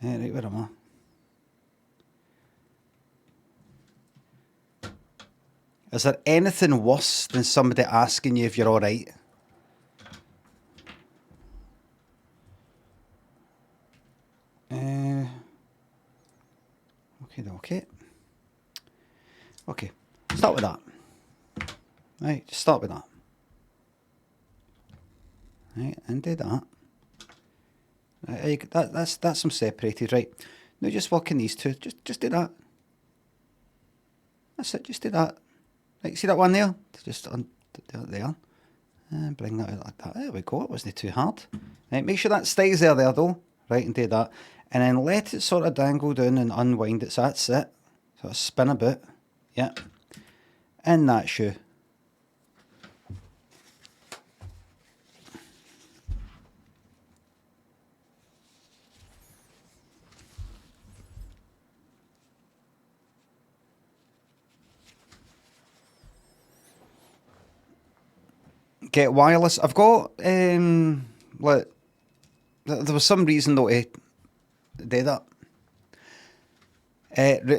Right, where am I? Is there anything worse than somebody asking you if you're all right? Okay. Okay, start with that. Right, just start with that. Right, and do that. Right, that's them separated, right? Now just work in these two. Just do that. That's it. Just do that. Right, see that one there? Just there. And bring that out like that. There we go. It wasn't too hard. Right, make sure that stays there though. Right, and do that. And then let it sort of dangle down and unwind it. So that's it. Sort of spin a bit. Yeah. In that shoe. Get wireless. I've got like there was some reason though to do that.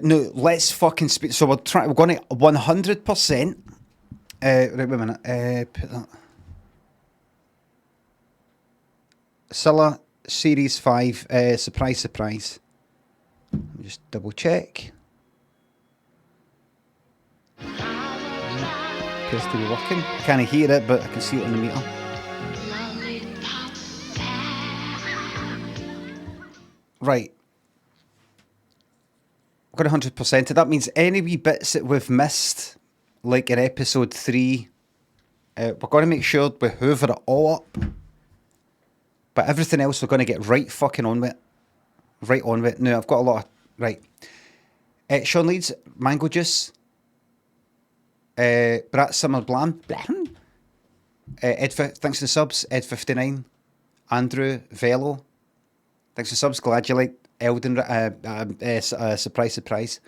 No, let's fucking speak. So we're going to 100%. Right, wait a minute. Put that. Cilla Series 5. Surprise. Let me just double check. Appears to be working. I can't hear it, but I can see it on the meter. Right. We've got 100%. That means any wee bits that we've missed, like in episode 3, we're going to make sure we hoover it all up. But everything else we're going to get right fucking on with it. Right on with it. Now, I've got a lot of... Right. Sean Leeds, mango juice. Brat Summer Blam. Ed, thanks for the subs. Ed59. Andrew Velo. Thanks for the subs. Glad you liked Elden. Surprise.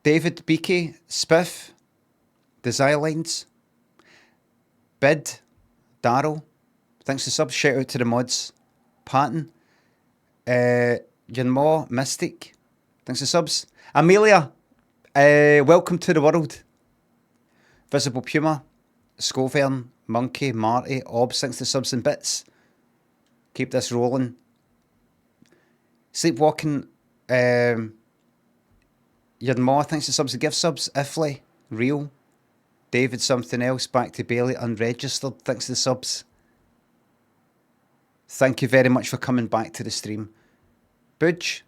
David BK. Spiff. Desire Lines. Bid. Daryl. Thanks for the subs. Shout out to the mods. Patton. Yunmaw. Mystic. Thanks for the subs. Amelia. Welcome to the world. Visible Puma, Scovern, Monkey, Marty, Obs, thanks to subs and bits. Keep this rolling. Sleepwalking, Yadmaw, thanks to subs and gift subs. Ifley, Real, David something else, Back to Bailey, Unregistered, thanks to the subs. Thank you very much for coming back to the stream. Budge.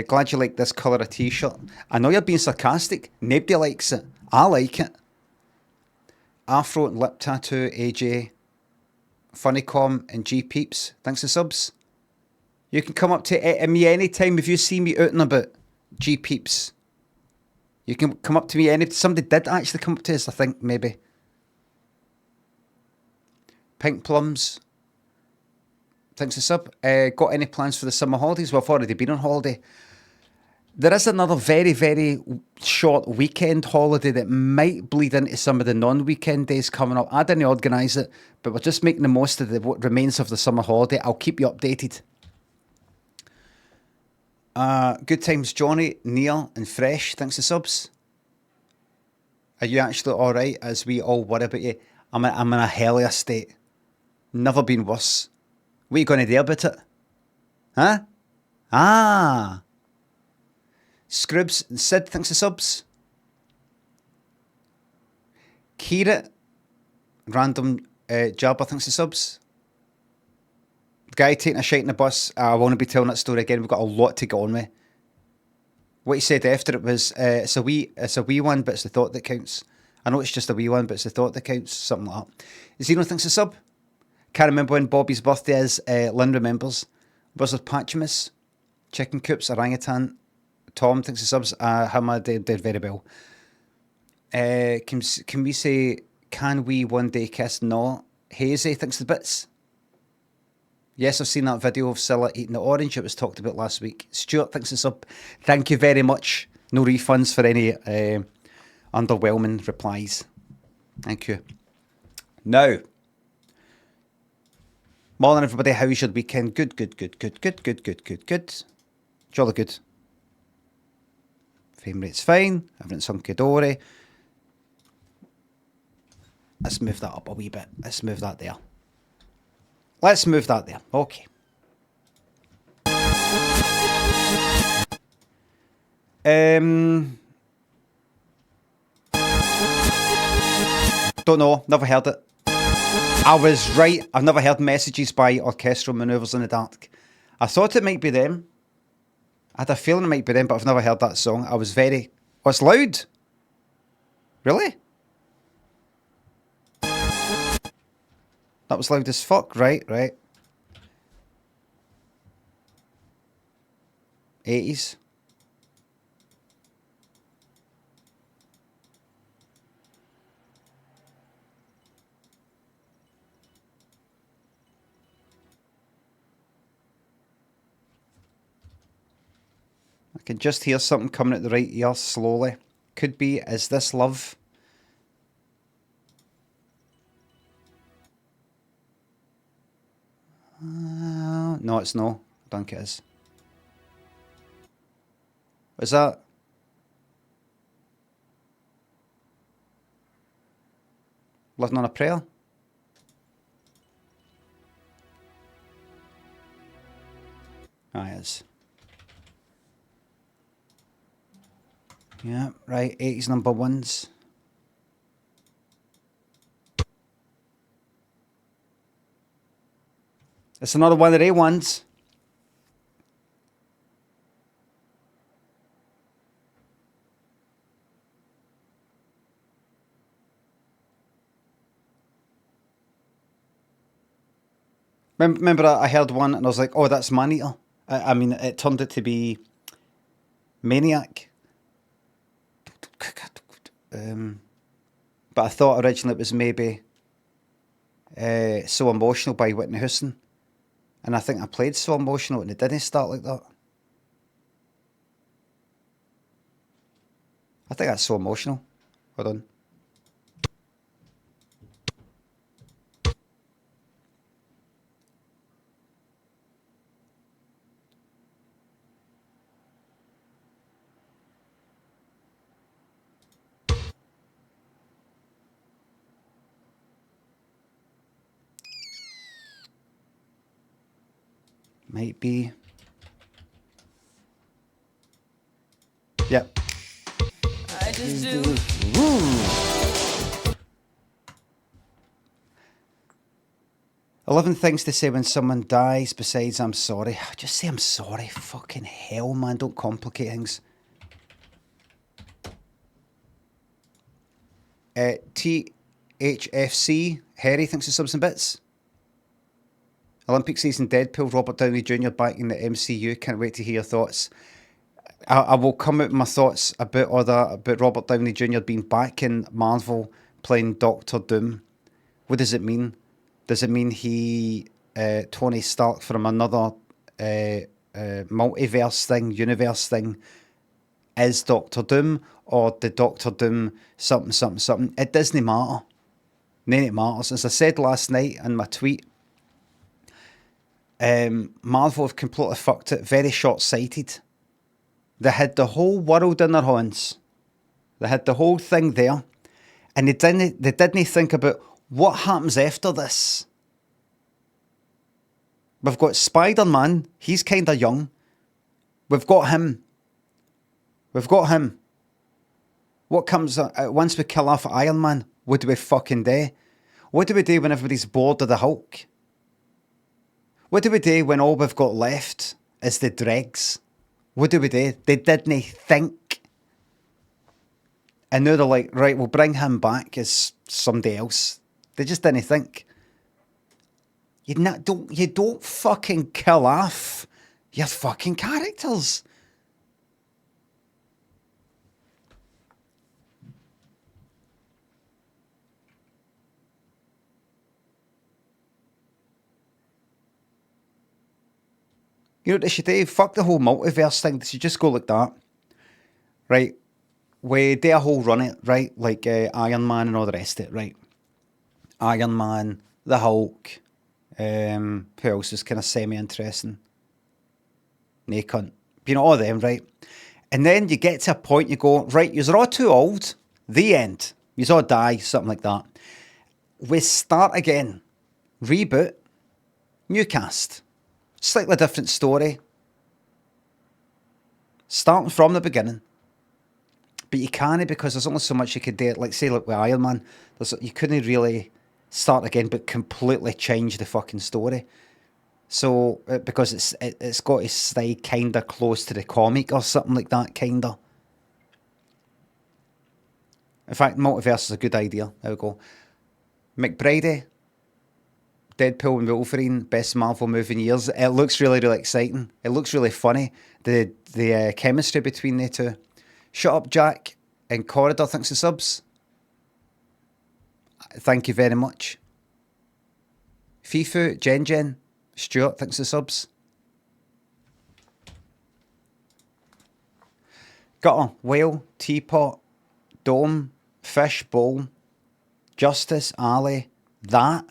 Glad you like this colour of t-shirt. I know you're being sarcastic. Nobody likes it. I like it. Afro and Lip Tattoo, AJ, Funnycom and G Peeps. Thanks for subs. You can come up to me anytime if you see me out and about. G Peeps. You can come up to me any. Somebody did actually come up to us, I think, maybe. Pink Plums. Thanks for sub. Got any plans for the summer holidays? Well, I've already been on holiday. There is another very, very short weekend holiday that might bleed into some of the non-weekend days coming up. I didn't organise it, but we're just making the most of what remains of the summer holiday. I'll keep you updated. Good times, Johnny, Neil, and Fresh. Thanks for subs. Are you actually all right? As we all worry about you, I'm in a hellier state. Never been worse. What are you going to do about it? Huh? Scrubs and Sid, thanks for subs. Kira, random Jabba, thanks for subs. The guy taking a shite in the bus, I won't be telling that story again. We've got a lot to get on with. What he said after it was, it's a wee one, but it's the thought that counts. I know it's just a wee one, but it's the thought that counts. Something like that. Zeno, thanks for sub. Can't remember when Bobby's birthday is. Lynn remembers. Buzzard Patchimus. Chicken Coops. Orangutan. Tom, thanks for subs. Hamad did very well. Can we say, can we one day kiss? No. Hazy, thanks for the bits. Yes, I've seen that video of Cilla eating the orange. It was talked about last week. Stuart, thanks for sub. Thank you very much. No refunds for any underwhelming replies. Thank you. Now, Morning, everybody. How's your weekend? Good. Jolly good. Frame rate's fine. Everything's hunky-dory. Let's move that up a wee bit. Let's move that there. Okay. Don't know. Never heard it. I was right. I've never heard Messages by Orchestral Manoeuvres in the Dark. I thought it might be them. I had a feeling it might be them, but I've never heard that song. I was very... Oh, it's loud. Really? That was loud as fuck. Right. 80s. I can just hear something coming at the right ear slowly. Could be, is this love? No, it's no. I think it is. Is that? Living on a Prayer? Ah, it is. Yeah, right. 80s number ones. It's another one of the ones. Remember I heard one and I was like, oh, that's Maneater. I mean, it turned out to be Maniac. But I thought originally it was maybe So Emotional by Whitney Houston. And I think I played So Emotional and it didn't start like that. I think that's So Emotional. Hold on. Might be. Yep. I just do. Woo. 11 things to say when someone dies besides I'm sorry. Just say I'm sorry. Fucking hell, man. Don't complicate things. THFC. Harry thinks of subs and bits. Olympic season Deadpool, Robert Downey Jr. back in the MCU. Can't wait to hear your thoughts. I will come out with my thoughts about all that, about Robert Downey Jr. being back in Marvel playing Doctor Doom. What does it mean? Does it mean he, Tony Stark from another multiverse thing, universe thing, is Doctor Doom? Or the Doctor Doom something? It doesn't matter. None of it matters. As I said last night in my tweet, Marvel have completely fucked it. Very short-sighted. They had the whole world in their hands. They had the whole thing there, and they didn't think about what happens after this. We've got Spider-Man. He's kind of young. We've got him. What comes once we kill off Iron Man? What do we fucking do? What do we do when everybody's bored of the Hulk? What do we do when all we've got left is the dregs? What do we do? They didn't think. And now they're like, right, we'll bring him back as somebody else. They just didn't think. You don't fucking kill off your fucking characters. You know what they should do? Fuck the whole multiverse thing. They should just go like that. Right? We do a whole run it, right? Like Iron Man and all the rest of it, right? Iron Man, the Hulk, Who else is kind of semi-interesting? Nay cunt. You know, all them, right? And then you get to a point, you go, right, you're all too old. The end. You all die, something like that. We start again. Reboot. New cast. Slightly different story. Starting from the beginning. But you can't, because there's only so much you could do. Like, say, like with Iron Man, you couldn't really start again but completely change the fucking story. So, because it's got to stay kind of close to the comic or something like that, kind of. In fact, multiverse is a good idea. There we go. McBride, Deadpool and Wolverine, best Marvel movie in years. It looks really, really exciting. It looks really funny. The chemistry between the two. Shut Up Jack and Corridor thinks the subs. Thank you very much. Fifu, Jen, Stuart thinks the subs. Gutter, Whale, Teapot, Dome, Fish, Bowl, Justice, Ali, That.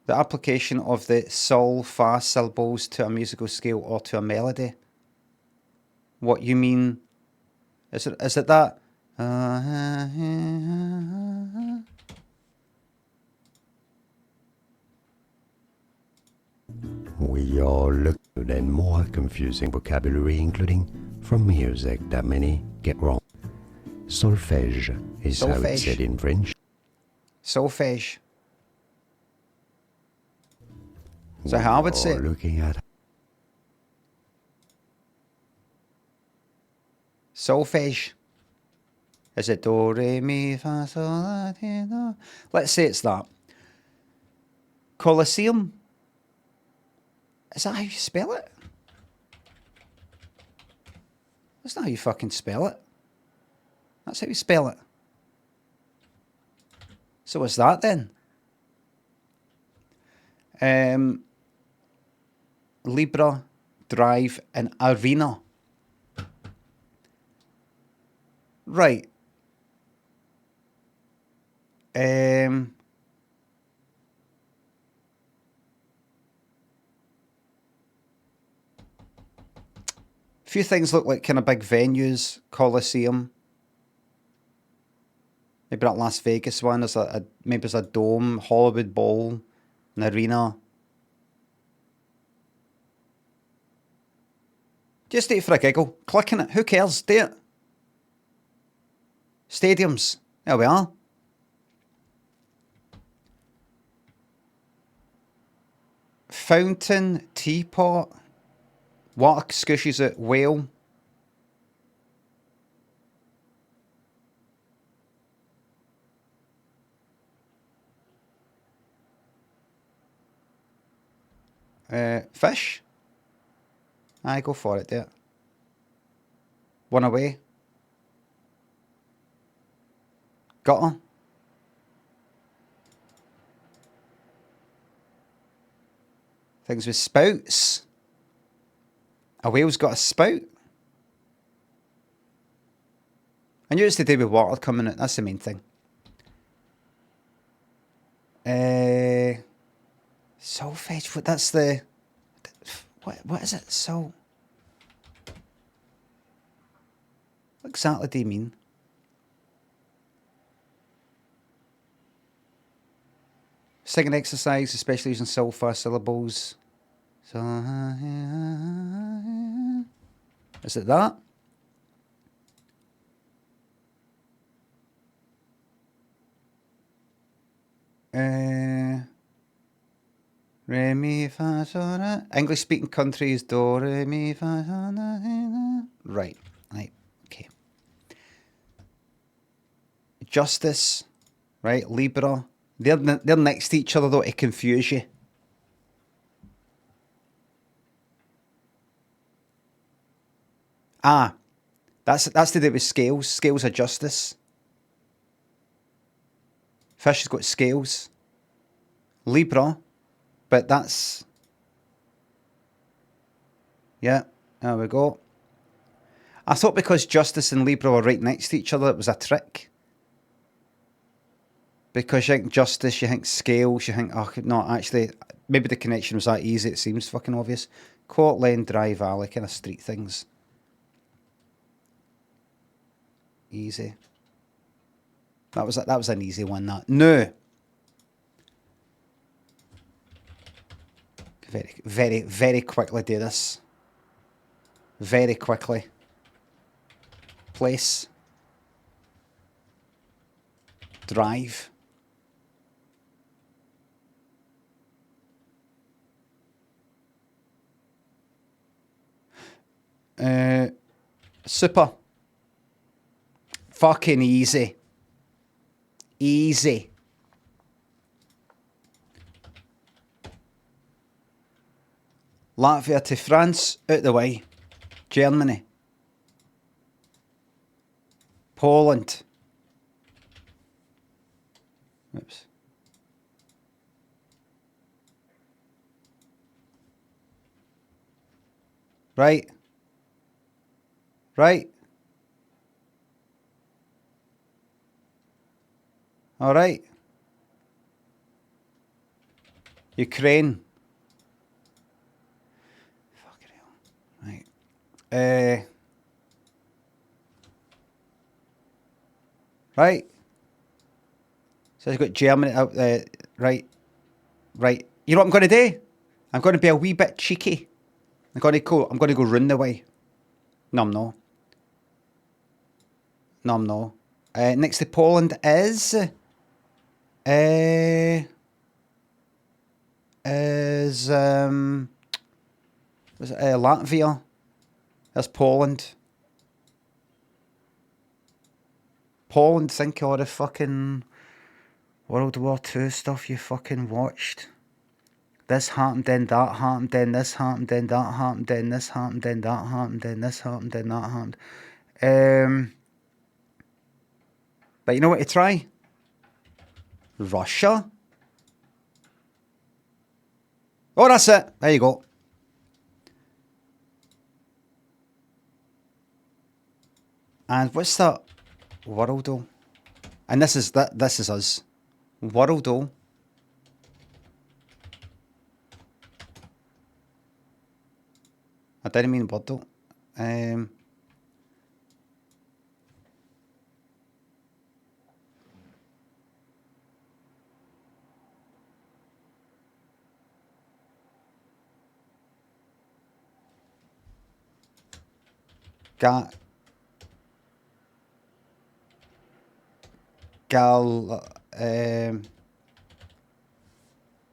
The application of the sol fa syllables to a musical scale or to a melody. What you mean? Is it that? We all look at and more confusing vocabulary, including from music that many get wrong. Solfège is how it's said in French. Solfège. So how I would say it. Looking at Solfège. Is it do, re, mi, fa, sol, la, ti, do? Let's say it's that. Colosseum. Is that how you spell it? That's not how you fucking spell it. That's how you spell it. So what's that then? Libra, Drive, and Arena. Right. Few things look like kind of big venues. Coliseum. Maybe that Las Vegas one. Maybe there's a dome. Hollywood Bowl. An arena. Just do it for a giggle. Click on it. Who cares? Do it. Stadiums. There we are. Fountain, teapot. Water squishes at whale. Fish. Aye, go for it, there. One away. Gutter. Things with spouts. A whale's got a spout. I knew it's to do with water coming in. That's the main thing. Solfège. That's the... What is it? What exactly do you mean? Singing exercise, especially using sol fa syllables. So, is it that? Re mi fa sol la. English speaking countries do re mi fa sol la. Right. Okay. Justice, right? Libra. They're next to each other though to confuse you. Ah, that's to do with scales. Scales of justice. Fish has got scales. Libra, but that's... Yeah, there we go. I thought because Justice and Libra were right next to each other, it was a trick. Because you think Justice, you think Scales, you think, oh, no, actually, maybe the connection was that easy, it seems fucking obvious. Court Lane, Dry Valley, kind of street things. Easy. That was an easy one, that. No. Very, very, very quickly do this. Very quickly. Place. Drive. Super. Fucking easy. Easy. Latvia to France, out the way. Germany. Poland. Oops. Right. Right. All right. Ukraine. Fucking hell. Right. Right. So I've got Germany out there. Right. Right. You know what I'm going to do? I'm going to be a wee bit cheeky. I'm going to go run the way. No, I'm not. No, I'm not. Next to Poland is was it Latvia? That's Poland. Poland, think of all the fucking World War II stuff you fucking watched. This happened, then that happened, then this happened, then that happened, then this happened, then that happened, then this happened, then that happened. But you know what to try? Russia? Oh, that's it. There you go. And what's that? Worldle. And this is us. Worldle. I didn't mean Wordle.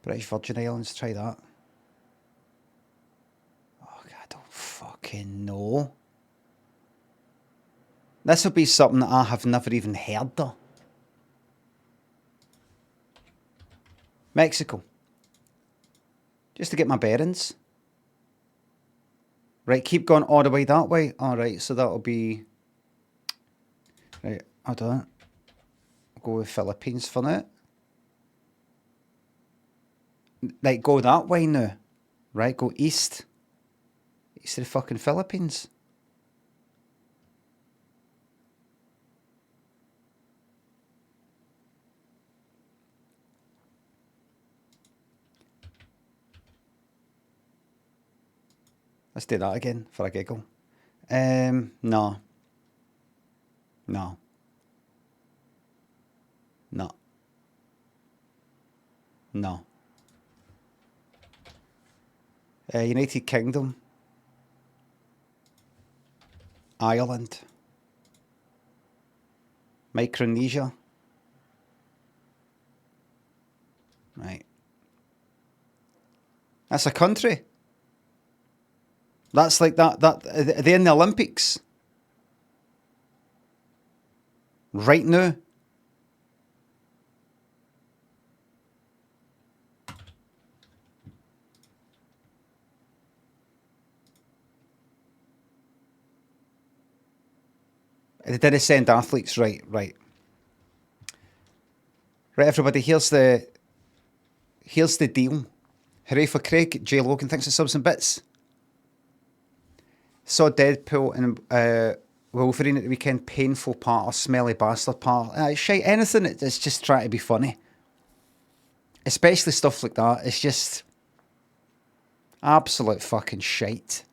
British Virgin Islands, try that. Oh, God, I don't fucking know. This will be something that I have never even heard of. Mexico. Just to get my bearings. Right, keep going all the way that way. Alright, so that'll be... Right, I'll do that. I'll go with Philippines for now. Right, go that way now. Right, go east. East of the fucking Philippines. Let's do that again for a giggle. No. No. No. No. United Kingdom. Ireland. Micronesia. Right. That's a country. That's like that. Are they in the Olympics? Right now? They didn't send athletes, right. Right, everybody, here's the deal. Hooray for Craig. J. Logan thinks of subs and bits. Saw Deadpool and Wolverine at the weekend, painful part or smelly bastard part. Shite, anything that's just trying to be funny. Especially stuff like that. It's just absolute fucking shite.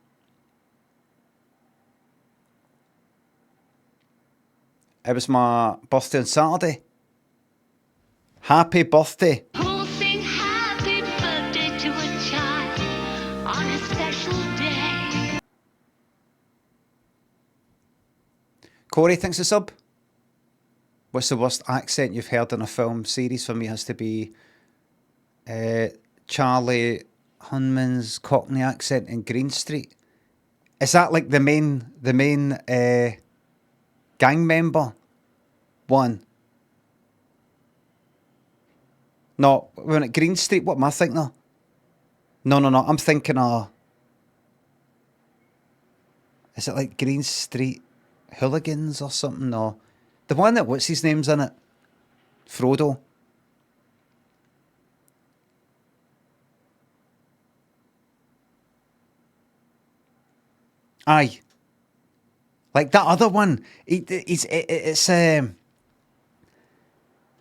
It was my birthday on Saturday. Happy birthday. Who'll sing happy birthday to a child on a special day? Corey thinks a sub. What's the worst accent you've heard in a film series? For me, has to be Charlie Hunman's Cockney accent in Green Street. Is that like the main gang member one? No, when at Green Street, what am I thinking of? No. I'm thinking of. Is it like Green Street Hooligans or something? No, the one that what's his name's in it? Frodo. Aye. Like that other one. It's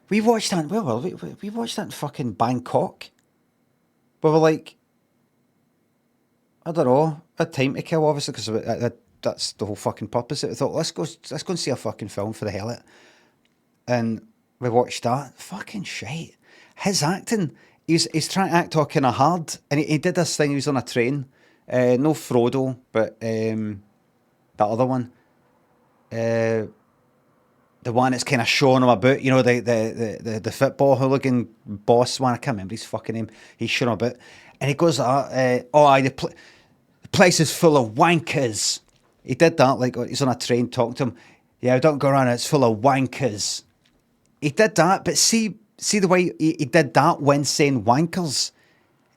we watched that. Where were we watched that in fucking Bangkok. We were like, I don't know, a time to kill, obviously, because that's the whole fucking purpose. I thought, let's go and see a fucking film for the hell of it. And we watched that. Fucking shite. His acting, he's trying to act all kind of hard, and he did this thing. He was on a train. No Frodo, but that other one. The one that's kind of showing him about, you know, the football hooligan boss one. I can't remember his fucking name. He's showing him about, and he goes, the place is full of wankers. He did that, like he's on a train talking to him. Yeah, don't go around. It's full of wankers. He did that, but see the way he did that when saying wankers.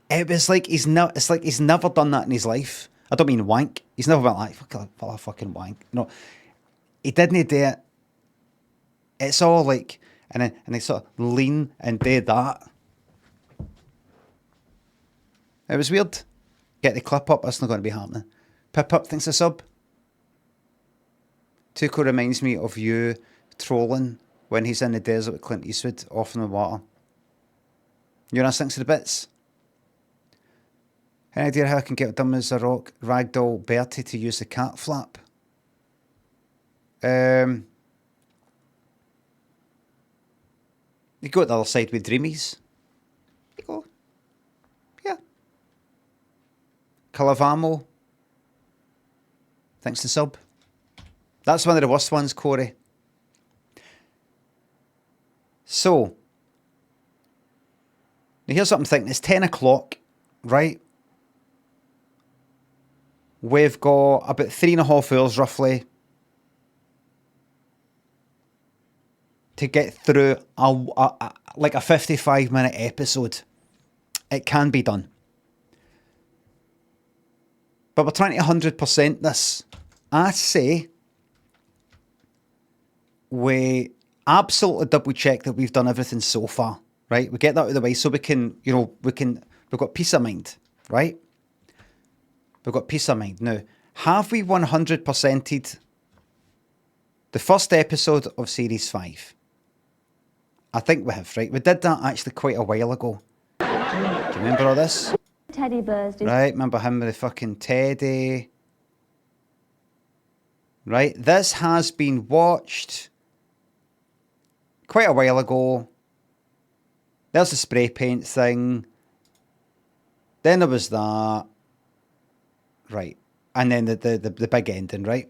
It was like he's never done that in his life. I don't mean wank. He's never been like fucking wank. No, he didn't do it. It's all like, and they sort of lean and do that. It was weird. Get the clip up. That's not going to be happening. Pip Up thinks a sub. Tuco reminds me of you trolling when he's in the desert with Clint Eastwood off in the water. Eunice thinks of the bits. Any idea how I can get dumb as a rock ragdoll Bertie to use the cat flap? You go to the other side with Dreamies. You go. Yeah. Calavamo. Thanks to sub. That's one of the worst ones, Corey. So, now here's what I'm thinking. It's 10 o'clock, right? We've got about 3.5 hours roughly to get through like a 55-minute episode. It can be done. But we're trying to 100% this. I say we absolutely double check that we've done everything so far, right? We get that out of the way so we can, we've got peace of mind, right? We've got peace of mind. Now, have we 100%ed the first episode of Series 5? I think we have, right? We did that actually quite a while ago. Do you remember all this? Teddy bears do. Right, remember him with the fucking teddy. Right, this has been watched quite a while ago. There's the spray paint thing. Then there was that. Right. And then the big ending, right?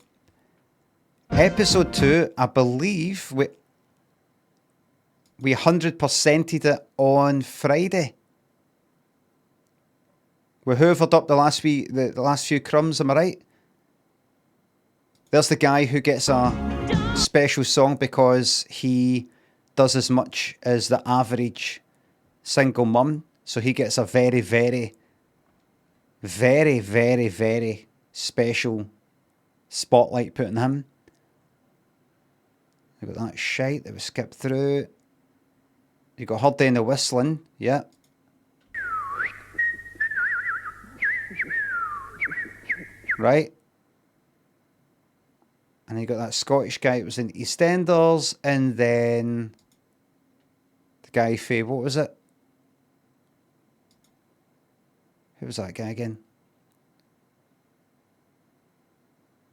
Episode 2, I believe we 100%ed it on Friday. We hoovered up the last few crumbs, am I right? There's the guy who gets a special song because he does as much as the average single mum. So he gets a very, very, very, very, very special spotlight put on him. You got that shite that we skipped through. You got Heardle and the whistling, yeah. Right. And then you got that Scottish guy that was in EastEnders, and then the guy for, what was it? Who was that guy again?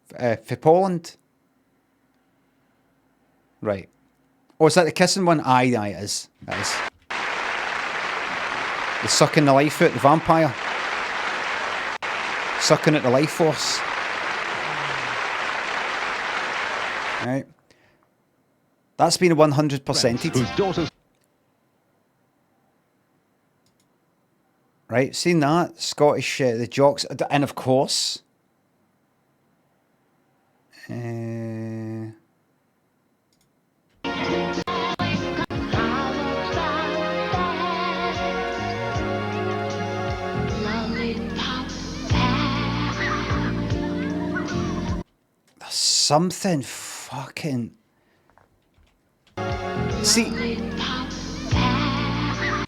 For Poland. Right. Oh, is that the kissing one? Aye, it is. It is. The sucking the life out, the vampire. Sucking at the life force. Right. That's been 100%. Right, seen that? Scottish, the jocks. And of course... there's something fucking... See,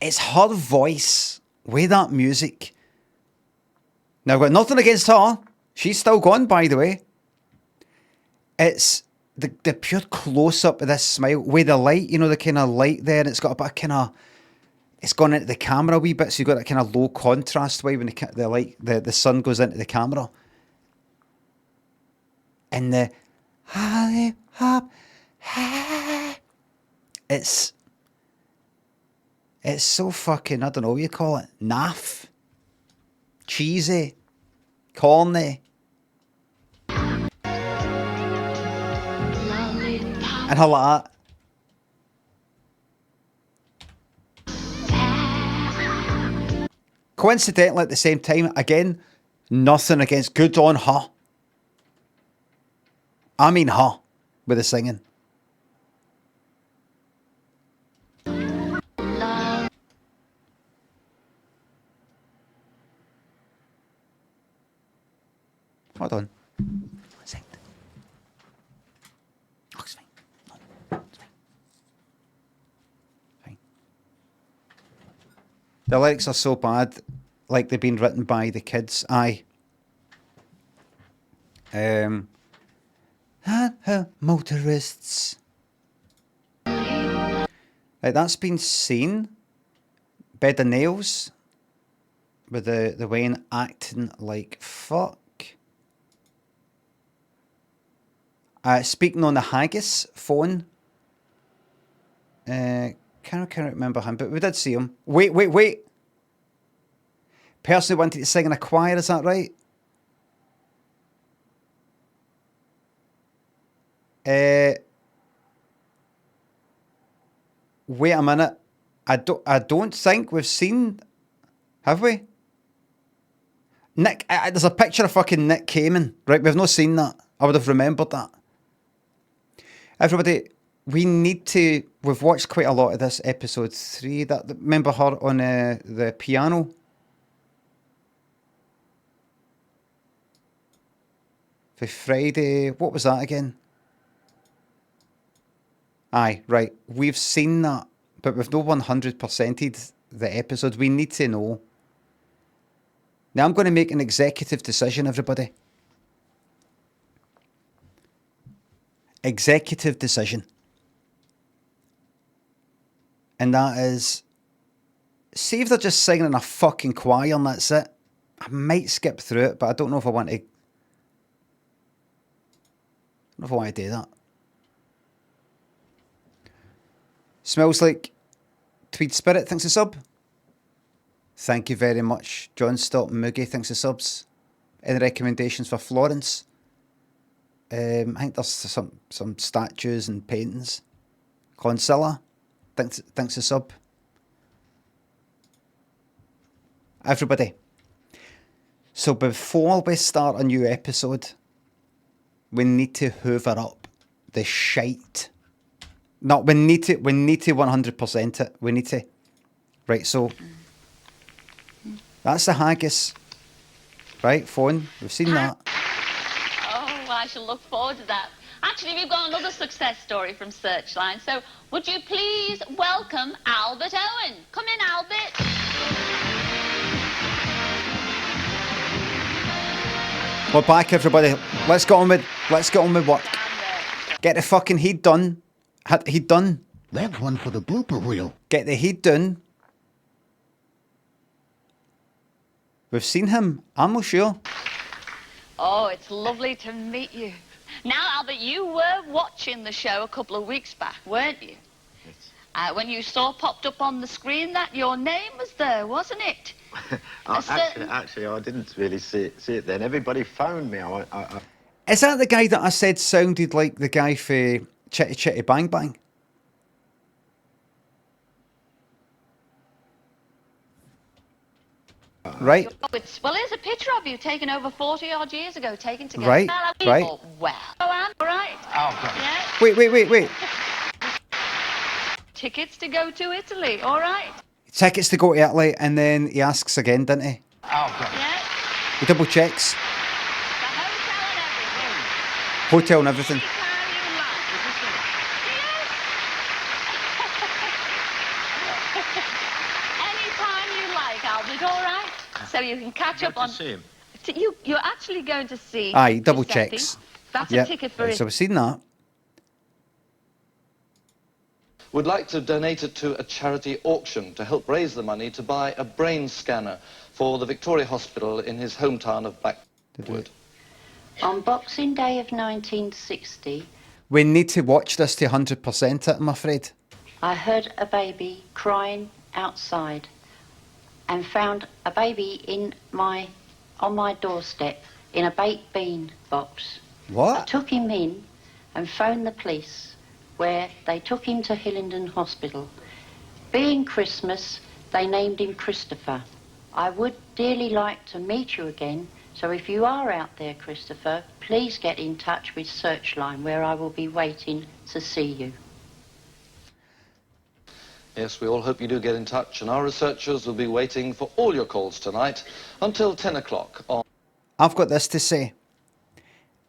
it's her voice with that music. Now, I've got nothing against her. She's still gone, by the way. It's the pure close-up of this smile with the light, you know, the kind of light there, and it's got a bit of kind of... It's gone into the camera a wee bit, so you've got that kind of low contrast way when the light, the sun goes into the camera. And the... It's so fucking, I don't know what you call it, naff, cheesy, corny. And her like that. Coincidentally, at the same time, again, nothing against, good on her. I mean her, with the singing. Hold on. Sing. Oh, it's fine. No, it's fine. Fine. The lyrics are so bad, like they've been written by the kids. Aye. Motorists. Right, that's been seen. Bed of Nails. With the Wayne acting like fuck. Speaking on the Haggis phone. Can't remember him, but we did see him. Wait. Person who wanted to sing in a choir, is that right? Wait a minute. I don't think we've seen... Have we? Nick, there's a picture of fucking Nick Kamen, right? We've not seen that. I would have remembered that. Everybody, we've watched quite a lot of this episode 3. Remember her on the piano? For Friday, what was that again? Aye, right. We've seen that, but we've not 100%ed the episode. We need to know. Now I'm going to make an executive decision, everybody. Executive decision. And that is, see if they're just singing in a fucking choir and that's it. I might skip through it, but I don't know if I want to. I don't know if I want to do that. Smells Like Tweed Spirit, thanks a sub. Thank you very much. John Stott Moogie, thanks a subs. Any recommendations for Florence? I think there's some statues and paintings. Cilla, thanks a sub. Everybody. So before we start a new episode, we need to hoover up the shite. No, we need to 100% it. We need to. Right, so that's the Haggis. Right, phone. We've seen that. Oh, well, I shall look forward to that. Actually, we've got another success story from Searchline. So, would you please welcome Albert Owen? Come in, Albert. We're back, everybody. Let's get on with work. I'm Get the fucking heat done. Heat done. That's one for the blooper reel. Get the heat done. We've seen him. I'm not sure. Oh, it's lovely to meet you. Now, Albert, you were watching the show a couple of weeks back, weren't you? Yes. When you saw popped up on the screen that your name was there, wasn't it? Actually, I didn't really see it then. Everybody phoned me. Is that the guy that I said sounded like the guy for Chitty Chitty Bang Bang? Right. Well, here's a picture of you taken over 40-odd years ago, taken together. Right, right. Well, all right. Oh, God. Yeah. Wait. Tickets to go to Italy, all right. Tickets to go to Italy, and then he asks again, didn't he? Oh, God. Yeah. He double checks. The hotel and everything. Hotel and everything. Anytime you like, Albert, all right? So you can catch up on... See him. You're actually going to see... Aye, double Giuseppe. checks. That's Yep. a ticket for So it. we've seen that. Would like to donate it to a charity auction to help raise the money to buy a brain scanner for the Victoria Hospital in his hometown of Blackwood. On Boxing Day of 1960, We need to watch this to 100% it, I'm afraid. I heard a baby crying outside and found a baby on my doorstep in a baked bean box. I What? took him in and phoned the police, where they took him to Hillingdon Hospital. Being Christmas, they named him Christopher. I would dearly like to meet you again, so if you are out there, Christopher, please get in touch with Searchline, where I will be waiting to see you. Yes, we all hope you do get in touch, and our researchers will be waiting for all your calls tonight until 10 o'clock on... I've got this to say.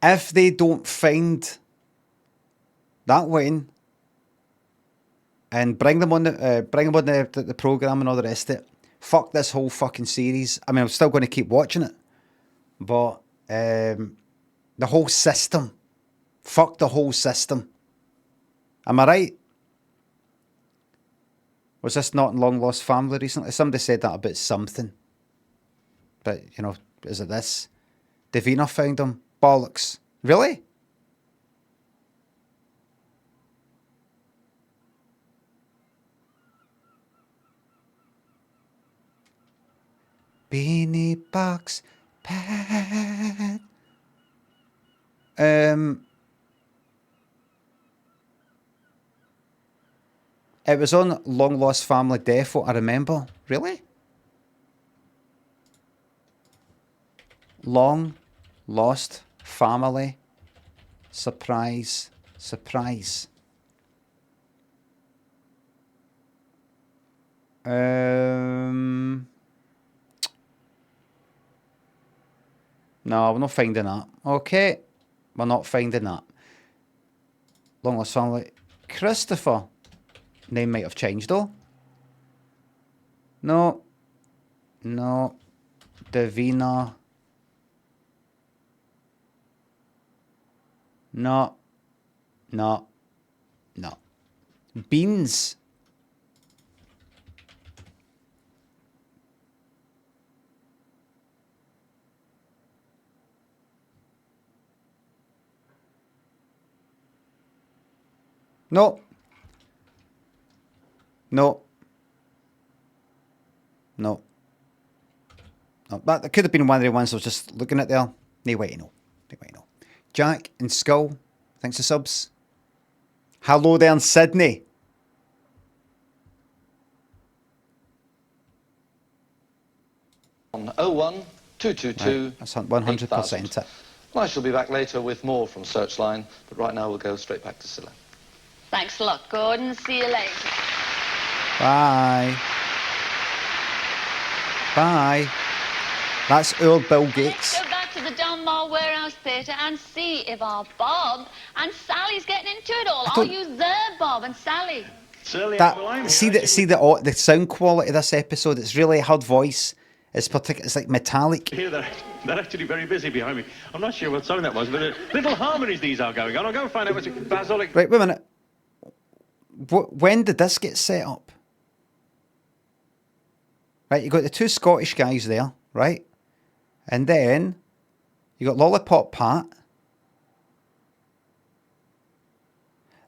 If they don't find that Wayne and bring them on the program and all the rest of it, fuck this whole fucking series. I mean, I'm still going to keep watching it, but the whole system, fuck the whole system. Am I right? Was this not in Long Lost Family recently? Somebody said that about something, but you know, is it this? Davina found him. Bollocks. Really? Beanie box pad. It was on Long Lost Family Death, what I remember. Really? Long Lost Family. Surprise. No, we're not finding that. Okay. We're not finding that. Long Lost Family. Christopher. Name might have changed though. No. Davina. No. Beans. No. That could have been one of the ones I was just looking at there. No way to know. Jack and Skull, thanks for subs. Hello there in Sydney. On 01 222 Right, that's 100% it. I shall be back later with more from Searchline, but right now we'll go straight back to Cilla. Thanks a lot, Gordon. See you later. Bye. That's old Bill Let's Gates. go back to the Dunmore Warehouse Theatre and see if our Bob and Sally's getting into it all. Are you there, Bob and Sally? See the sound quality of this episode. It's really her voice It's like metallic. Here, they're actually very busy behind me. I'm not sure what song that was, but little harmonies these are going on. I'll go and find out what's Basil. Right, wait a minute. When did this get set up? Right, you got the two Scottish guys there, right? And then you got Lollipop Pat.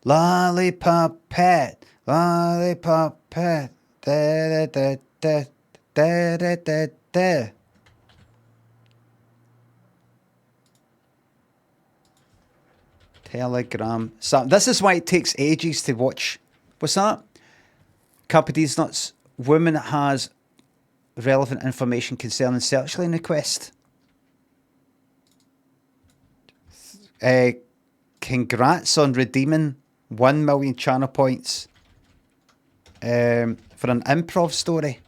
Lollipop Pat, Lollipop Pat, da da da da da da da. Telegram. So this is why it takes ages to watch. What's that? Carpe D's Nuts. Woman has relevant information concerning Searchline request. Congrats on redeeming 1 million channel points for an improv story.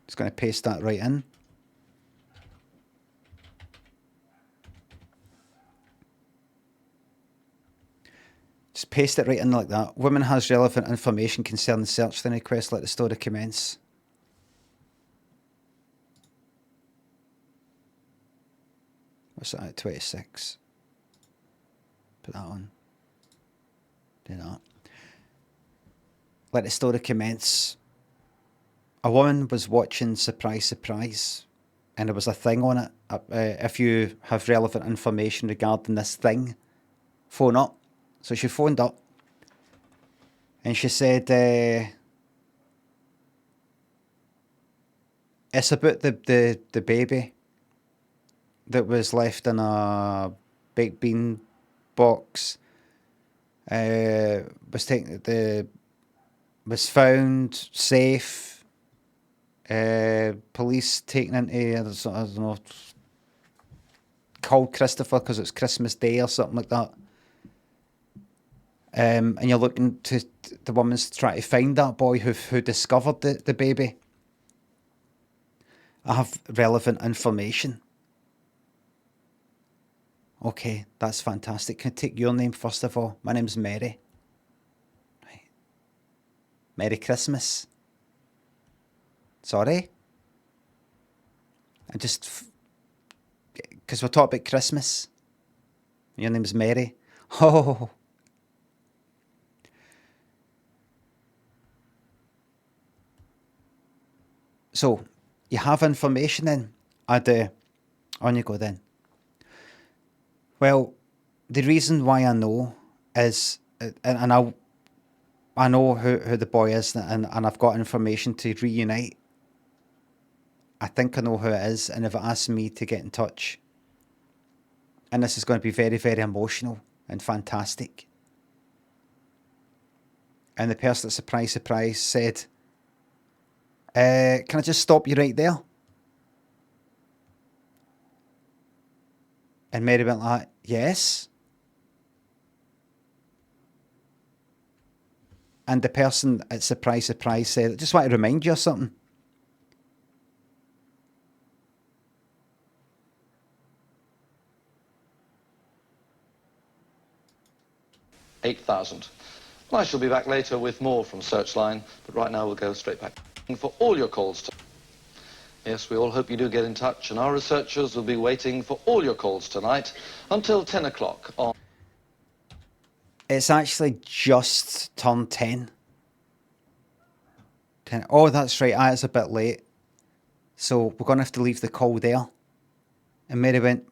Just going to paste that right in. Just paste it right in like that. Woman has relevant information concerning Searchline request. Let the story commence. What's that at 26? Put that on. Do that. Let the story commence. A woman was watching Surprise, Surprise, and there was a thing on it. If you have relevant information regarding this thing, phone up. So she phoned up, and she said, it's about the baby that was left in a baked bean box. Was found safe. Police taken into, I don't know, called Christopher because it's Christmas Day or something like that. And you're looking to the woman's trying to find that boy who discovered the baby. I have relevant information. Okay, that's fantastic. Can I take your name first of all? My name's Mary. Right. Merry Christmas. Sorry? I just... Because we're talking about Christmas. Your name's Mary. Oh. So, you have information then. On you go then. Well, the reason why I know is, and I know who the boy is, and I've got information to reunite. I think I know who it is, and if it asks me to get in touch, and this is going to be very, very emotional and fantastic. And the person at Surprise, Surprise said, can I just stop you right there? And Mary went like, yes. And the person at Surprise, Surprise said, I just want to remind you of something. $8,000. Well, I shall be back later with more from Searchline, but right now we'll go straight back for all your calls. Yes, we all hope you do get in touch, and our researchers will be waiting for all your calls tonight until 10 o'clock on... It's actually just turned 10. Oh, that's right. It's a bit late. So we're going to have to leave the call there. And Mary went,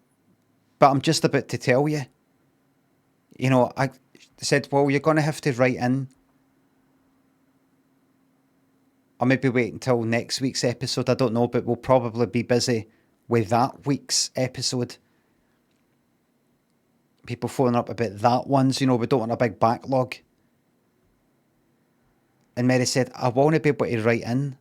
but I'm just about to tell you. You know, I said, well, you're going to have to write in. Or maybe wait until next week's episode. I don't know, but we'll probably be busy with that week's episode. People phoning up about that ones, you know, we don't want a big backlog. And Mary said, I want to be able to write in.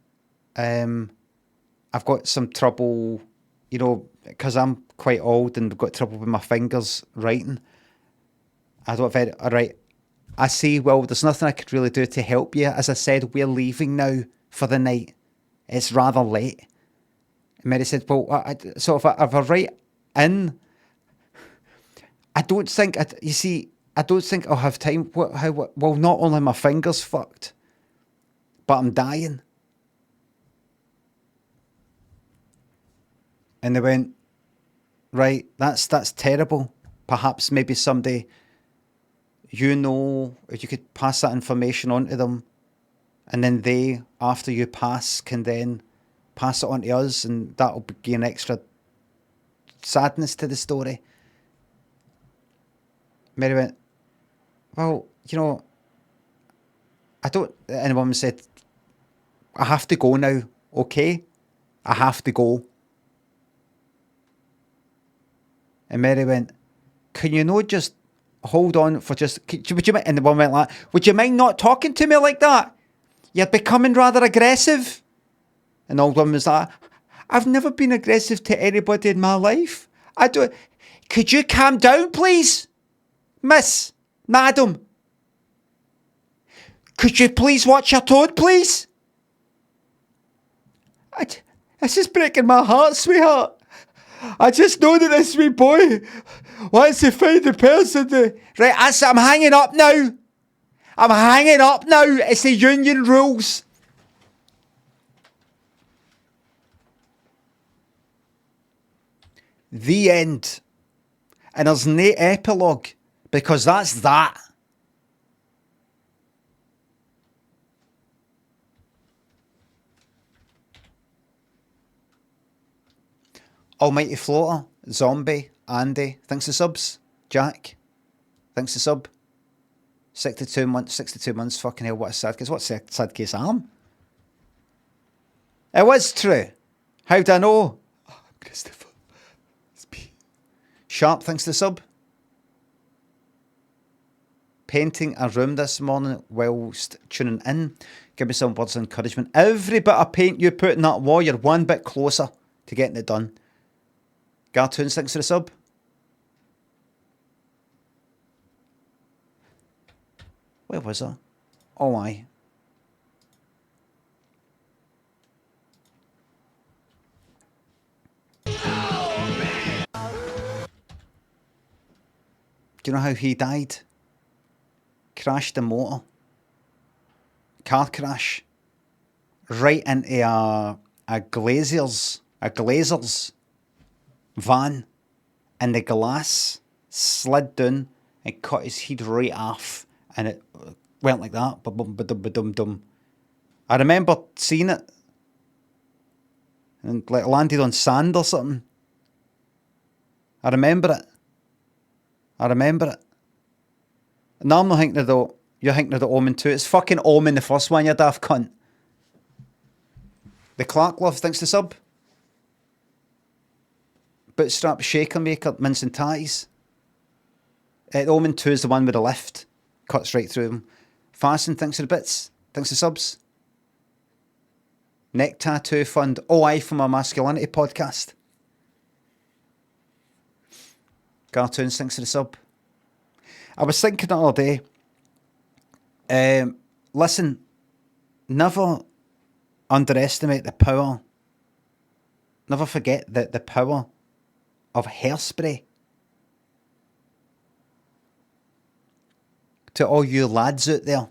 I've got some trouble, you know, because I'm quite old and I've got trouble with my fingers writing. I don't have all right. I see, well, there's nothing I could really do to help you. As I said, we're leaving now for the night. It's rather late. And Mary said, well, so if I write in, I don't think, you see, I don't think I'll have time. Well, not only my fingers fucked, but I'm dying. And they went, right, that's terrible. Perhaps maybe somebody, if you could pass that information on to them, and then they, after you pass, can then pass it on to us, and that'll give an extra sadness to the story. Mary went, well, I don't, and the woman said, I have to go now, okay? I have to go. And Mary went, can you not just hold on for just, would you mind, and the woman went like, would you mind not talking to me like that? You're becoming rather aggressive. And the old woman was like, I've never been aggressive to anybody in my life. I don't, could you calm down, please? Miss, madam. Could you please watch your tone, please? This is breaking my heart, sweetheart. I just know that this wee boy wants to find the person that... Right, I'm hanging up now. I'm hanging up now. It's the union rules. The end. And there's no epilogue, because that's that. Almighty Floater, Zombie, Andy, thanks for subs. Jack, thanks for sub. 62 months, fucking hell, what a sad case. What's a sad case I'm? It was true. How'd I know? Oh, Christopher. Sharp, thanks for sub. Painting a room this morning whilst tuning in. Give me some words of encouragement. Every bit of paint you put in that wall, you're one bit closer to getting it done. Gartoons, thanks for the sub. Where was I? Oh, aye. Do you know how he died? Crashed a motor. Car crash. Right into a glazier's van, and the glass slid down and cut his head right off, and it went like that. Ba-dum. I remember seeing it, and like landed on sand or something. I remember it. Now I'm not thinking of the, you're thinking of the Omen 2. It's fucking Omen, the first one, you daft cunt. The Clark Love, thanks to sub. Bootstrap Shaker Maker, Mince and Tatties. Omen 2 is the one with the lift. Cuts right through them. Fasten, thanks for the bits. Thanks for subs. Neck Tattoo Fund. Oh, aye, from our Masculinity podcast. Cartoons, thanks for the sub. I was thinking the other day, listen, never underestimate the power, never forget the power of hairspray. To all you lads out there,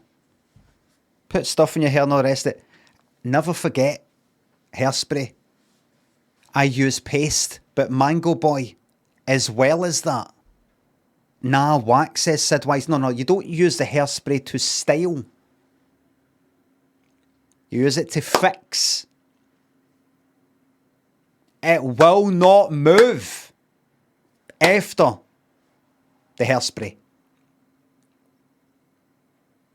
put stuff in your hair and all the rest of it. Never forget hairspray. I use paste, but Mango Boy, as well as that. Nah, wax, says Sidwise. No, you don't use the hairspray to style. You use it to fix. It will not move after the hairspray.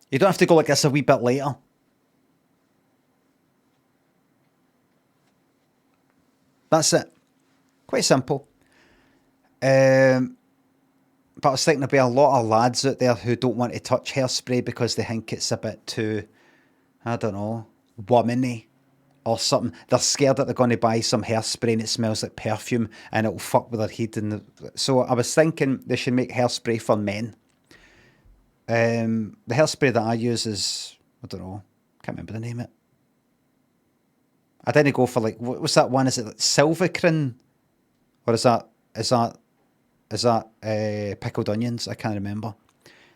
You don't have to go like this a wee bit later. That's it. Quite simple. But I was thinking there'll be a lot of lads out there who don't want to touch hairspray because they think it's a bit too, I don't know, womany or something. They're scared that they're going to buy some hairspray and it smells like perfume and it'll fuck with their head. So I was thinking they should make hairspray for men. The hairspray that I use is, I don't know, can't remember the name of it. I didn't go for like, what's that one? Is it like Silvercrin? Or is that pickled onions? I can't remember.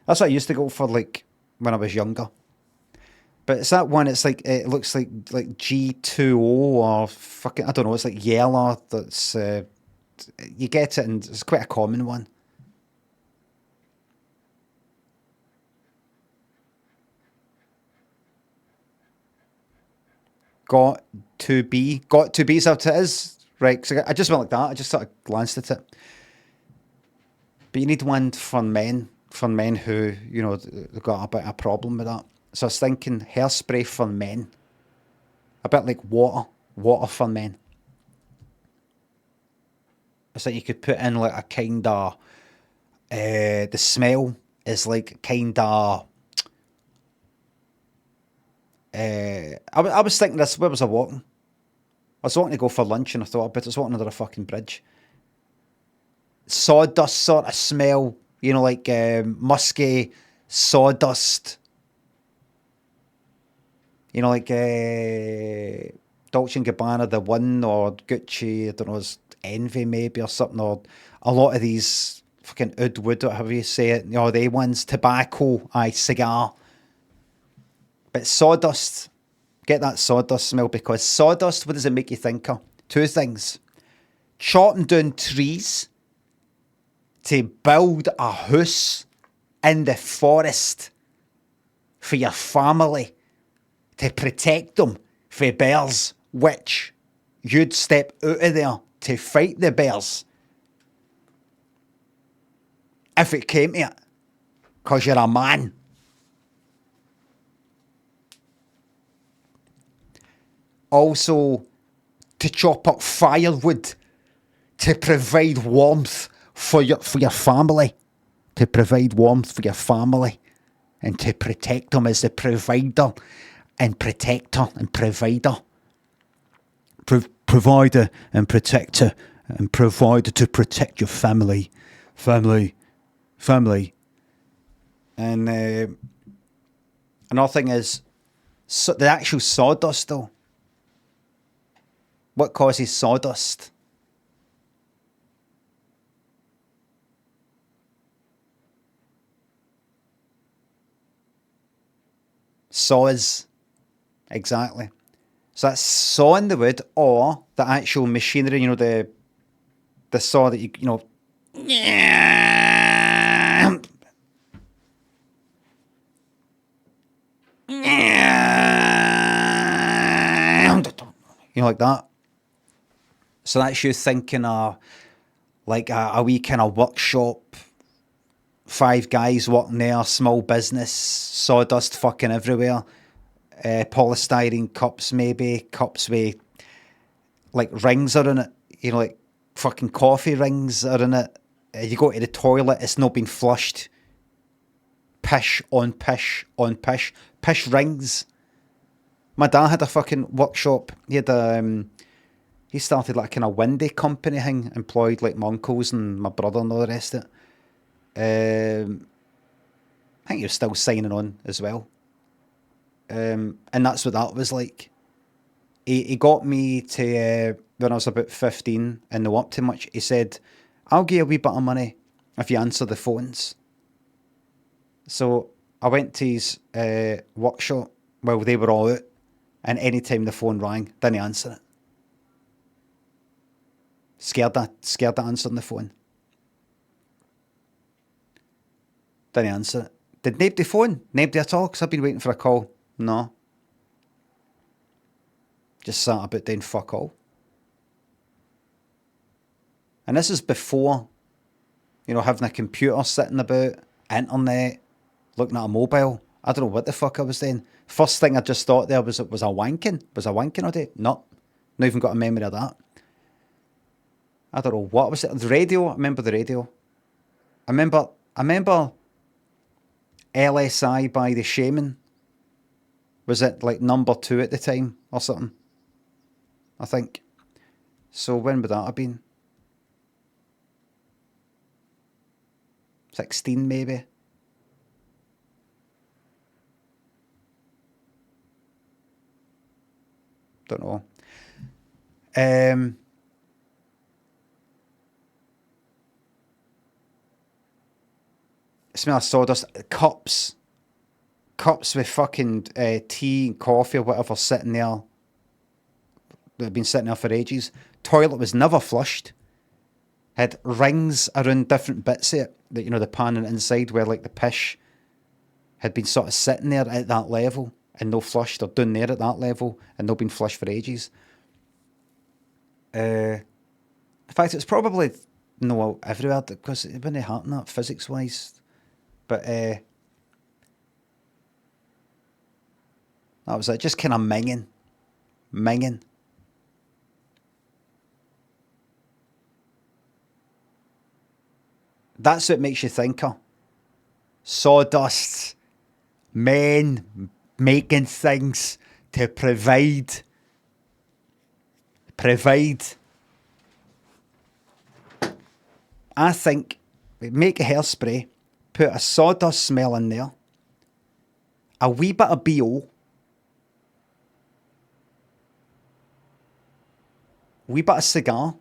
That's what I used to go for like when I was younger. But it's that one. It's like it looks like G2O or fucking I don't know. It's like yellow. That's you get it, and it's quite a common one. Got to be is what it is, right? So I just went like that. I just sort of glanced at it. But you need one for men who, you know, they've got a bit of a problem with that. So I was thinking hairspray for men. A bit like water for men. It's like you could put in like a kind of, the smell is like kind of, I was thinking this, where was I walking? I was wanting to go for lunch and I thought, I bet it's walking under a fucking bridge. Sawdust sort of smell, you know, like musky sawdust. You know, like Dolce & Gabbana, the one, or Gucci, I don't know, it's Envy maybe or something, or a lot of these fucking oud wood, whatever you say it, you know, they ones, tobacco, cigar. But sawdust, get that sawdust smell, because sawdust, what does it make you think of? Two things. Chopping down trees to build a house in the forest for your family, to protect them from bears, which you'd step out of there to fight the bears if it came to it, because you're a man. Also, to chop up firewood to provide warmth for your family, to provide warmth for your family, and to protect them as the provider and protector and provider. Provider and protector and provider to protect your family. And another thing is, the actual sawdust though. What causes sawdust? Saws. Exactly. So that's sawing the wood, or the actual machinery, you know, the saw that you know. You know, like that. So that's you thinking of like a wee kind of workshop, 5 guys working there, small business, sawdust fucking everywhere, polystyrene cups maybe, cups with like rings are in it, you know, like fucking coffee rings are in it. You go to the toilet, it's not been flushed. Pish on pish on pish. Pish rings. My dad had a fucking workshop. He had he started like a kind of windy company thing, employed like my uncles and my brother and all the rest of it. I think he was still signing on as well. And that's what that was like. He got me to, when I was about 15 and no up too much, he said, I'll give you a wee bit of money if you answer the phones. So I went to his workshop while they were all out, and any time the phone rang, didn't answer it. Scared of answering the phone. Didn't answer it. Did nobody phone? Nobody at all? Because I've been waiting for a call. No. Just sat about doing fuck all. And this is before, you know, having a computer sitting about, internet, looking at a mobile. I don't know what the fuck I was doing. First thing I just thought there was I wanking? Was I wanking all day? No. Not even got a memory of that. I don't know what was it. The radio. I remember the radio. I remember LSI by the Shaman. Was it like number 2 at the time or something? I think. So when would that have been? 16 maybe. Don't know. Smell of sawdust. Cups. cups with fucking tea and coffee or whatever sitting there that had been sitting there for ages. Toilet was never flushed. Had rings around different bits of it, that, you know, the pan and inside where like the pish had been sort of sitting there at that level and no flushed, or down there at that level and no been flushed for ages. In fact, it's probably no everywhere because it wouldn't happen that physics wise. But that was it, just kind of minging. That's what makes you think of. Sawdust, men making things to provide. I think we make a hairspray, put a sawdust smell in there, a wee bit of BO, wee bit of cigar,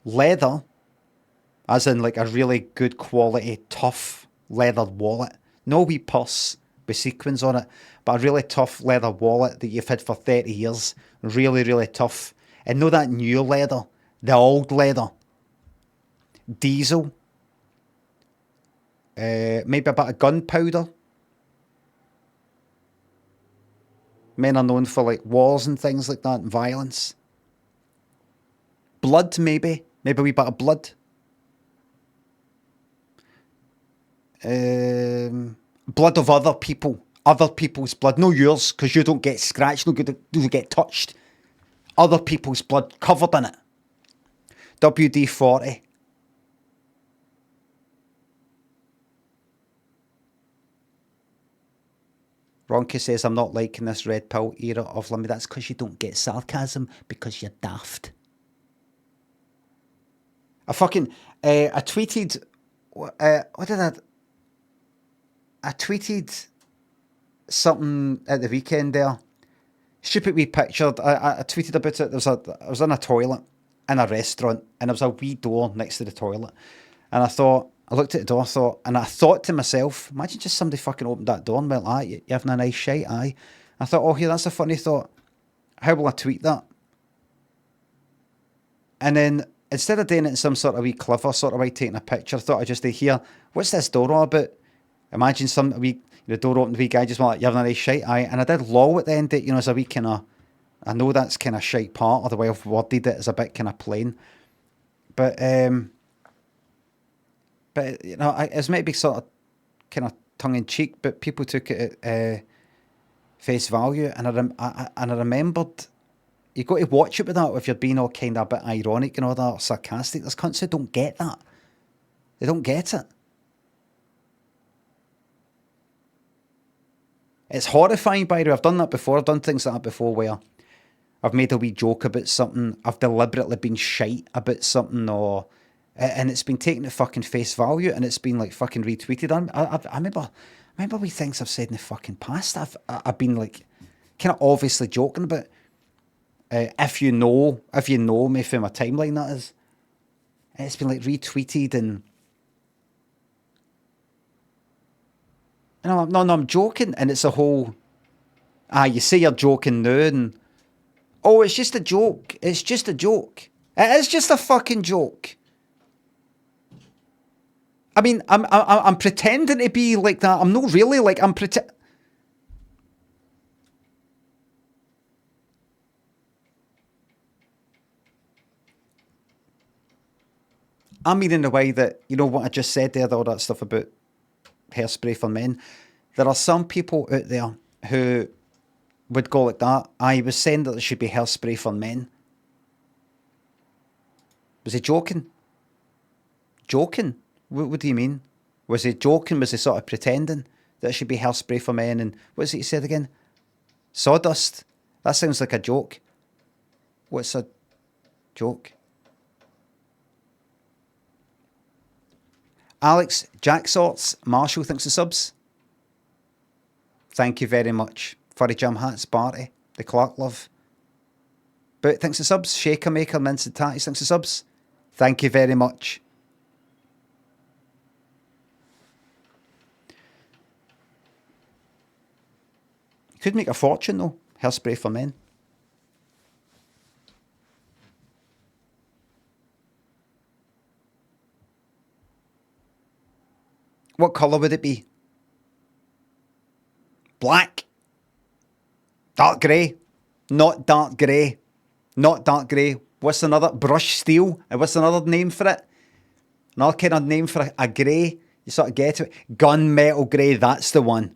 leather, as in like a really good quality, tough leather wallet. No wee purse with sequins on it, but a really tough leather wallet that you've had for 30 years. Really, really tough. And no that new leather, the old leather. Diesel. Maybe a bit of gunpowder. Men are known for like wars and things like that, and violence. Blood, maybe. Maybe a wee bit of blood. Blood of other people. Other people's blood. No yours, because you don't get scratched. No good. You get touched. Other people's blood covered in it. WD-40. Ronke says, I'm not liking this red pill era of Limmy. That's because you don't get sarcasm, because you're daft. I tweeted, what did I tweeted something at the weekend there. Stupid wee picture. I tweeted about it. I was in a toilet in a restaurant, and there was a wee door next to the toilet. And I looked at the door, and I thought to myself, imagine just somebody fucking opened that door and went, you having a nice shite, aye. I thought, oh, here, that's a funny thought. How will I tweet that? And then, instead of doing it in some sort of wee clever sort of way, taking a picture, I thought I'd just hear, what's this door all about? Imagine the door opened, the wee guy just went, you having a nice shite, aye. And I did lol at the end of it, as a wee kind of, I know that's kind of shite part, or the way I've worded it is a bit kind of plain. But it's maybe sort of kind of tongue-in-cheek, but people took it at face value, and I remembered, you got to watch it with that if you're being all kind of a bit ironic and all that, or sarcastic. There's cunts who don't get that. They don't get it. It's horrifying, by the way. I've done that before. I've done things like that before where I've made a wee joke about something. I've deliberately been shite about something, and it's been taken at fucking face value, and it's been like fucking retweeted. I remember wee things I've said in the fucking past. I've been like kind of obviously joking about. If you know me from my timeline, that is. And it's been like retweeted and. No, I'm joking, and it's a whole. You say you're joking now, and it's just a joke. It's just a joke. It is just a fucking joke. I mean, I'm pretending to be like that. I'm not really like I'm I mean, in the way that, what I just said there, all that stuff about hairspray for men. There are some people out there who would go like that. I was saying that there should be hairspray for men. Was he joking? Joking? What do you mean? Was he joking? Was he sort of pretending that it should be hairspray for men? And what is it he said again? Sawdust? That sounds like a joke. What's a joke? Alex, Jack Sorts, Marshall thinks the subs. Thank you very much. Furry Jam Hats, Barty, the Clark Love. Boot thinks the subs. Shaker Maker, Mince and Tatties thinks the subs. Thank you very much. Could make a fortune though. Hairspray for men. What colour would it be? Black? Dark grey? Not dark grey. Not dark grey. What's another? Brush steel? What's another name for it? Another kind of name for a grey? You sort of get it. Gunmetal grey, that's the one.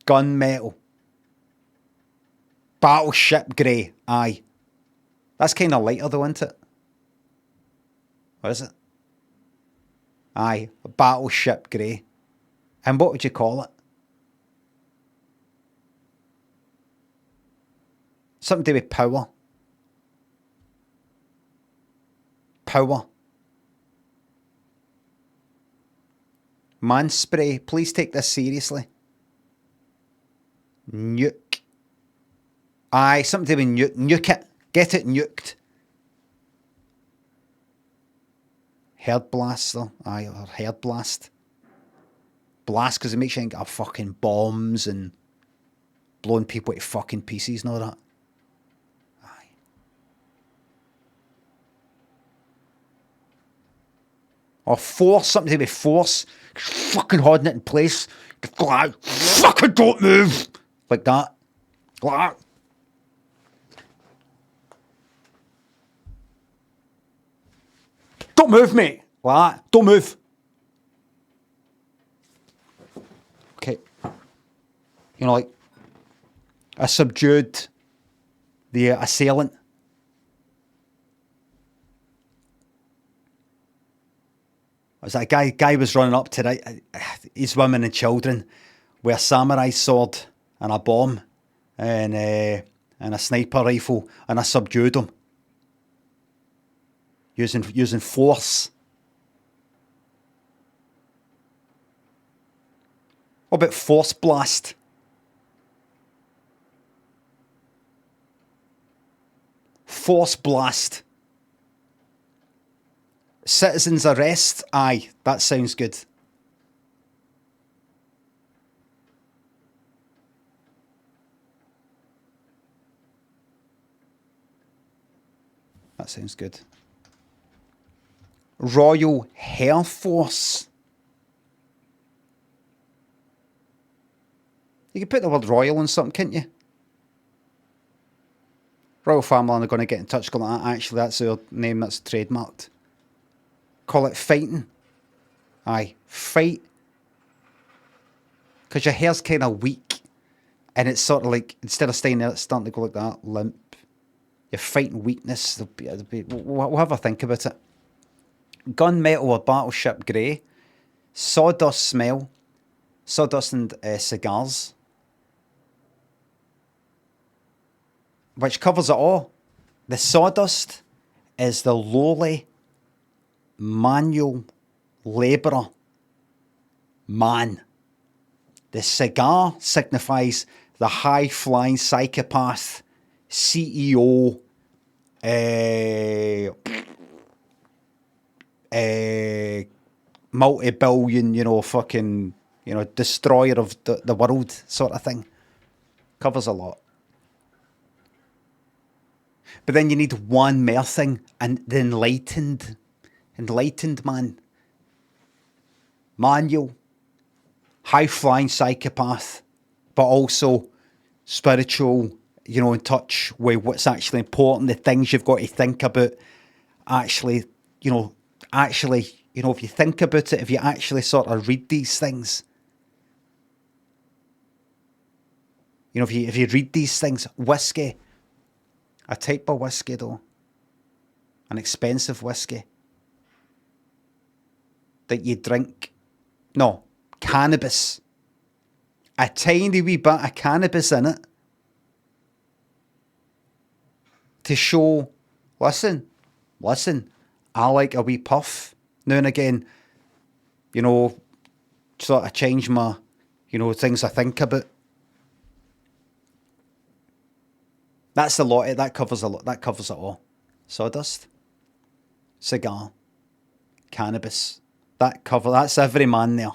Gunmetal. Battleship grey, aye. That's kind of lighter though, isn't it? What is it? Aye, battleship grey. And what would you call it? Something to do with power. Power. Man spray, please take this seriously. Nuke. Aye, something to do with nuke. Nuke it. Get it nuked. Heard blast though. Aye, or heard blast. Blast because it makes you think of fucking bombs and blowing people to fucking pieces and all that. Aye. Or force, something to do with force. Fucking holding it in place. Fucking don't move. Like that. Like that. Don't move, mate. Like that. Don't move. Okay. You know, like, I subdued the assailant. Was that guy was running up to his women and children with a samurai sword and a bomb and a sniper rifle, and I subdued him using force. What about force blast? Force blast. Citizen's arrest? Aye, that sounds good. That sounds good. Royal Hair Force. You can put the word royal on something, can't you? Royal Family are going to get in touch going, actually, that's our name, that's trademarked. Call it fighting. Aye, fight. Because your hair's kind of weak. And it's sort of like, instead of staying there, it's starting to go like that, limp. You're fighting weakness. We'll have a think about it. Gunmetal or battleship grey. Sawdust smell. Sawdust and cigars. Which covers it all. The sawdust is the lowly manual labourer man. The cigar signifies the high-flying psychopath, CEO, multi-billion, fucking, destroyer of the world sort of thing. Covers a lot. But then you need one more thing, and the enlightened man. Manual, high-flying psychopath, but also spiritual, in touch with what's actually important, the things you've got to think about. Actually, if you think about it, if you actually sort of read these things, if you read these things, whiskey, a type of whiskey though, an expensive whiskey that you drink, no, cannabis, a tiny wee bit of cannabis in it to show, listen, I like a wee puff now and again, sort of change my, things I think about. That's a lot. That covers a lot. That covers it all. Sawdust, cigar, cannabis. That's every man there.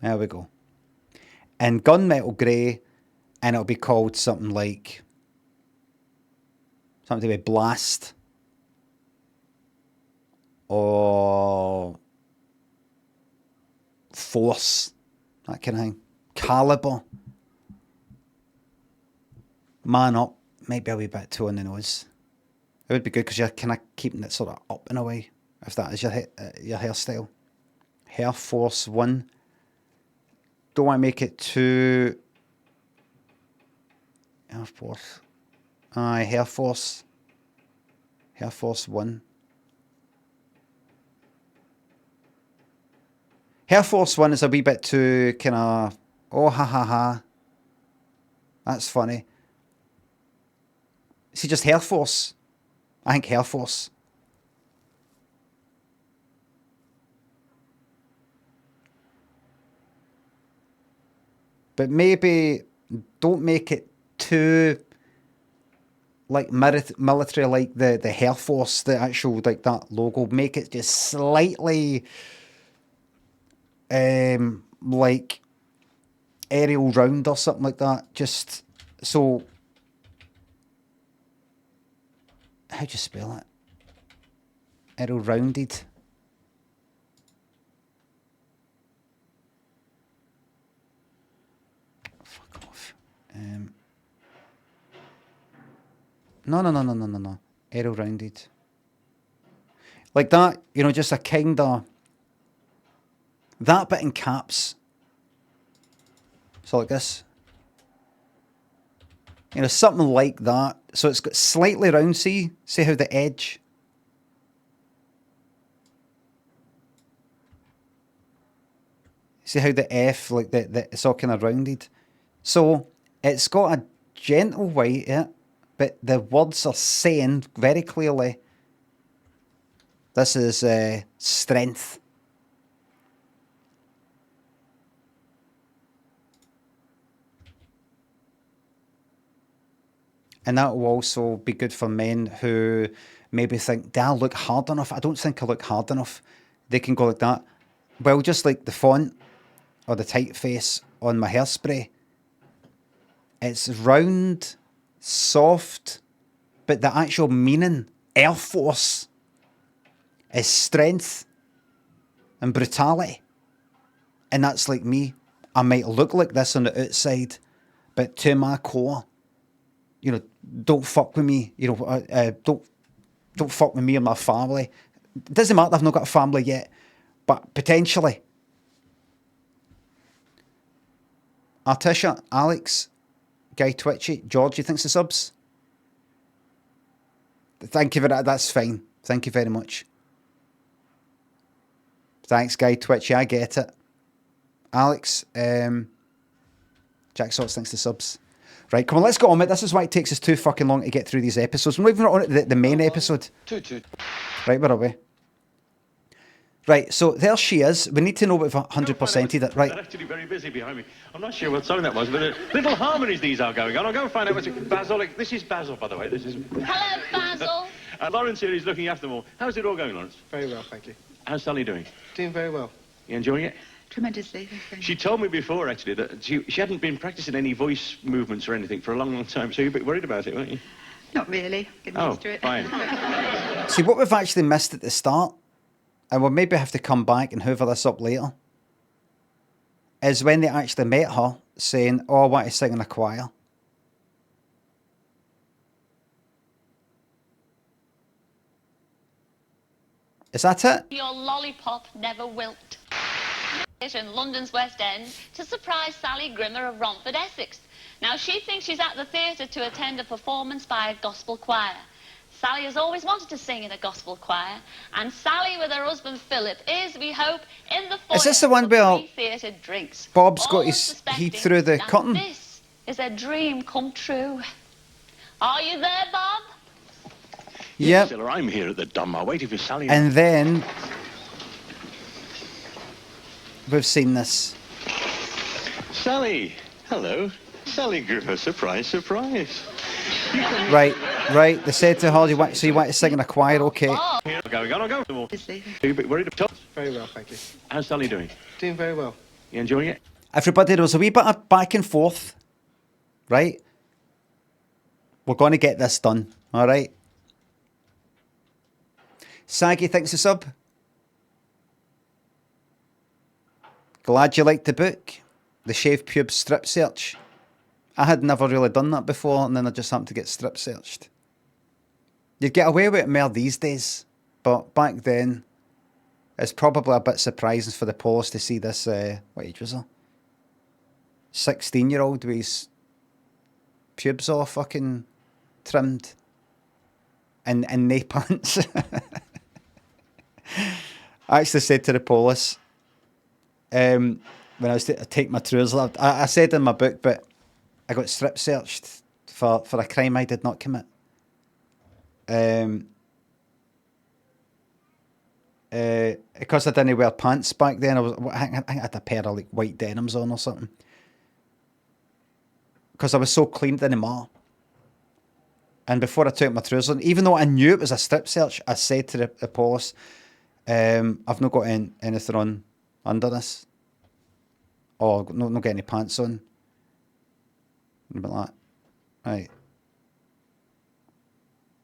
There we go. And gunmetal grey, and it'll be called something like something to be blast or force, that kind of thing. Caliber. Man up, might be a wee bit too on the nose. It would be good because you're kind of keeping it sort of up in a way, if that is your hairstyle. Hair Force 1. Don't want to make it too... Hair Force. Aye, Hair Force. Hair Force 1. Hair Force 1 is a wee bit too kind of... Oh, ha ha ha. That's funny. See, just Hair Force. I think Hair Force. But maybe don't make it too like military, like the Hair Force, the actual like that logo. Make it just slightly like aerial round or something like that. Just so. How'd you spell it? Aerial rounded. Fuck off. No. Aerial rounded. Like that, you know, just a kind of... That bit in caps. So like this. You know, something like that. So it's got slightly round, see how the edge... See how the F, like it's all kind of rounded. So it's got a gentle white, yeah, but the words are saying very clearly, this is strength. And that will also be good for men who maybe think, do I look hard enough? I don't think I look hard enough. They can go like that. Well, just like the font or the typeface on my hairspray. It's round, soft, but the actual meaning, Air Force, is strength and brutality. And that's like me. I might look like this on the outside, but to my core, you know, don't fuck with me. You know, don't fuck with me and my family. It doesn't matter, I've not got a family yet, but potentially. Artisha, Alex, Guy Twitchy, George, you think's the subs? Thank you for that. That's fine. Thank you very much. Thanks, Guy Twitchy. I get it. Alex, Jack Sots thinks the subs. Right, come on, let's go on, mate. This is why it takes us too fucking long to get through these episodes. We're not even on the main episode. Right, where are we? Right, so there she is. We need to know if 100%ed it. Right. They're actually very busy behind me. I'm not sure what song that was, but little harmonies these are going on. I'll go and find out what's... Basil, this is Basil, by the way. This is... Hello, Basil. Lawrence here is looking after them all. How's it all going, Lawrence? Very well, thank you. How's Sally doing? Doing very well. You enjoying it? Tremendously. She told me before, actually, that she hadn't been practicing any voice movements or anything for a long, long time, so you're a bit worried about it, weren't you? Not really. Getting used to it. Fine. See, what we've actually missed at the start, and we'll maybe have to come back and hoover this up later, is when they actually met her saying, oh, I want to sing in a choir. Is that it? Your lollipop never wilt. In London's West End to surprise Sally Grimmer of Romford, Essex. Now, she thinks she's at the theatre to attend a performance by a gospel choir. Sally has always wanted to sing in a gospel choir, and Sally with her husband Philip is, we hope, in the foyer. Is this the one where theatre drinks? Bob's got his heat through the curtain? This is a dream come true. Are you there, Bob? Yep. Cilla, I'm here at the Dom. I'm waiting for Sally. And then we've seen this. Sally, hello. Sally Grimmer, surprise, surprise. Right. They said to her, you want to sing in a choir, okay. Here, going on, I'll go. Are you a bit worried about... Very well, thank you. How's Sally doing? Doing very well. You enjoying it? Everybody, there was a wee bit of back and forth, right? We're going to get this done, all right? Saggy thinks a sub. Glad you liked the book. The Shave Pubes Strip Search. I had never really done that before, and then I just happened to get strip searched. You'd get away with it more these days, but back then, it's probably a bit surprising for the police to see this, what age was her? 16-year-old with his pubes all fucking trimmed and nae pants. I actually said to the police, when I was to take my trousers off, I said in my book, but I got strip searched for a crime I did not commit. Because I didn't wear pants back then, I had a pair of like white denims on or something. Because I was so clean, didn't matter. And before I took my trousers on, even though I knew it was a strip search, I said to the police, I've not got anything on under this. Or not got any pants on. And like that. Right.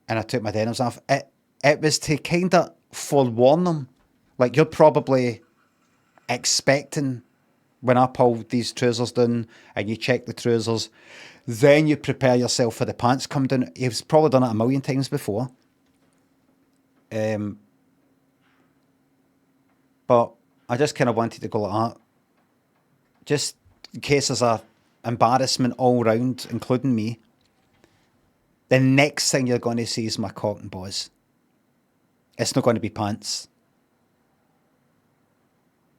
And I took my denims off. It was to kind of forewarn them. Like, you're probably expecting when I pull these trousers down and you check the trousers, then you prepare yourself for the pants come down. You've probably done it a million times before. But I just kind of wanted to go like that. Just in case there's a embarrassment all round, including me. The next thing you're going to see is my cock and balls. It's not going to be pants.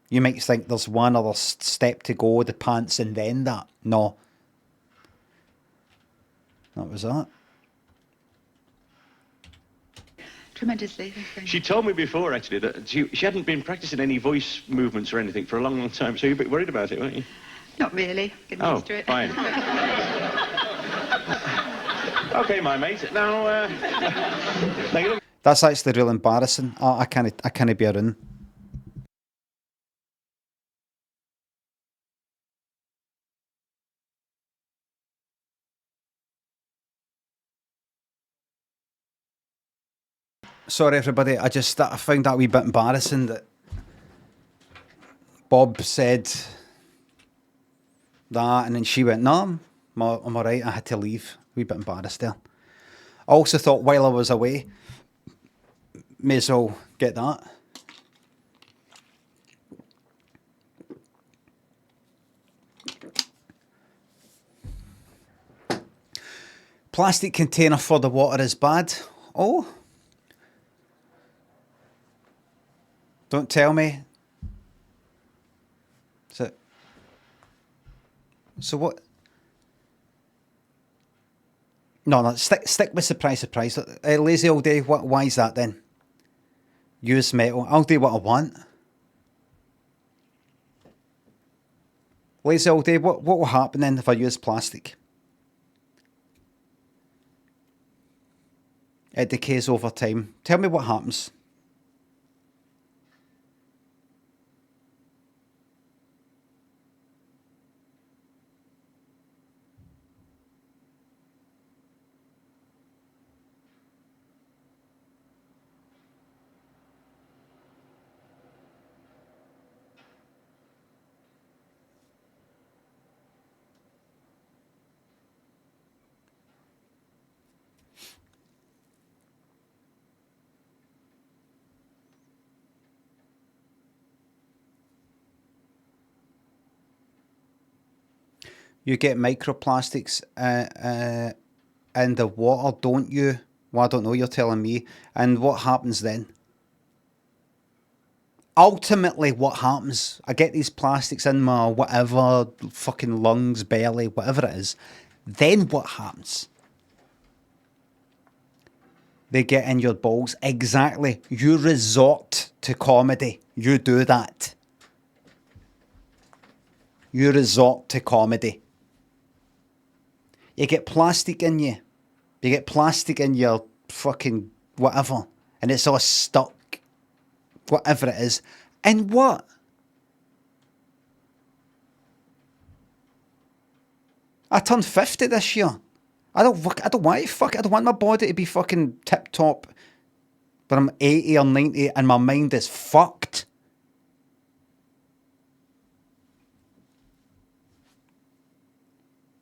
You might think there's one other step to go, the pants and then that. No. That was that. Tremendously. She told me before, actually, that she hadn't been practicing any voice movements or anything for a long, long time, so you're a bit worried about it, weren't you? Not really. Getting used to it. Fine. Okay, my mate. Now, now you look. That's actually real embarrassing. I can't be around. Sorry, everybody. I found that a wee bit embarrassing that Bob said that, and then she went, "No, I'm all right." I had to leave. A wee bit embarrassed there. I also thought while I was away, may as well get that. Plastic container for the water is bad. Oh. Don't tell me. So what? No, stick with surprise. Lazy all day. Why is that then? Use metal. I'll do what I want. Lazy all day. What will happen then if I use plastic? It decays over time. Tell me what happens. You get microplastics in the water, don't you? Well, I don't know, you're telling me. And what happens then? Ultimately, what happens? I get these plastics in my whatever, fucking lungs, belly, whatever it is. Then what happens? They get in your balls. Exactly. You resort to comedy. You do that. You resort to comedy. You get plastic in you. You get plastic in your fucking whatever. And it's all stuck. Whatever it is. And what? I turned 50 this year. I don't want my body to be fucking tip top when I'm 80 or 90 and my mind is fucked.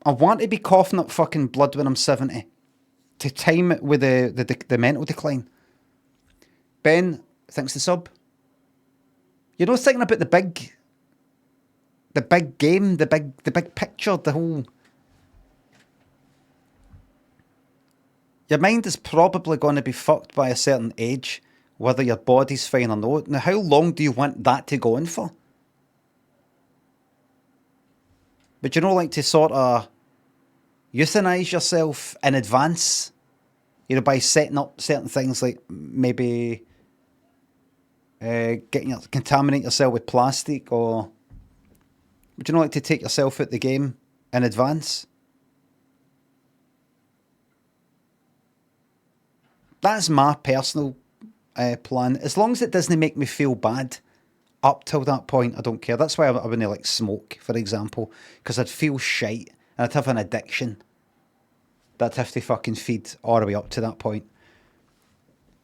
I want to be coughing up fucking blood when I'm 70 to time it with the mental decline. Ben, thanks to sub. You're not thinking about the big game, the big picture, the whole. Your mind is probably going to be fucked by a certain age, whether your body's fine or not. Now, how long do you want that to go on for? But you know, like to sort of euthanize yourself in advance, you know, by setting up certain things like maybe contaminate yourself with plastic, or would you know, like to take yourself out the game in advance? That's my personal plan. As long as it doesn't make me feel bad up till that point, I don't care. That's why I wouldn't like smoke, for example, because I'd feel shite and I'd have an addiction that I'd have to fucking feed all the way up to that point.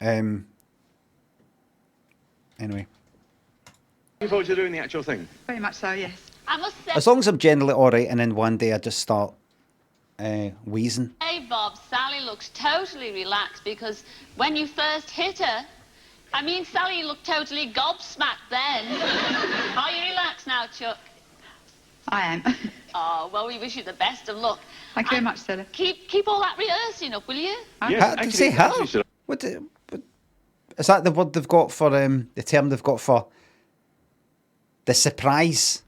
Anyway. Looking forward to doing the actual thing. Very much so, yes. I must say, As long as I'm generally alright, and then one day I just start wheezing. hey Bob, Sally looks totally relaxed because when you first hit her, I mean, Sally looked totally gobsmacked then. Are you relaxed now, Chuck? I am. Oh, well, we wish you the best of luck. Thank you very much, Cilla. Keep all that rehearsing up, will you? Yes, Did you say how? What is that the word they've got for the term they've got for the surprise?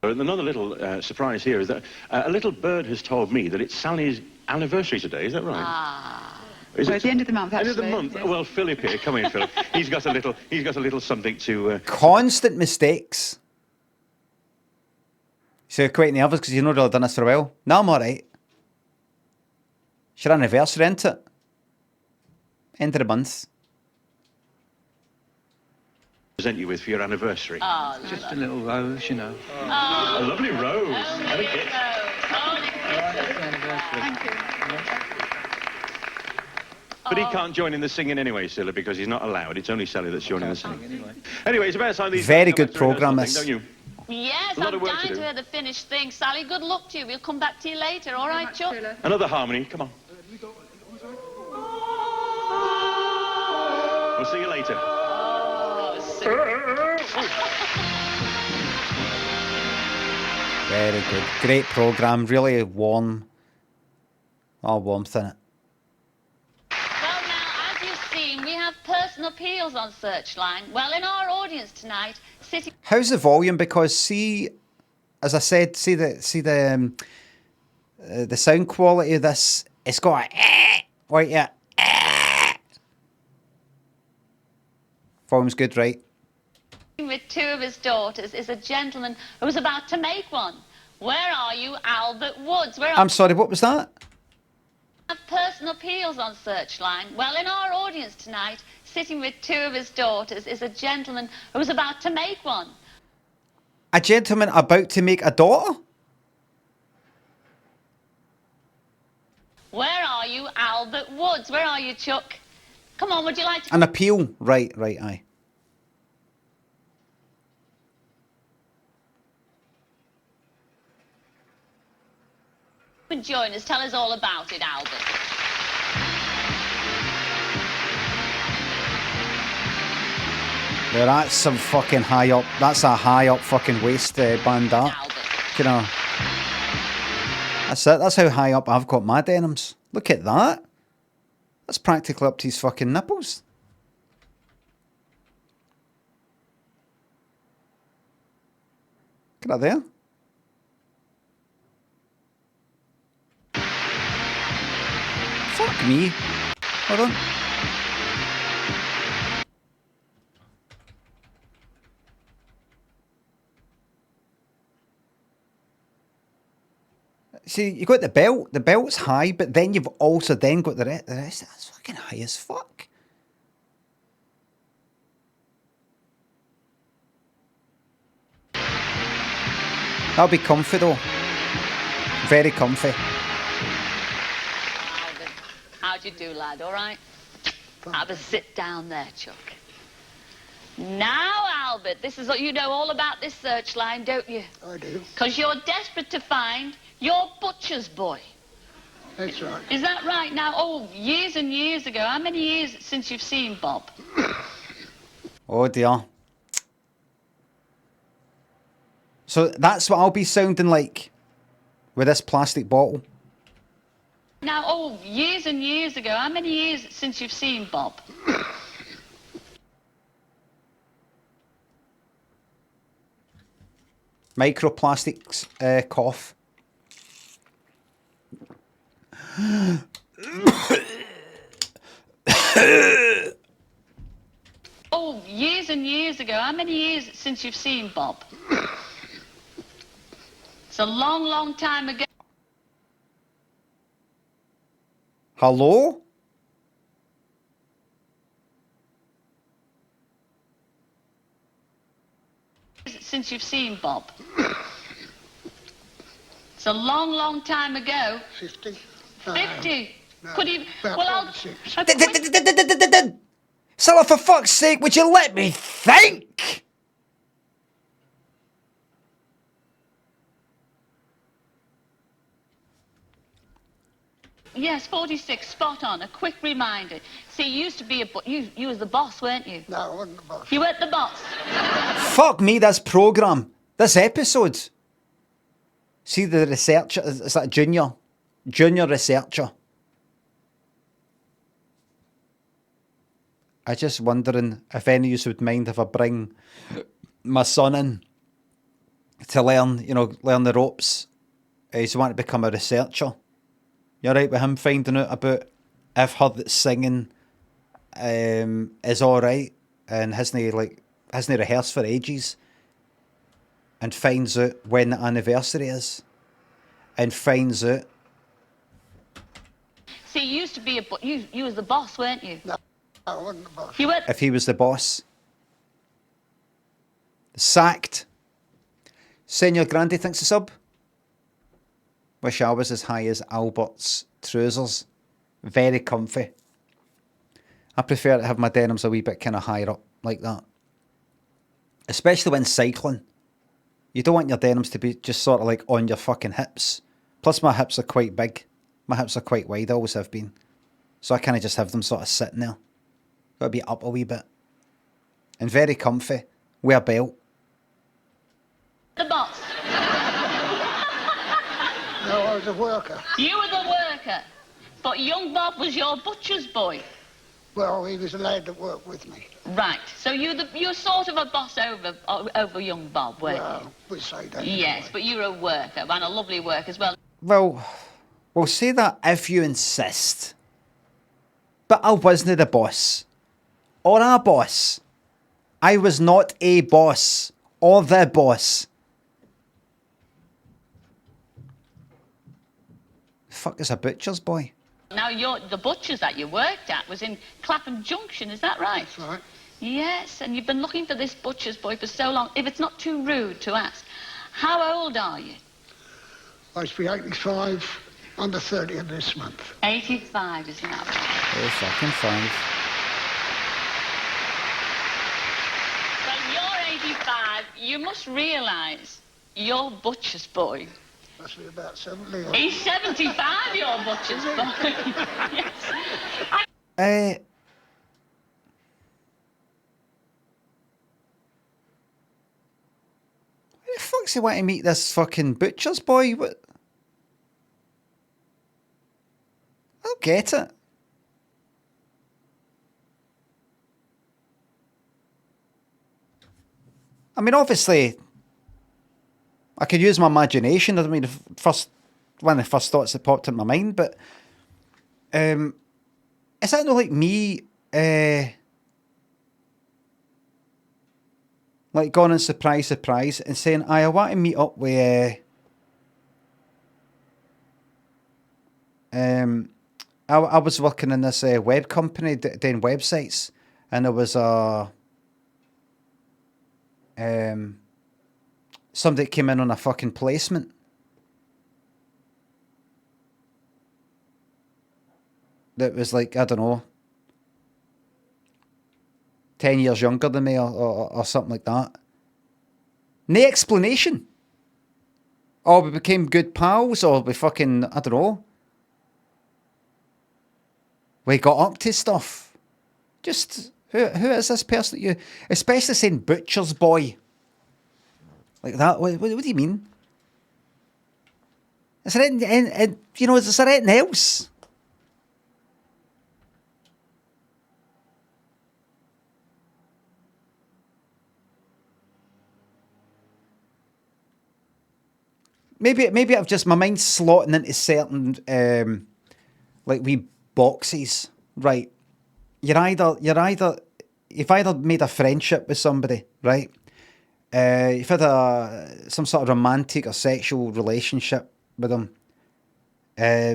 Another little surprise here is that a little bird has told me that it's Sally's anniversary today. Is that right? Ah. Well, at the end of the month, actually. End of the month. Yes. Well, Philip here, come in, Philip. He's got a little something to. Constant mistakes. So you're quite nervous because you've not really done this for a while. No, I'm alright. It's your anniversary, isn't it? End of the month. Present you with for your anniversary. Oh, Just a little rose, you know. Oh, A lovely rose. oh, And a here gift. it goes. Oh, Thank you. But he can't join in the singing anyway, Cilla, because he's not allowed. It's only Sally that's joining the singing. Anyway, it's about time these. Very good guys come back to programme, rehearsal, this. don't you? yes, A lot I'm of work to dying do. to hear the finished thing. Sally, good luck to you. We'll come back to you later, all right, Chuck? Cilla. Another harmony. Come on. We'll see you later. Oh, super. Very good. Great programme. Really warm. All warmth in it. Well, now, as you've seen, we have person appeals on Searchline. Well, in our audience tonight, sitting... How's the volume? Because see, as I said, see the sound quality of this. It's got a right, yeah. Volume's good, right? with two of his daughters is a gentleman who's about to make one. Where are you, Albert Woods? Where are I'm sorry, what was that? personal appeals on Searchline? Well, in our audience tonight, sitting with two of his daughters is a gentleman who's about to make one. A gentleman about to make a daughter? Where are you, Albert Woods? Where are you, Chuck? Come on, would you like to An appeal? Right, aye. join us? Tell us all about it, Albert. Yeah, that's some fucking high up. That's a high up fucking waist band that. You know. That's it. That's how high up I've got my denims. Look at that. That's practically up to his fucking nipples. Look at that there. Fuck me. Hold on. See, you got the belt. The belt's high, but then you've also then got the rest. That's fucking high as fuck. That'll be comfy though. Very comfy. Albert, how'd you do, lad? All right? Have a sit down there, Chuck. Now, Albert, this is what you know all about this Searchline, don't you? I do. Because you're desperate to find your butcher's boy. That's right. Is that right? Now, oh, years and years ago, how many years since you've seen Bob? Oh dear. So that's what I'll be sounding like with this plastic bottle. Now, oh, years and years ago, how many years since you've seen Bob? Microplastics cough. Oh, years and years ago, how many years since you've seen Bob? It's a long, long time ago. Hello? Since you've seen Bob. It's a long, long time ago. 50. 50. No, Could you... about Well, I'll... 46. Cilla, for fuck's sake, would you let me think? Yes, 46, spot on. A quick reminder. See, you used to be you was the boss, weren't you? No, I wasn't the boss. You weren't the boss. Fuck me, this programme. This episode. See the researcher, is that junior researcher? I just wondering if any of you would mind if I bring my son in to learn the ropes. He's wanting to become a researcher. You're right with him finding out about if her that's singing is alright and hasn't rehearsed for ages, and finds out when the anniversary is, and finds out. See, you used to be you was the boss, weren't you? No, I wasn't the boss. You weren't... If he was the boss. Sacked. Senior Grandy thinks a sub. Wish I was as high as Albert's trousers. Very comfy. I prefer to have my denims a wee bit kind of higher up like that. Especially when cycling. You don't want your denims to be just sort of like on your fucking hips. Plus my hips are quite big. My hips are quite wide, always have been. So I kind of just have them sort of sitting there. Got to be up a wee bit. And very comfy. Wear a belt. The boss. No, I was a worker. You were the worker. But young Bob was your butcher's boy. Well, he was a lad that worked with me. Right. So you're sort of a boss over young Bob, weren't Well, we say that. Yes, but you're a worker, and a lovely work as well. Well, we'll say that if you insist. But I wasn't the boss. Or a boss. I was not a boss. Or the boss. The fuck is a butcher's boy? Now, the butcher's that you worked at was in Clapham Junction, is that right? That's right. Yes, and you've been looking for this butcher's boy for so long. If it's not too rude to ask, how old are you? I used to be 85, under 30 of this month. 85, isn't that right? Oh, fucking 5. Well, you're 85. You must realise you're butcher's boy. Must be about 70. He's 75, your butcher's boy. Yes. Where the fuck's he want to meet this fucking butcher's boy? What? I don't get it. I mean, obviously, I could use my imagination. I mean, one of the first thoughts that popped in my mind, but is that not like me, like going on surprise, and saying, I want to meet up with, I was working in this web company doing websites, and there was a, somebody came in on a fucking placement. that was like, I don't know, 10 years younger than me or something like that. No explanation. Or we became good pals, or we fucking, I don't know. We got up to stuff. Just, who is this person that you, especially saying butcher's boy. Like that, what do you mean? Is there anything, you know, is there anything else? Maybe I've just, my mind's slotting into certain like wee boxes, right? You've either made a friendship with somebody, right? You've had some sort of romantic or sexual relationship with them. I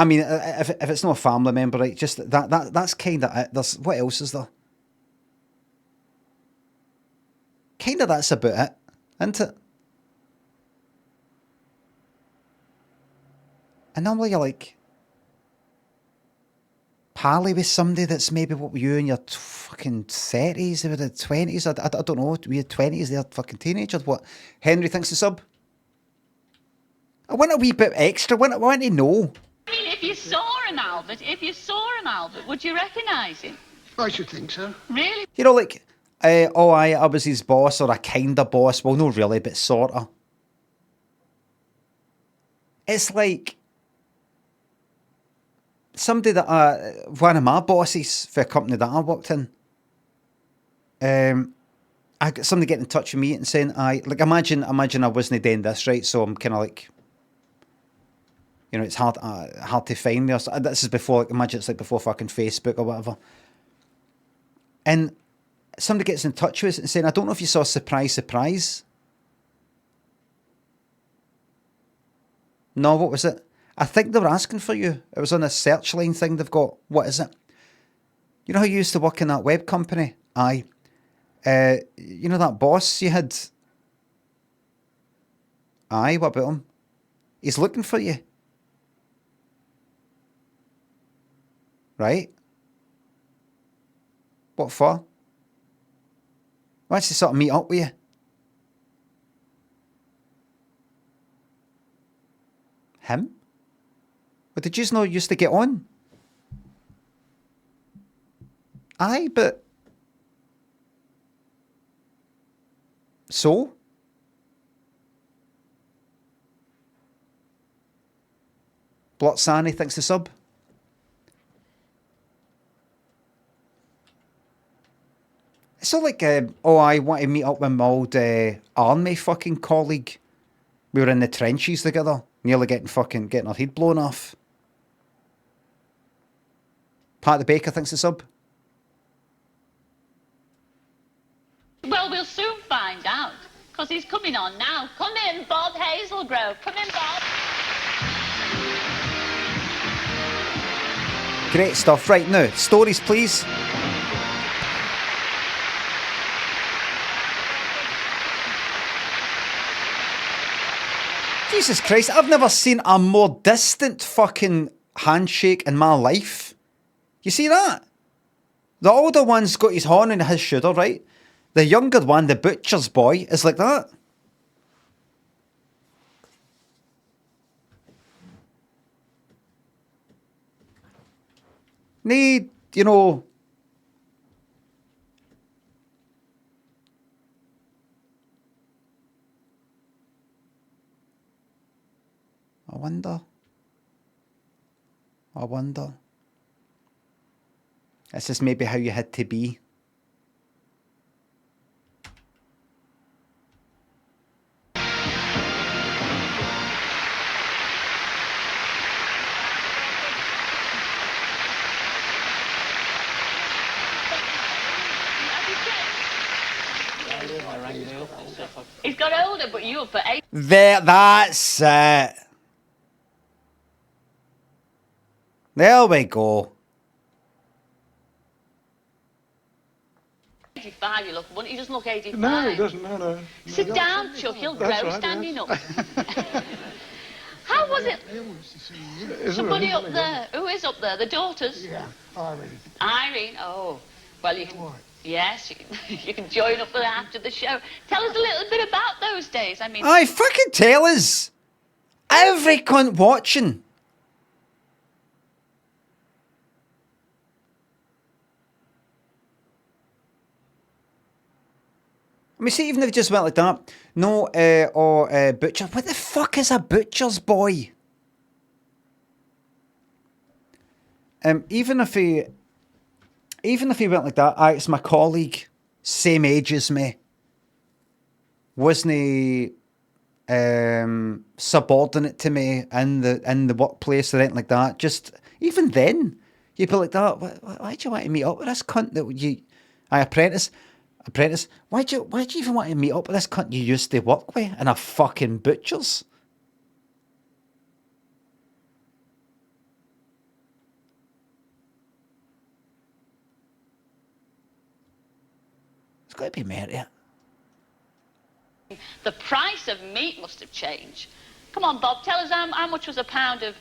mean, if it's not a family member, right? Just that's kind of it. There's, what else is there? Kind of that's about it, isn't it? And normally you're like pally with somebody that's maybe what you in your fucking 30s, or the 20s, I don't know, we're 20s, they're fucking teenagers, what? Henry thinks the sub? I want a wee bit extra, I want to know. I mean, if you saw him, Albert, would you recognise him? I should think so. Really? You know, like, I was his boss, or a kind of boss. Well, no, really, but sort of. It's like somebody that one of my bosses for a company that I worked in. I got somebody getting in touch with me and saying, like, imagine I wasn't doing this, right? So I'm kind of like, you know, it's hard to find me. Or so, this is before, like, imagine it's like before fucking Facebook or whatever. And somebody gets in touch with us and saying, I don't know if you saw Surprise. No, what was it? I think they were asking for you. It was on a Searchline thing they've got. What is it? You know how you used to work in that web company? Aye. You know that boss you had? Aye, what about him? He's looking for you. Right? What for? Wants to sort of meet up with you. Him? But did you know used to get on? Aye, but... So? Blot Sani thinks the sub. It's not like, I want to meet up with my old army fucking colleague. We were in the trenches together, nearly getting our head blown off. Pat the Baker thinks the sub. Well, we'll soon find out, because he's coming on now. Come in, Bob Hazelgrove. Come in, Bob. Great stuff. Right, now, stories, please. Jesus Christ, I've never seen a more distant fucking handshake in my life. You see that? The older one's got his horn in his shoulder, right? The younger one, the butcher's boy, is like that. Need, you know... I wonder. This is maybe how you had to be. He's got older, but you up at 8. That's it. There we go. 85 you look, wouldn't you just look 85? No, he doesn't, no. Sit down, Chuck, he'll grow That's right, standing yeah. up. How Who was it? They wants to see you. Somebody up there. Who is up there? The daughters? Yeah, Irene. Irene? Oh. Well, you can... What? Yes, you can join up for after the show. Tell us a little bit about those days. I mean... Aye, fucking tell us. Every cunt watching. I mean, see, even if they just went like that. No, butcher. What the fuck is a butcher's boy? Even if he went like that, it's my colleague, same age as me. Wasn't he subordinate to me in the workplace or anything like that? Just even then, you'd be like that. Why do you want to meet up with this cunt that you? Apprentice. Why do you even want to meet up with this cunt you used to work with in a fucking butcher's? It's got to be merit. The price of meat must have changed. Come on, Bob, tell us how much was a pound of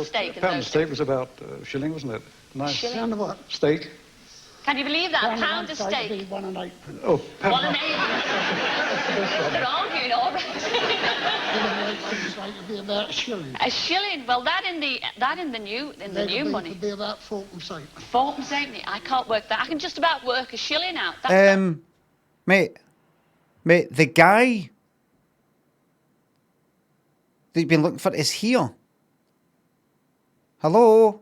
steak? A pound of steak was about a shilling, wasn't it? Nice. Shilling? Pound of what? Steak. Can you believe that? Pound of steak. Would be 1 and 8 pence. Oh, pound. 1 and 8. They're arguing already. Steak would be about a shilling. A shilling. Well, that in the new money. Would be about 4.8. 4.8. I can't work that. I can just about work a shilling out. That's Mate, the guy that you've been looking for is here. Hello?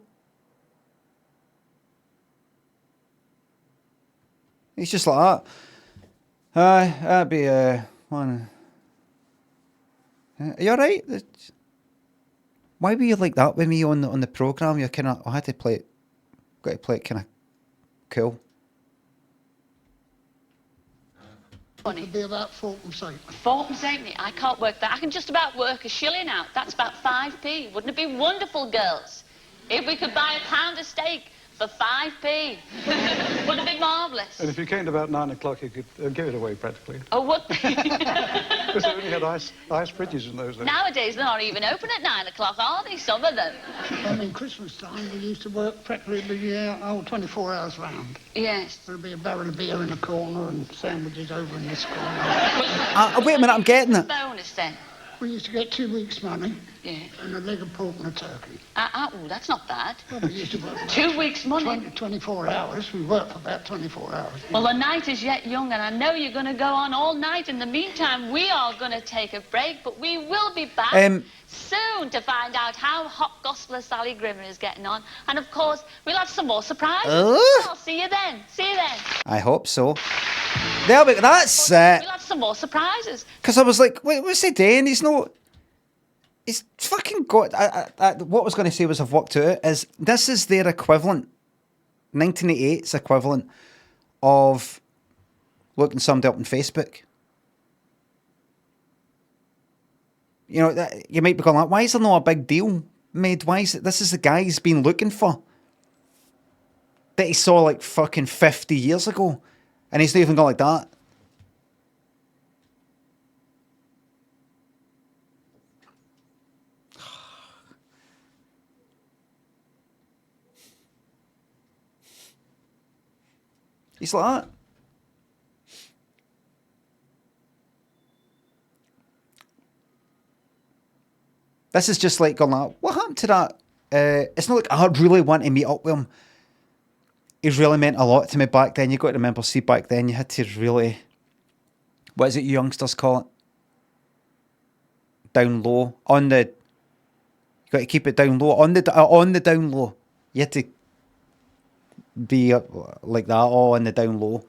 He's just like that. That'd be one. Are you alright? Why were you like that with me on the programme? You're kind of, I had to play it, got to play it kind of cool. It would be about 4.8. 4.8. I can't work that. I can just about work a shilling out. That's about 5p. Wouldn't it be wonderful, girls, if we could buy a pound of steak for 5p? Wouldn't it be marvellous? And if you came to about 9 o'clock, you could give it away practically. Oh, what? Because they only had ice fridges in those days. Nowadays, they're not even open at 9 o'clock, are they? Some of them. I mean, Christmas time, we used to work practically 24 hours round. Yes. There'd be a barrel of beer in the corner and sandwiches over in this corner. Wait a minute, I'm getting it. Bonus then. We used to get 2 weeks' money. Yeah. And a leg of pork and a turkey. Oh, that's not bad. Well, we used to work 2 weeks' money. 24 hours. We worked for about 24 hours. Well, the night is yet young, and I know you're going to go on all night. In the meantime, we are going to take a break, but we will be back soon to find out how Hot Gospeler Sally Grimmer is getting on. And, of course, we'll have some more surprises. I'll see you then. See you then. I hope so. There we go. That's it. We'll have some more surprises. Because I was like, wait, what's he doing? He's fucking got... what I was going to say was I've worked out is this is their equivalent, 1988's equivalent of looking somebody up on Facebook. You know, you might be going like, why is there not a big deal made? Why is it... This is the guy he's been looking for. That he saw like fucking 50 years ago. And he's not even going like that. He's like that. This is just like going like, what happened to that? It's not like I really want to meet up with him. He really meant a lot to me back then. You got to remember, see, back then you had to really, what is it you youngsters call it? Down low. You got to keep it down low. On the down low. You had to be like that, all on the down low.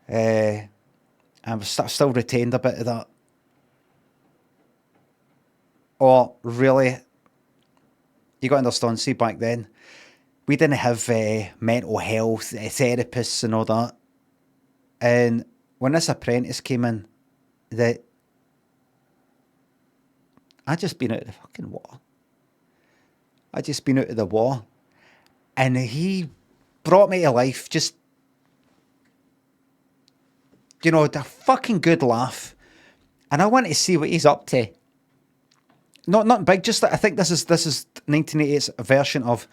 I've still retained a bit of that. Oh, really? You got to understand, see, back then, we didn't have mental health therapists and all that. And when this apprentice came in, I just been out of the fucking water. I just been out of the war. And he brought me to life. Just, you know, a fucking good laugh. And I want to see what he's up to. Not big. Just that I think this is 1988's version of.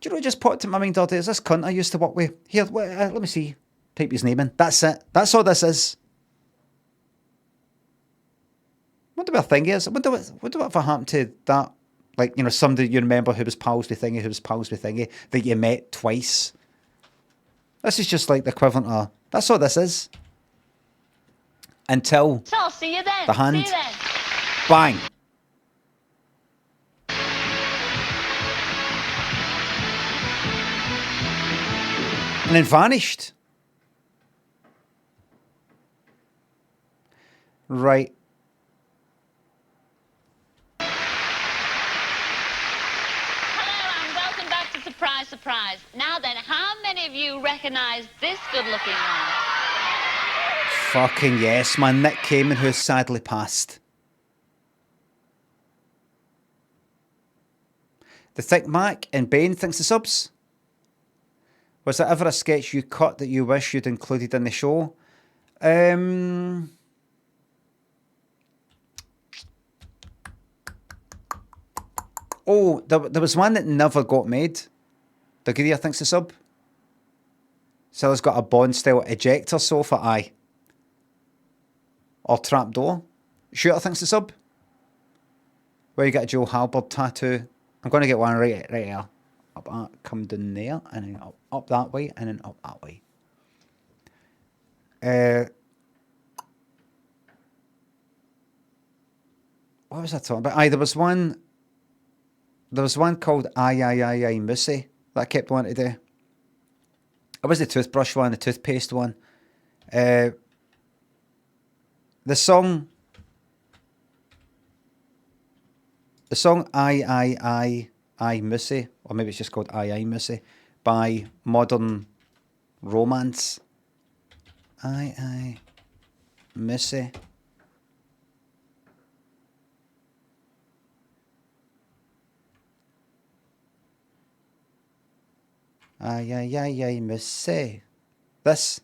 Do you know what just popped in my mind all day? Is this cunt I used to work with? Here, let me see. Type his name in. That's it. That's all this is. Wonder what thing is. Wonder what ever happened to that. Like, you know, somebody you remember who was pals with Thingy, that you met twice. This is just like the equivalent of. That's all this is. Until So I'll see you then. the hand. See you then. Bang. And then vanished. Right. Hello and welcome back to Surprise, Surprise. Now then, how many of you recognise this good-looking man? Fucking yes, man. Nick Kamen, who has sadly passed. The Thick Mac and Ben thinks the subs. Was there ever a sketch you cut that you wish you'd included in the show? Oh, there was one that never got made. The Greer thinks the sub. Cilla's got a Bond-style ejector sofa, aye. Or trapdoor. Shooter thinks the sub. Where you get a Joe Halberd tattoo. I'm going to get one right here. Come down there, and then up that way, and then up that way. What was I talking about? Aye, there was one called Aye Missy that I kept wanting to do. It was the toothbrush one, the toothpaste one. The song Aye Missy, or maybe it's just called Aye Missy, by Modern Romance. Aye Missy. Aye Missy. This.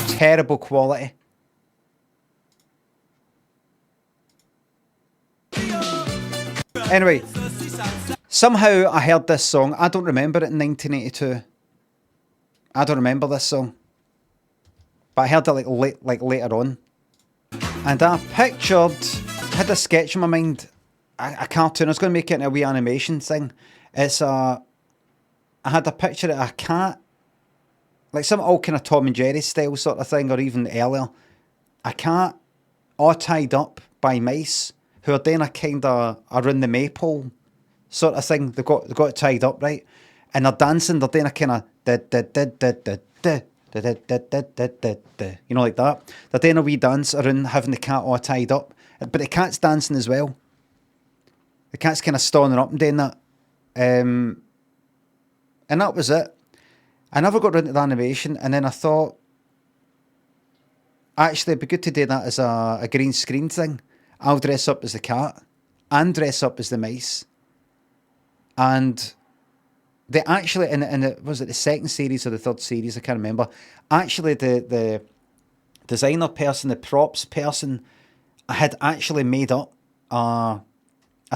Terrible quality. Anyway, somehow I heard this song. I don't remember it in 1982. I don't remember this song, but I heard it like later on, and I had a sketch in my mind, a cartoon. I was going to make it into a wee animation thing. I had a picture of a cat, like some old kind of Tom and Jerry style sort of thing, or even earlier. A cat all tied up by mice who are doing a kind of around the maypole sort of thing. They got it tied up, right? And they're dancing. They're doing a kind of you know, like that. They're doing a wee dance around having the cat all tied up, but the cat's dancing as well. The cat's kind of standing up and doing that. And that was it. I never got into the animation, and then I thought, actually, it'd be good to do that as a green screen thing. I'll dress up as the cat and dress up as the mice. And they actually, was it the second series or the third series? I can't remember. Actually, the designer person, the props person, I had actually made up. I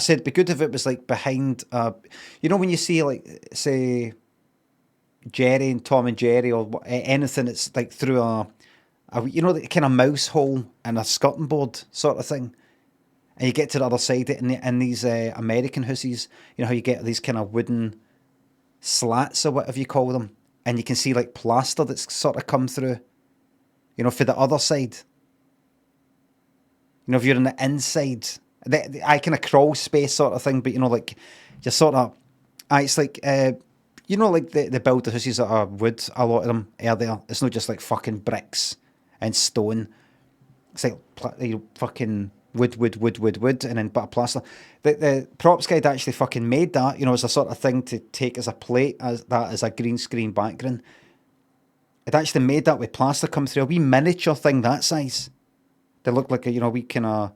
said it'd be good if it was like behind. You know when you see like say Jerry and Tom and Jerry or anything that's like through a you know, the kind of mouse hole and a skirting board sort of thing. And you get to the other side in these American houses, you know how you get these kind of wooden slats or whatever you call them, and you can see like plaster that's sort of come through, you know, for the other side. You know, if you're on the inside, I kind of crawl space sort of thing, but you know, like just sort of, it's like, you know, like the builder houses that are wood, a lot of them are there. It's not just like fucking bricks and stone. It's like fucking wood, and then but a plaster. The props guy actually fucking made that, you know, as a sort of thing to take as a plate, as a green screen background. It actually made that with plaster come through, a wee miniature thing that size. They look like a, you know, wee kind of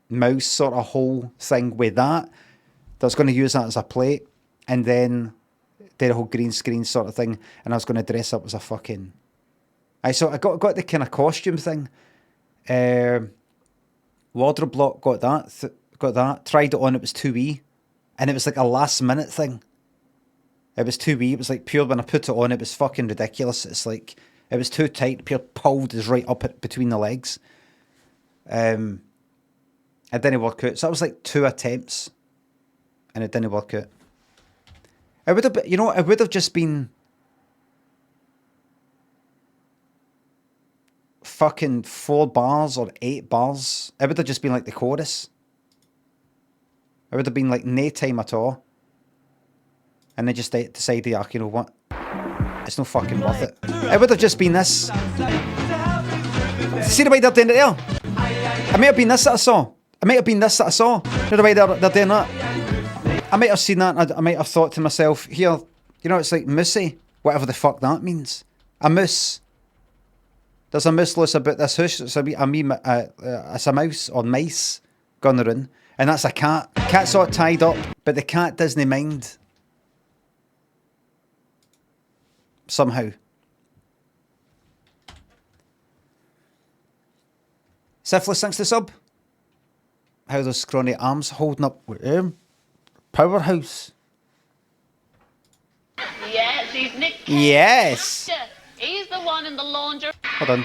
mouse sort of hole thing with that. That's going to use that as a plate, and then did a whole green screen sort of thing, and I was going to dress up as a fucking So I got the kind of costume thing. Wardrobe block, got that. Tried it on, it was too wee. And it was like a last minute thing. It was too wee. It was like pure, when I put it on, it was fucking ridiculous. It's like, it was too tight. Pure pulled is right up between the legs. It didn't work out. So that was like 2 attempts. And it didn't work out. It would have been, it would have just been fucking 4 bars or 8 bars. It would have just been like the chorus. It would have been like no time at all. And they just decided, you know what? It's no fucking worth it. It would have just been this. See the way they're doing it there? It might have been this that I saw. You know the way they're doing that? I might have seen that and I might have thought to myself, here, it's like moosey, whatever the fuck that means. A moose. There's a moose loose about this house. It's a mouse or mice gone around. And that's a cat. Cat's all tied up, but the cat doesn't mind. Somehow. Syphilis thanks to sub. How those scrawny arms holding up with Powerhouse. Yes, he's Nick Cave. Yes. He's the one in the laundry. Hold on.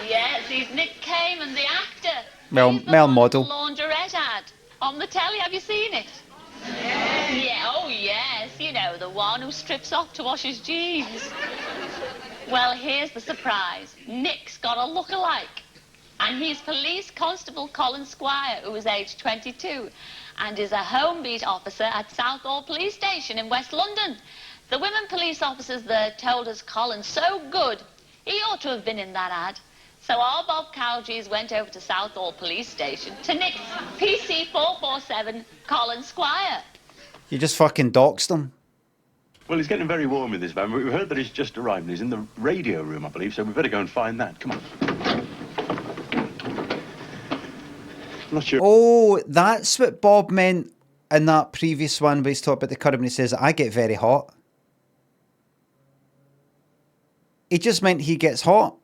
Yes, he's Nick Cayman, the actor. Male model. The laundrette ad on the telly. Have you seen it? Yeah, oh yes. The one who strips off to wash his jeans. Well, here's the surprise. Nick's got a look-alike. And he's Police Constable Colin Squire, who is aged 22, and is a home beat officer at Southall Police Station in West London. The women police officers there told us Colin's so good, he ought to have been in that ad. So our Bob Cowgies went over to Southall Police Station to nick PC 447 Colin Squire. You just fucking doxed him. Well, it's getting very warm in this van. We heard that he's just arrived and he's in the radio room, I believe, so we better go and find that. Come on. I'm not sure. Oh, that's what Bob meant in that previous one where he's talking about the curb and he says, I get very hot. He just meant he gets hot.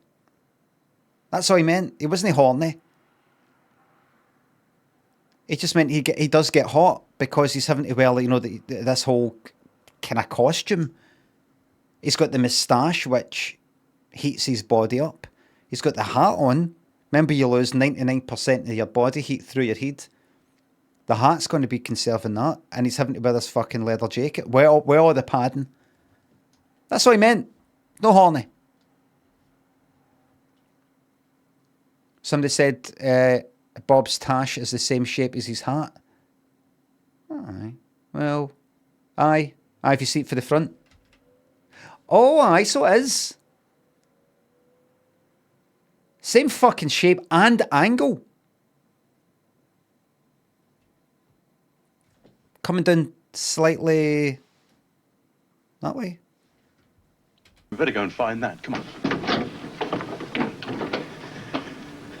That's all he meant. He wasn't horny. It just meant he does get hot because he's having to wear, this whole kind of costume. He's got the moustache, which heats his body up. He's got the hat on. Remember, you lose 99% of your body heat through your head. The hat's going to be conserving that, and he's having to wear this fucking leather jacket. Where all the padding? That's what he meant. No horny. Somebody said Bob's tash is the same shape as his hat. Aye. Well, aye. Aye, if you see it for the front. Oh, aye, so it is. Same fucking shape and angle. Coming down slightly that way. We better go and find that. Come on.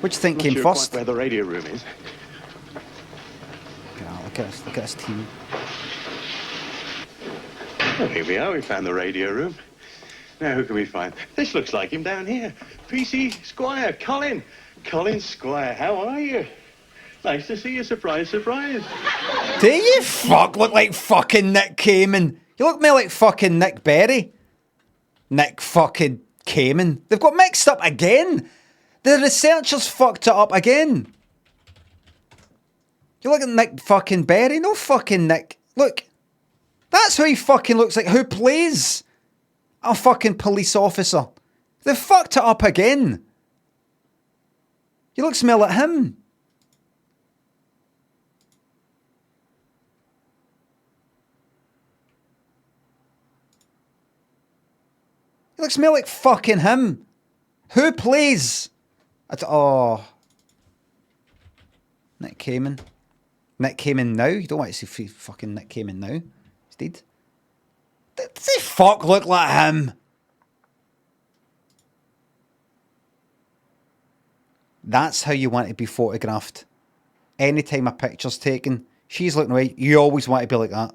What do you think Not came sure first? Quite where the radio room is. Yeah, look at this team. Oh, here we are. We found the radio room. Now, who can we find? This looks like him down here. PC Squire, Colin. Colin Squire, how are you? Nice to see you. Surprise, surprise. Do you look like fucking Nick Cayman? You look more like fucking Nick Berry. Nick fucking Cayman. They've got mixed up again. The researchers fucked it up again. You look at Nick fucking Berry. No fucking Nick. Look. That's who he fucking looks like. Who plays a fucking police officer. They fucked it up again. You look more like him. He looks more like fucking him. Who plays? Nick Cayman. Nick Cayman now? You don't want to see fucking Nick Cayman now. He's dead. Does he fuck look like him? That's how you want to be photographed. Anytime a picture's taken, she's looking away, you always want to be like that.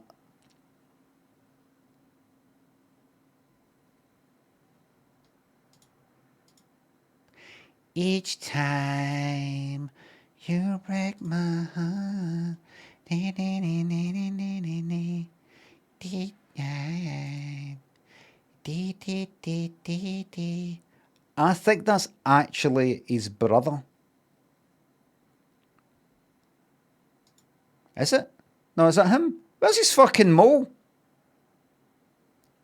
Each time you break my heart. I think that's actually his brother. Is it? No, is that him? Where's his fucking mole?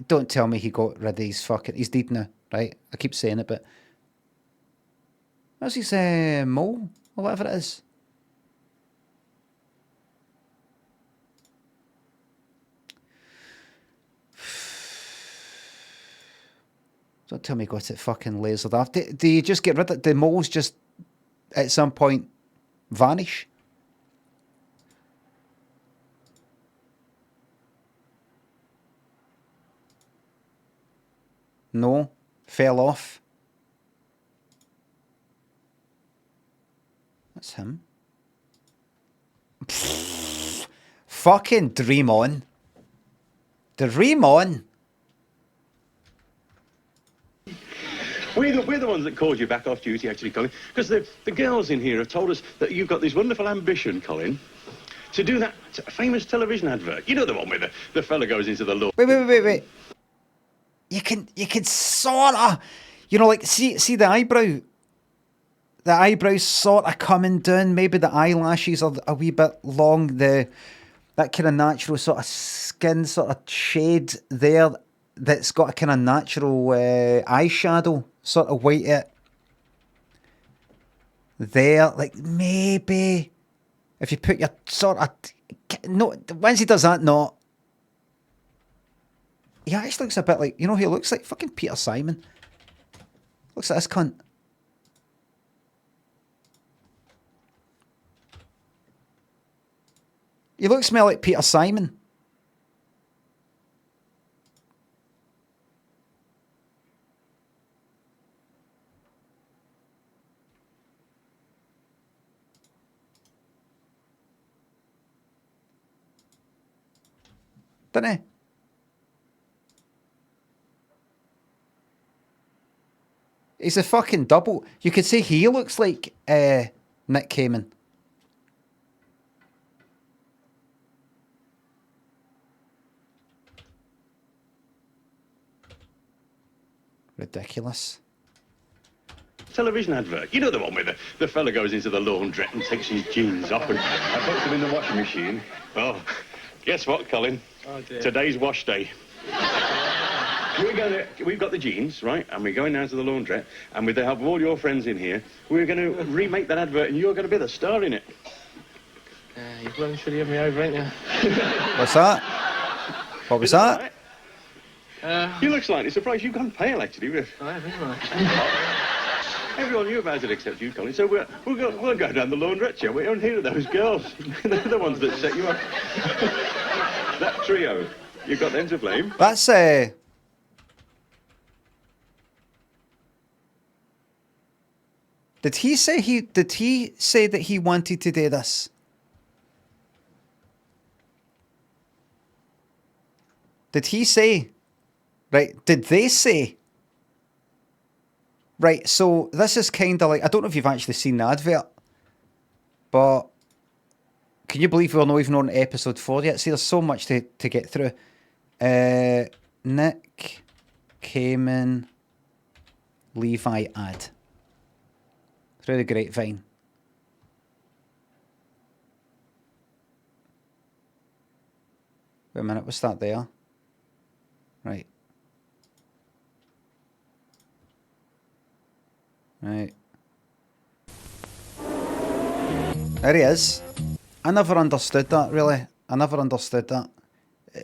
Don't tell me he got rid of his fucking... He's dead now, right? I keep saying it, but... Where's his mole? Or whatever it is. Don't tell me he got it fucking lasered off. Do you just get rid of it? The moles just, at some point, vanish? No. Fell off. That's him. Fucking dream on. Dream on. We're the ones that called you back off duty, actually, Colin, because the girls in here have told us that you've got this wonderful ambition, Colin, to do that famous television advert. You know, the one where the fella goes into the law. Wait. You can sort of, you know, like, see the eyebrow. The eyebrows sort of coming down. Maybe the eyelashes are a wee bit long. That kind of natural sort of skin sort of shade there. That's got a kind of natural eyeshadow sort of white it there. Like, maybe if you put your sort of... No, once he does that, no. He actually looks a bit like... You know who he looks like? Fucking Peter Simon. Looks like this cunt. He looks more like Peter Simon. Doesn't he? He's a fucking double. You could say he looks like Nick Kamen. Ridiculous. Television advert. You know, the one where the fella goes into the laundrette and takes his jeans off and puts them in the washing machine. Oh, guess what, Colin? Oh, dear. Today's wash day. We've got the jeans, right? And we're going down to the laundrette, and with the help of all your friends in here, we're going to remake that advert, and you're going to be the star in it. You've blown shitty of me over, ain't you? What's that? What was that? You look slightly surprised. You've gone pale, actually. I have, haven't I? Everyone knew about it except you, Colin. So we'll go down the laundrette, shall we? And here are those girls. They're the ones that set you up. That trio. You've got them to blame. That's Did he say that he wanted to do this? Did he say? Right, did they say? Right, so this is kind of like, I don't know if you've actually seen the advert, but can you believe we're not even on episode 4 yet? See, there's so much to get through. Nick Kamen Levi ad. Through the grapevine. Wait a minute, what's that there? Right. Right. There he is. I never understood that, really. I never understood that.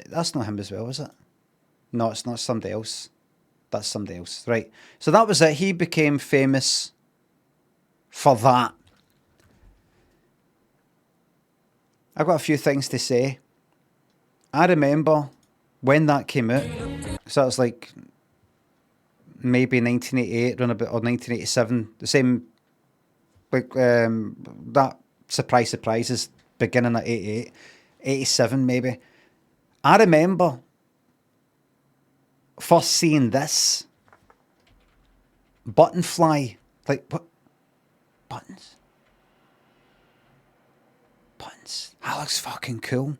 That's not him as well, is it? No, it's not. Somebody else. That's somebody else. Right. So that was it. He became famous for that. I've got a few things to say. I remember when that came out. So it was like maybe 1988 or 1987. The same, like that surprise is beginning at 88, 87 maybe. I remember first seeing this button fly. Like, Buttons. Buttons. That looks fucking cool.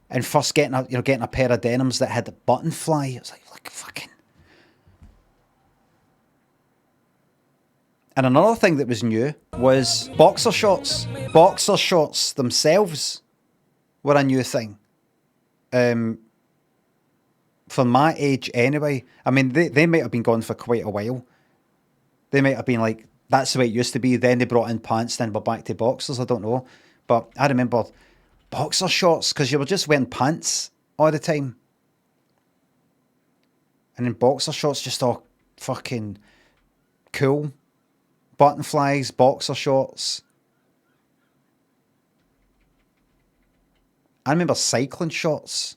And first getting a pair of denims that had the button fly. It was like fucking. And another thing that was new was boxer shorts. Boxer shorts themselves were a new thing. For my age anyway. I mean, they might have been gone for quite a while. They might have been like, that's the way it used to be. Then they brought in pants, then we're back to boxers. I don't know. But I remember boxer shorts because you were just wearing pants all the time. And then boxer shorts just all fucking cool. Button flies, boxer shorts. I remember cycling shorts.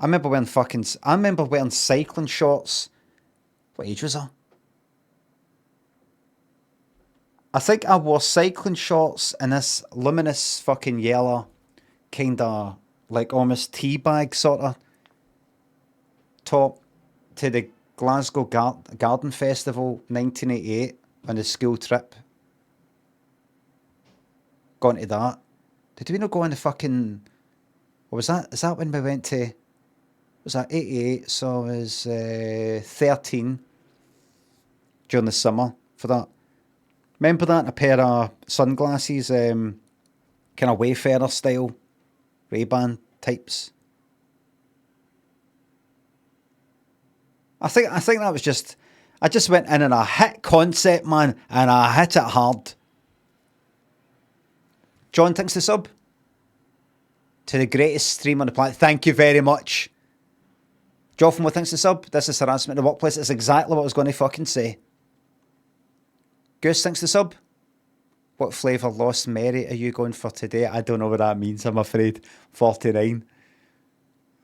I remember wearing cycling shorts. What age was I? I think I wore cycling shorts and this luminous fucking yellow, kind of like almost tea bag sort of top to the Glasgow Garden Festival 1988 on the school trip. Gone to that. Did we not go on the fucking... What was that? Is that when we went to... Was that 88? So I was 13 during the summer for that. Remember that? A pair of sunglasses, kind of Wayfarer style, Ray-Ban types. I think that was just... I just went in and I hit concept, man, and I hit it hard. John thinks the sub to the greatest stream on the planet. Thank you very much. Joffin thinks the sub. This is harassment in the workplace. It's exactly what I was going to fucking say. Goose thinks the sub. What flavour Lost Mary are you going for today? I don't know what that means, I'm afraid. 49.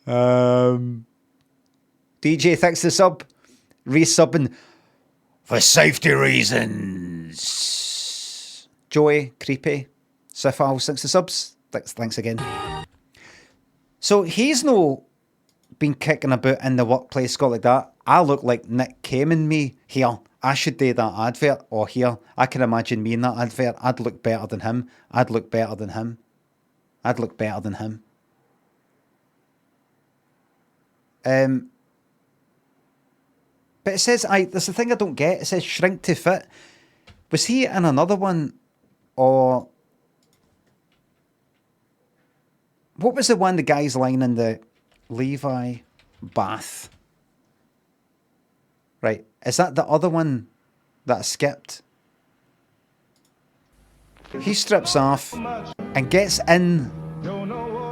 DJ thinks the sub. Resubbing for safety reasons. Joey, creepy. Sifal thinks the subs. Thanks again. So he's no been kicking about in the workplace, got like that. I look like Nick Cayman me here. I should do that advert, or here. I can imagine me in that advert. I'd look better than him. I'd look better than him. I'd look better than him. But it says, there's the thing I don't get. It says shrink to fit. Was he in another one, or what was the one the guy's line in the Levi bath? Right, is that the other one that I skipped? He strips off and gets in.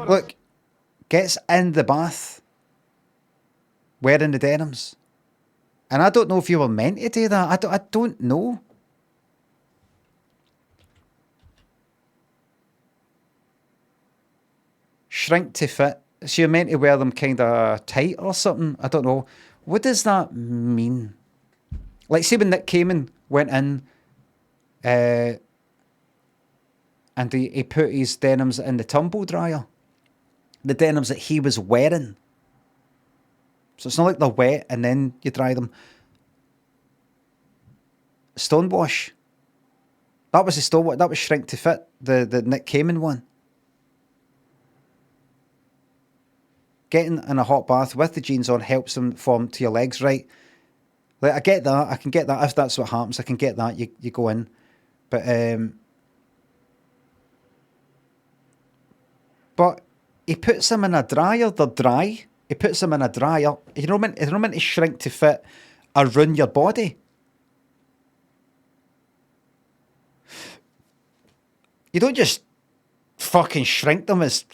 Look, gets in the bath wearing the denims. And I don't know if you were meant to do that. I don't know. Shrink to fit. So you're meant to wear them kind of tight or something. I don't know. What does that mean? Like, say when Nick Cayman went in and he put his denims in the tumble dryer. The denims that he was wearing. So it's not like they're wet and then you dry them. Stonewash. That was the stonewash. That was shrink to fit. The Nick Cayman one. Getting in a hot bath with the jeans on helps them form to your legs right. Like, I get that. I can get that if that's what happens. I can get that. You go in. But he puts them in a dryer. They're dry. He puts them in a dryer. You're not meant to shrink to fit or ruin your body. You don't just fucking shrink them as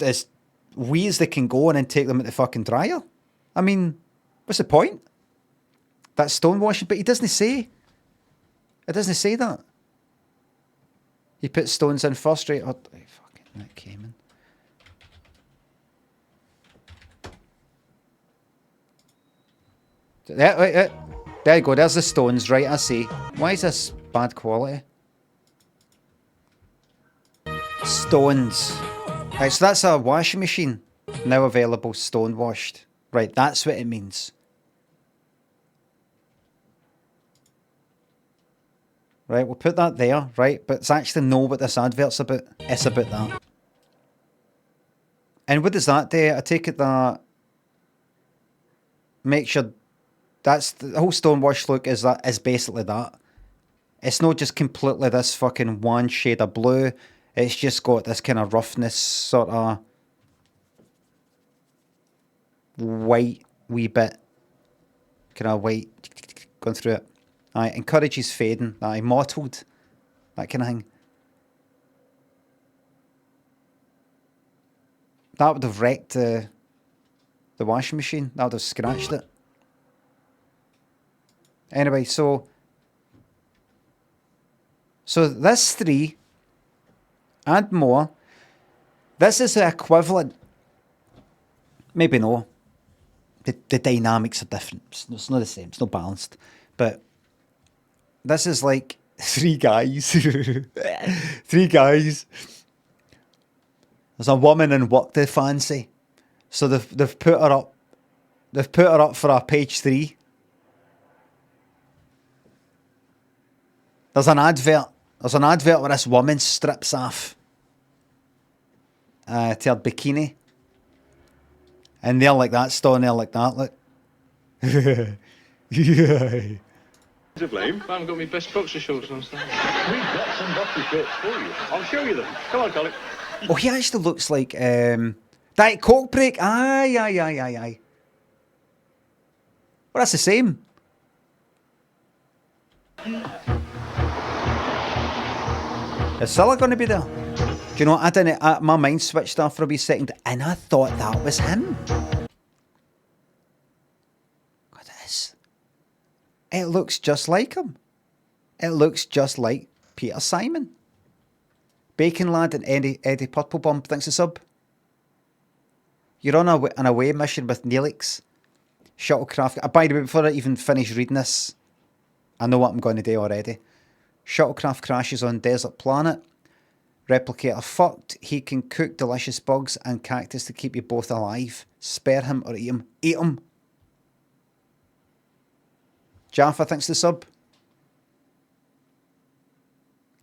wee as they can go and then take them at the fucking dryer. I mean, what's the point? That's stonewashing, but he doesn't say. It doesn't say that. He puts stones in first, right? Oh, fucking Nick Cayman. There you go, there's the stones, right, I see. Why is this bad quality? Stones. Right, so that's a washing machine. Now available, stone washed. Right, that's what it means. Right, we'll put that there, right? But it's actually know what this advert's about. It's about that. And what does that do? I take it that make sure that's the whole Stonewash look is basically that. It's not just completely this fucking one shade of blue. It's just got this kind of roughness, sort of white wee bit. Kind of white going through it. Encourages fading. Mottled. That kind of thing. That would have wrecked the washing machine. That would have scratched it. Anyway, so this 3 and more, this is the equivalent. Maybe no. The dynamics are different. It's not the same. It's not balanced. But this is like 3 guys. 3 guys. There's a woman in work they fancy. So they've put her up. They've put her up for a page 3. There's an advert. There's an advert where this woman strips off to her bikini. And they're like that, standing there like that, look. To blame. I haven't got my best boxer shorts on. So. We've got some boxer shorts for you. I'll show you them. Come on, Colin. Oh, he actually looks like Diet Coke break. Aye. Well, that's the same. Is Cilla going to be there? Do you know, I didn't. My mind switched off for a wee second, and I thought that was him. What is? It looks just like him. It looks just like Peter Simon. Bacon Lad and Eddie Purplebomb thinks it's sub. You're on an away mission with Neelix. Shuttlecraft. By the way, before I even finish reading this, I know what I'm going to do already. Shuttlecraft crashes on desert planet. Replicator fucked. He can cook delicious bugs and cactus to keep you both alive. Spare him or eat him. Eat him. Jaffa thinks the sub.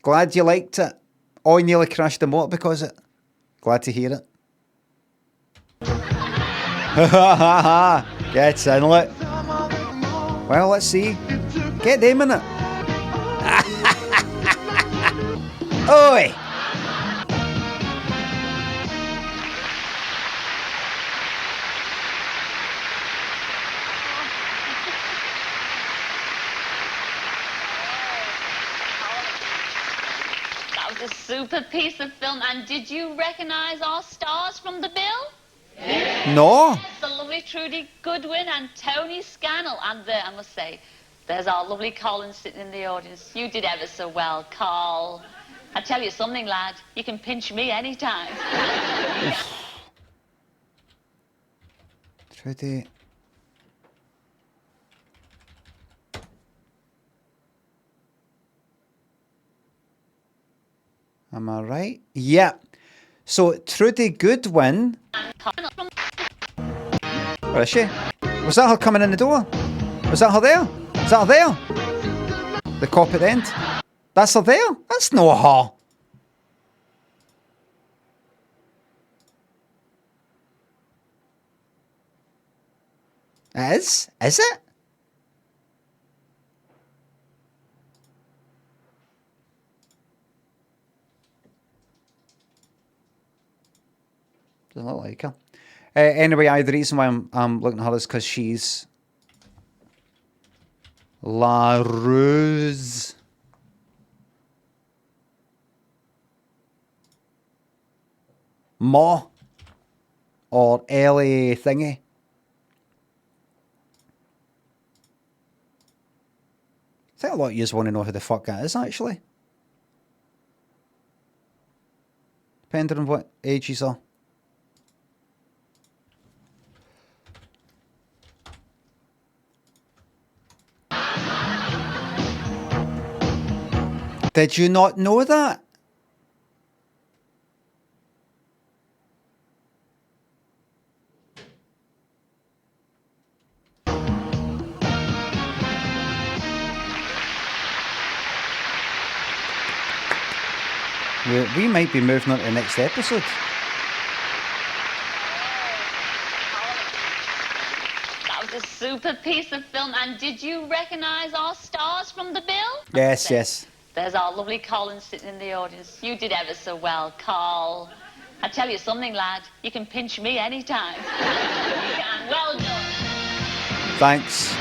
Glad you liked it. Oh, I nearly crashed the motor because of it. Glad to hear it. Gets in it. Well, let's see. Get them in it. Oi! That was a super piece of film. And did you recognise our stars from the bill? No. Yes, the lovely Trudy Goodwin and Tony Scannell. And I must say, there's our lovely Colin sitting in the audience. You did ever so well, Carl. I tell you something, lad. You can pinch me anytime. Trudy. Am I right? Yeah. So Trudy Goodwin. Where is she? Was that her coming in the door? Was that her there? Is that her there? The cop at the end? That's her there? That's not her. It is? Is it? Doesn't look like her. Anyway, the reason why I'm looking at her is because she's La Rose. Ma or Ellie thingy. I think a lot of you want to know who the fuck that is, actually. Depending on what age you are. Did you not know that? We might be moving on to the next episode. That was a super piece of film. And did you recognise our stars from the bill? Yes. There's our lovely Colin sitting in the audience. You did ever so well, Carl. I tell you something, lad. You can pinch me anytime. You can. Well done. Thanks.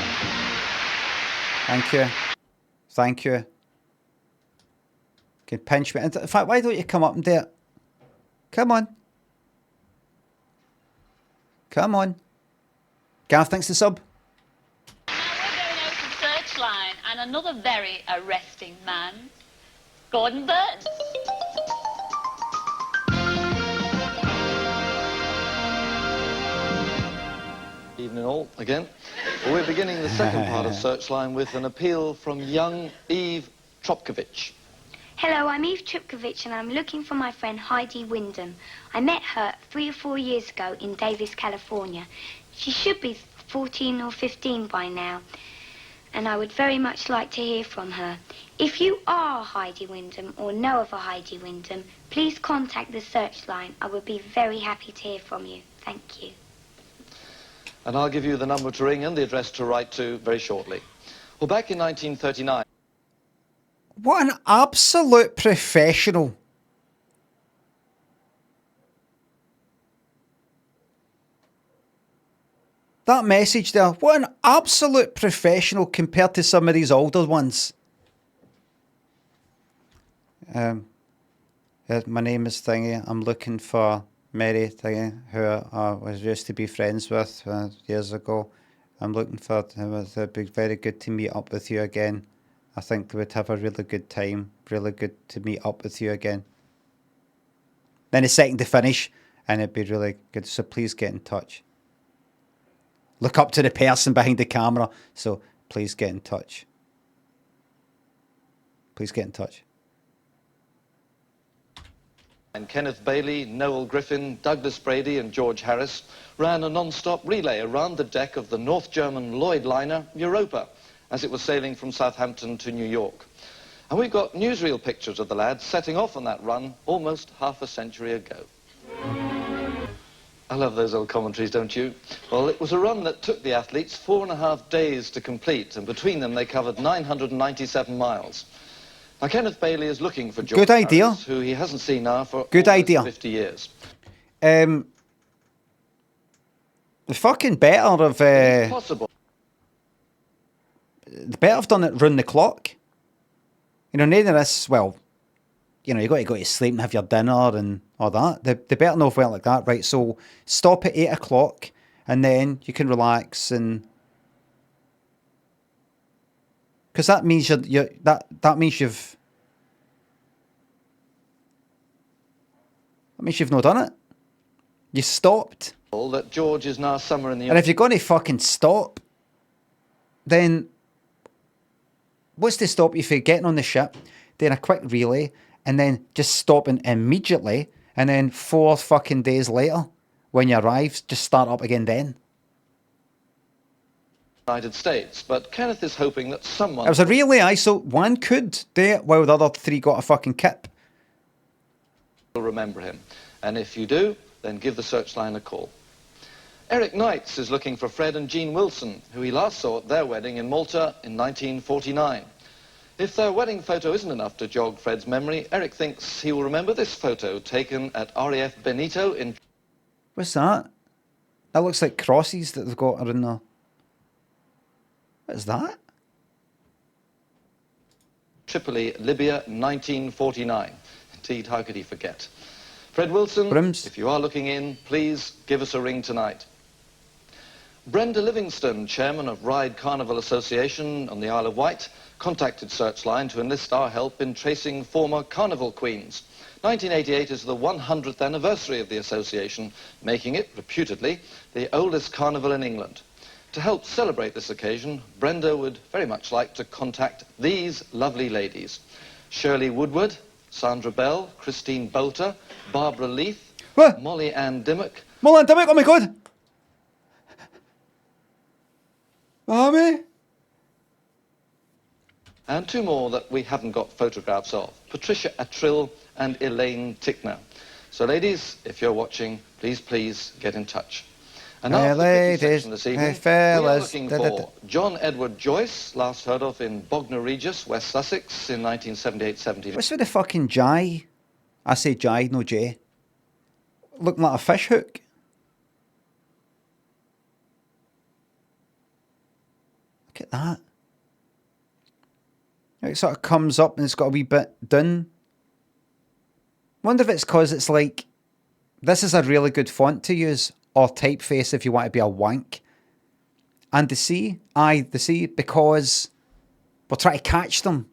Thank you. You can pinch me. In fact, why don't you come up and do it? Come on. Gareth, thanks to sub. Now we're going out to Searchline and another very arresting man, Gordon Burton. Evening all, again. Well, we're beginning the second part of Searchline with an appeal from young Eve Tropkovich. Hello, I'm Eve Tropkovich and I'm looking for my friend Heidi Wyndham. I met her 3 or 4 years ago in Davis, California. She should be 14 or 15 by now, and I would very much like to hear from her. If you are Heidi Wyndham or know of a Heidi Wyndham, please contact the Searchline. I would be very happy to hear from you. Thank you. And I'll give you the number to ring and the address to write to very shortly. Well, back in 1939... What an absolute professional. That message there, what an absolute professional compared to some of these older ones. My name is Thingy. I'm looking for Mary Thingy, who I was used to be friends with years ago. I'm looking for, it would be very good to meet up with you again. I think we'd have a really good time. Really good to meet up with you again. Then a second to finish, and it'd be really good. So please get in touch. Look up to the person behind the camera. So please get in touch. Please get in touch. And Kenneth Bailey, Noel Griffin, Douglas Brady and George Harris ran a non-stop relay around the deck of the North German Lloyd liner Europa as it was sailing from Southampton to New York. And we've got newsreel pictures of the lads setting off on that run almost half a century ago. I love those old commentaries, don't you? Well, it was a run that took the athletes 4.5 days to complete, and between them they covered 997 miles. Now, Kenneth Bailey is looking for George Harris, who he hasn't seen now for almost 50 years. The fucking better of... possible. The better have done it round the clock. You know, none of this, well, you know, you got to go to sleep and have your dinner and all that. They better not have went like that, right? So stop at 8 o'clock and then you can relax and... Because that means that means you've not done it. You stopped. That George is now somewhere in the... And if you're going to fucking stop, then what's to stop you from getting on the ship, doing a quick relay, and then just stopping immediately, and then 4 fucking days later, when you arrive, just start up again then? United States, but Kenneth is hoping that someone... It was a relay, so one could do it while the other 3 got a fucking kip. ...will remember him. And if you do, then give the Searchline a call. Eric Knights is looking for Fred and Jean Wilson, who he last saw at their wedding in Malta in 1949. If their wedding photo isn't enough to jog Fred's memory, Eric thinks he will remember this photo taken at RAF Benito in... What's that? That looks like crosses that they've got around there. What is that? Tripoli, Libya, 1949. Indeed, how could he forget? Fred Wilson, if you are looking in, please give us a ring tonight. Brenda Livingston, chairman of Ride Carnival Association on the Isle of Wight, contacted Searchline to enlist our help in tracing former carnival queens. 1988 is the 100th anniversary of the association, making it, reputedly, the oldest carnival in England. To help celebrate this occasion, Brenda would very much like to contact these lovely ladies. Shirley Woodward, Sandra Bell, Christine Bolter, Barbara Leith, Molly Ann Dimmock. Molly Ann Dimmock, oh my god! Mommy? and two more that we haven't got photographs of, Patricia Attrill and Elaine Tickner. So ladies, if you're watching, please get in touch. And Hey after the ladies, Vicky section this evening, hey fellas, we are looking for John Edward Joyce, last heard of in Bognor Regis, West Sussex in 1978-79. What's with the fucking J? I say J, no J. Looking like a fish hook. Look at that. It sort of comes up and it's got a wee bit done. Wonder if it's because it's like, this is a really good font to use, or typeface if you want to be a wank. And the C, because we're trying to catch them.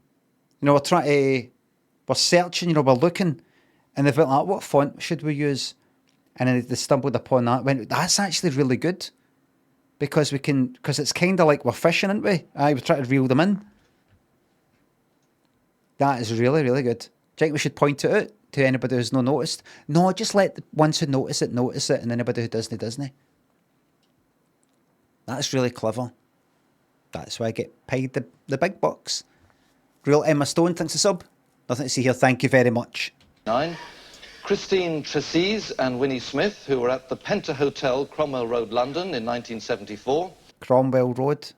You know, we're searching, you know, we're looking. And they've been like, what font should we use? And then they stumbled upon that. Went, that's actually really good. Because it's kind of like we're fishing, aren't we? We're trying to reel them in. That is really, really good. Do you think we should point it out to anybody who's not noticed? No, just let the ones who notice it, and anybody who doesn't. That's really clever. That's why I get paid the big bucks. Real Emma Stone, thanks a sub. Nothing to see here, thank you very much. 9. Christine Tressise and Winnie Smith, who were at the Penta Hotel, Cromwell Road, London in 1974. Cromwell Road.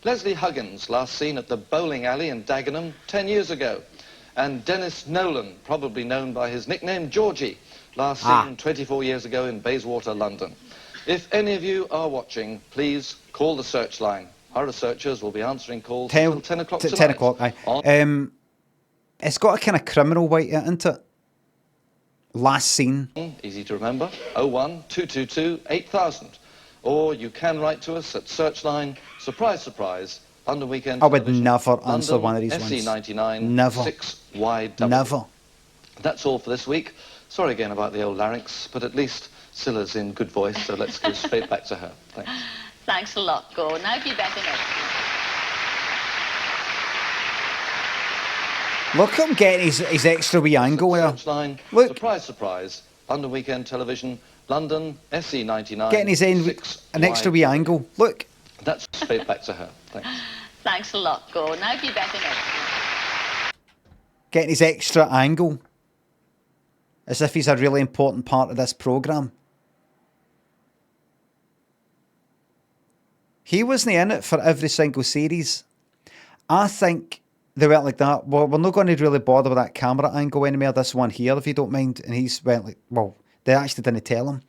Leslie Huggins, last seen at the bowling alley in Dagenham 10 years ago. And Dennis Nolan, probably known by his nickname Georgie, last seen 24 years ago in Bayswater, London. If any of you are watching, please call the Searchline. Our researchers will be answering calls until 10 o'clock tonight. 10 o'clock, aye. It's got a kind of criminal weight, isn't it? Last seen. Easy to remember, 01 222 8000. Or you can write to us at Searchline, surprise, surprise, London Weekend I would Television, never answer London, one of these SE99 ones. Never. 6YW. Never. That's all for this week. Sorry again about the old larynx, but at least Cilla's in good voice, so let's go straight back to her. Thanks. Thanks a lot, Gordon. I hope you better next week. Look at him getting his extra wee angle there. Look. Surprise, surprise. London Weekend Television, London, SE99. Getting an extra wee angle. Look. That's straight back to her. Thanks. Thanks a lot, Gordon. I hope you better next week. Getting his extra angle. As if he's a really important part of this programme. He wasn't in it for every single series. I think they went like that. Well, we're not going to really bother with that camera angle anymore, this one here, if you don't mind. And he's went like, well, they actually didn't tell him.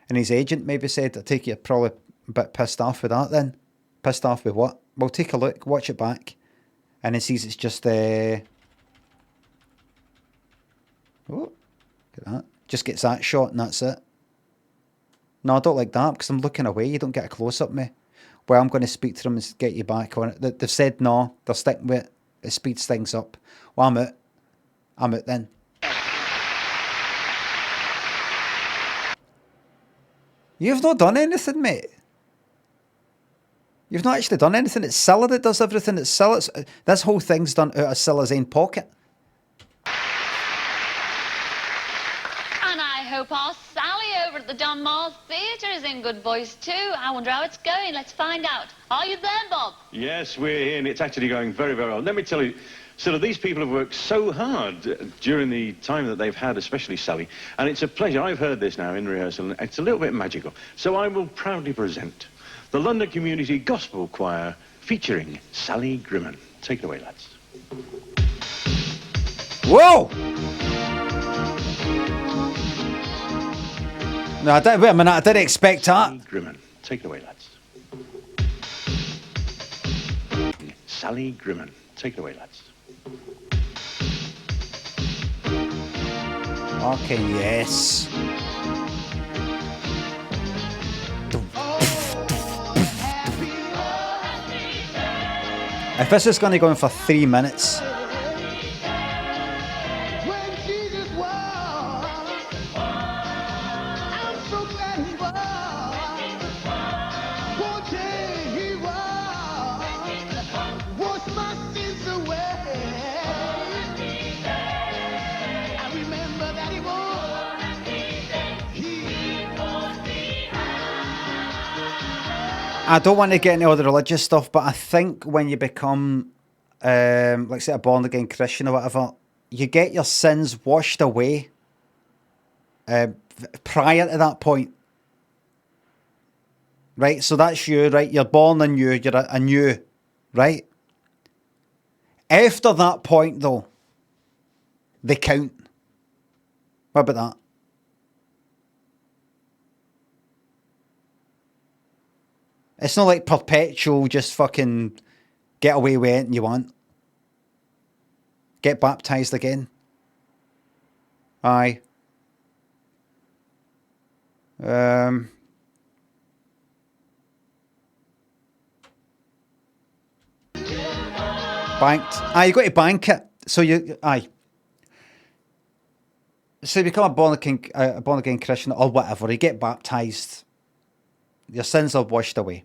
And his agent maybe said, I take you're probably a bit pissed off with that then. Pissed off with what? Well, take a look, watch it back. And it sees it's just... Oh, look at that. Just gets that shot and that's it. No, I don't like that because I'm looking away. You don't get a close-up of me. Well, I'm going to speak to them and get you back on it. They've said no. They're sticking with it. It speeds things up. Well, I'm out. I'm out then. You've not done anything, mate. You've not actually done anything. It's Cilla that does everything. It's Cilla. This whole thing's done out of Cilla's own pocket. And I hope our Sally over at the Don Mars Theatre is in good voice too. I wonder how it's going. Let's find out. Are you there, Bob? Yes, we're here, and it's actually going very, very well. Let me tell you, Cilla, these people have worked so hard during the time that they've had, especially Sally, and it's a pleasure. I've heard this now in rehearsal, and it's a little bit magical. So I will proudly present the London Community Gospel Choir featuring Sally Grimman. Take it away, lads. Whoa! No, I didn't, wait a minute, I didn't expect that. Sally Grimman. Take it away, lads. Sally Grimman. Take it away, lads. Okay, yes. If this is going to go on for 3 minutes... I don't want to get into all the religious stuff, but I think when you become, like say, a born again Christian or whatever, you get your sins washed away prior to that point. Right? So that's you, right? You're born anew, you're a new, right? After that point, though, they count. What about that? It's not like perpetual, just fucking get away with anything you want. Get baptized again. Aye. Banked. Aye, you got to bank it. So you, aye. So you become a born again Christian or whatever. You get baptized. Your sins are washed away.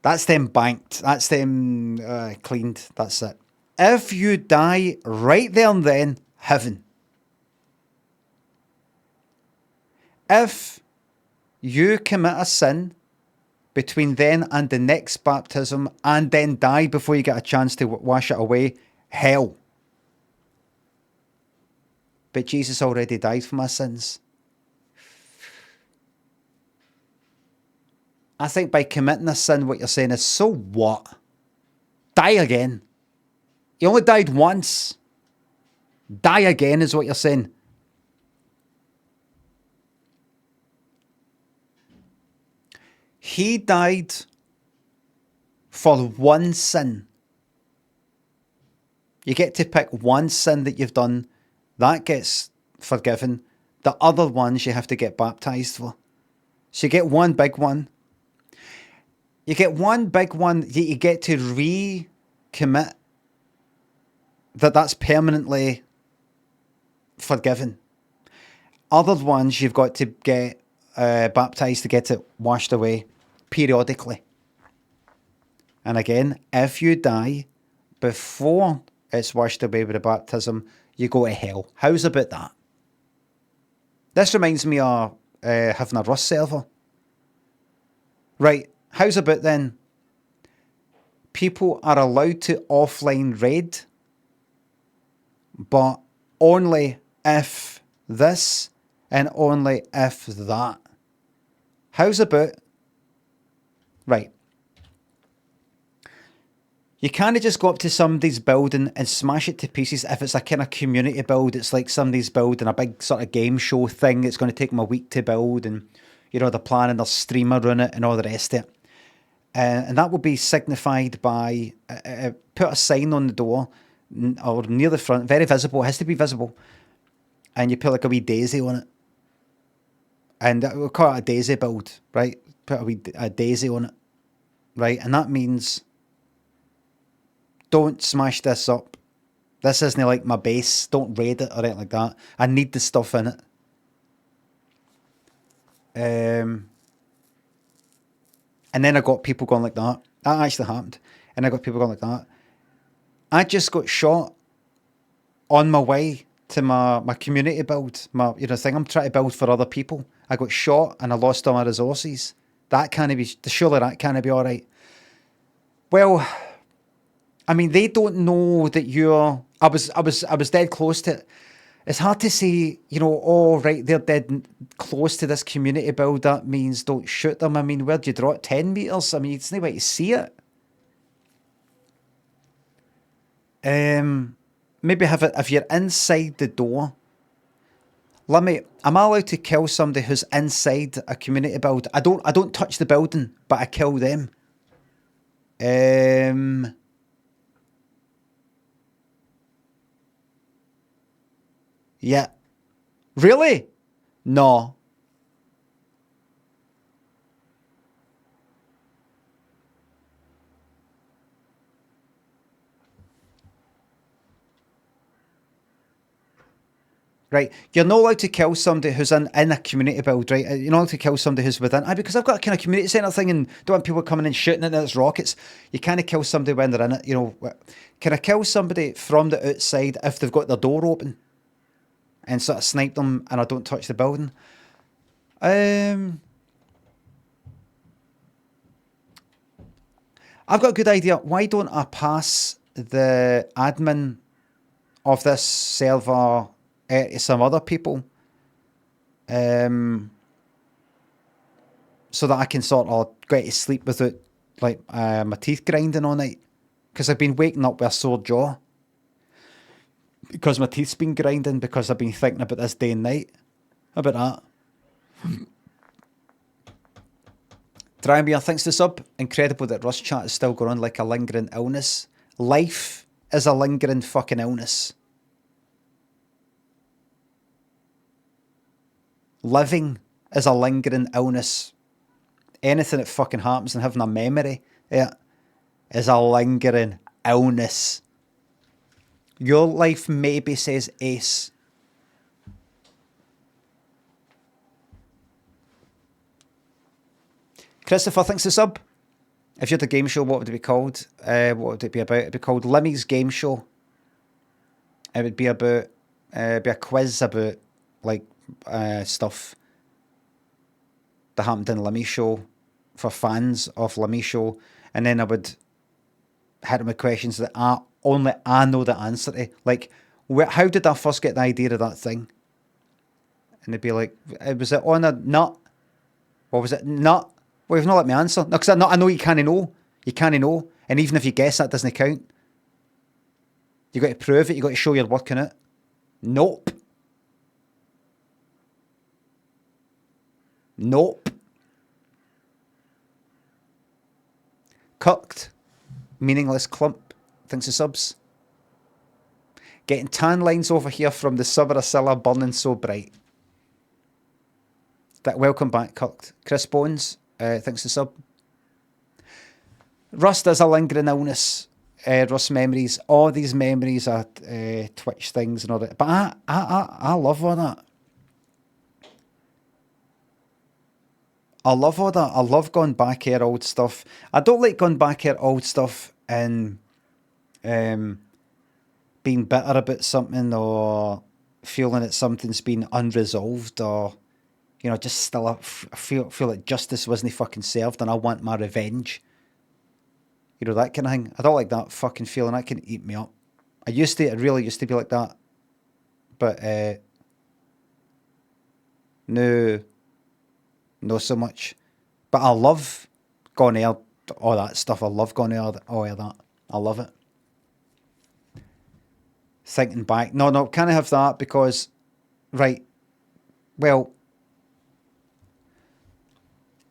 That's them banked. That's them cleaned. That's it. If you die right there and then, heaven. If you commit a sin between then and the next baptism and then die before you get a chance to wash it away, hell. But Jesus already died for my sins. I think by committing a sin, what you're saying is, so what? Die again. You only died once. Die again is what you're saying. He died for one sin. You get to pick one sin that you've done. That gets forgiven. The other ones you have to get baptized for. So you get one big one. You get one big one that you get to recommit. That's permanently forgiven. Other ones you've got to get baptized to get it washed away periodically. And again, if you die before it's washed away with the baptism, you go to hell. How's about that? This reminds me of having a Rust server. Right, how's about then? People are allowed to offline raid, but only if this and only if that. How's about? Right. You can't just go up to somebody's building and smash it to pieces if it's a kind of community build. It's like somebody's building a big sort of game show thing. It's going to take them a week to build, and you know they're planning their streamer on it and all the rest of it. And that will be signified by put a sign on the door or near the front, very visible. It has to be visible, and you put like a wee daisy on it, and we'll call it a daisy build, right? Put a daisy on it, right? And that means, don't smash this up. This isn't like my base. Don't raid it or anything like that. I need the stuff in it. And then I got people going like that. That actually happened. And I got people going like that. I just got shot on my way to my community build. My thing I'm trying to build for other people. I got shot and I lost all my resources. That can't be, surely that can't be alright. Well, I mean, they don't know that you're. I was dead close to it. It's hard to say, oh, right, they're dead close to this community build. That means don't shoot them. I mean, where'd you draw it? 10 metres? I mean, it's no way to see it. Maybe have it if you're inside the door. Limmy, am I allowed to kill somebody who's inside a community build? I don't touch the building, but I kill them. Yeah. Really? No. Right. You're not allowed to kill somebody who's in a community build, right? You're not allowed to kill somebody who's within. Because I've got a kind of community centre thing and don't want people coming and shooting it and it's rockets. You can't kill somebody when they're in it. Can I kill somebody from the outside if they've got their door open? And sort of snipe them, and I don't touch the building. I've got a good idea. Why don't I pass the admin of this server to some other people? So that I can sort of get to sleep without like my teeth grinding all night. Because I've been waking up with a sore jaw. Because my teeth's been grinding, because I've been thinking about this day and night. How about that? Drymere, thanks to sub. Incredible that Rush Chat is still going on like a lingering illness. Life is a lingering fucking illness. Living is a lingering illness. Anything that fucking happens and having a memory, yeah, is a lingering illness. Your life maybe says ace. Christopher thinks the sub. If you had a game show, what would it be called? What would it be about? It'd be called Limmy's Game Show. It would be about, be a quiz about like stuff that happened in Limmy Show for fans of Limmy Show, and then I would hit them with questions that only I know the answer to. Like, how did I first get the idea of that thing? And they'd be like, was it on a nut? Or was it nut? Well, you've not let me answer. No, because I know you can't know. You can't know. And even if you guess, that doesn't count. You got to prove it. You got to show you're working it. Nope. Nope. Cucked. Meaningless clump. Thanks to subs. Getting tan lines over here from the summer of Cilla burning so bright. Welcome back, Cucked. Chris Bones. Thanks to sub. Rust is a lingering illness. Rust memories. All these memories are Twitch things and all that. But I love all that. I love all that. I love going back here old stuff. I don't like going back here old stuff and being bitter about something or feeling that something's been unresolved or, you know, just still I feel like justice wasn't fucking served and I want my revenge. You know, that kind of thing. I don't like that fucking feeling. That can eat me up. I really used to be like that. But no, not so much. But I love going air, all that stuff. I love going air, all of that. I love it. Thinking back. No, can't have that because, right, well,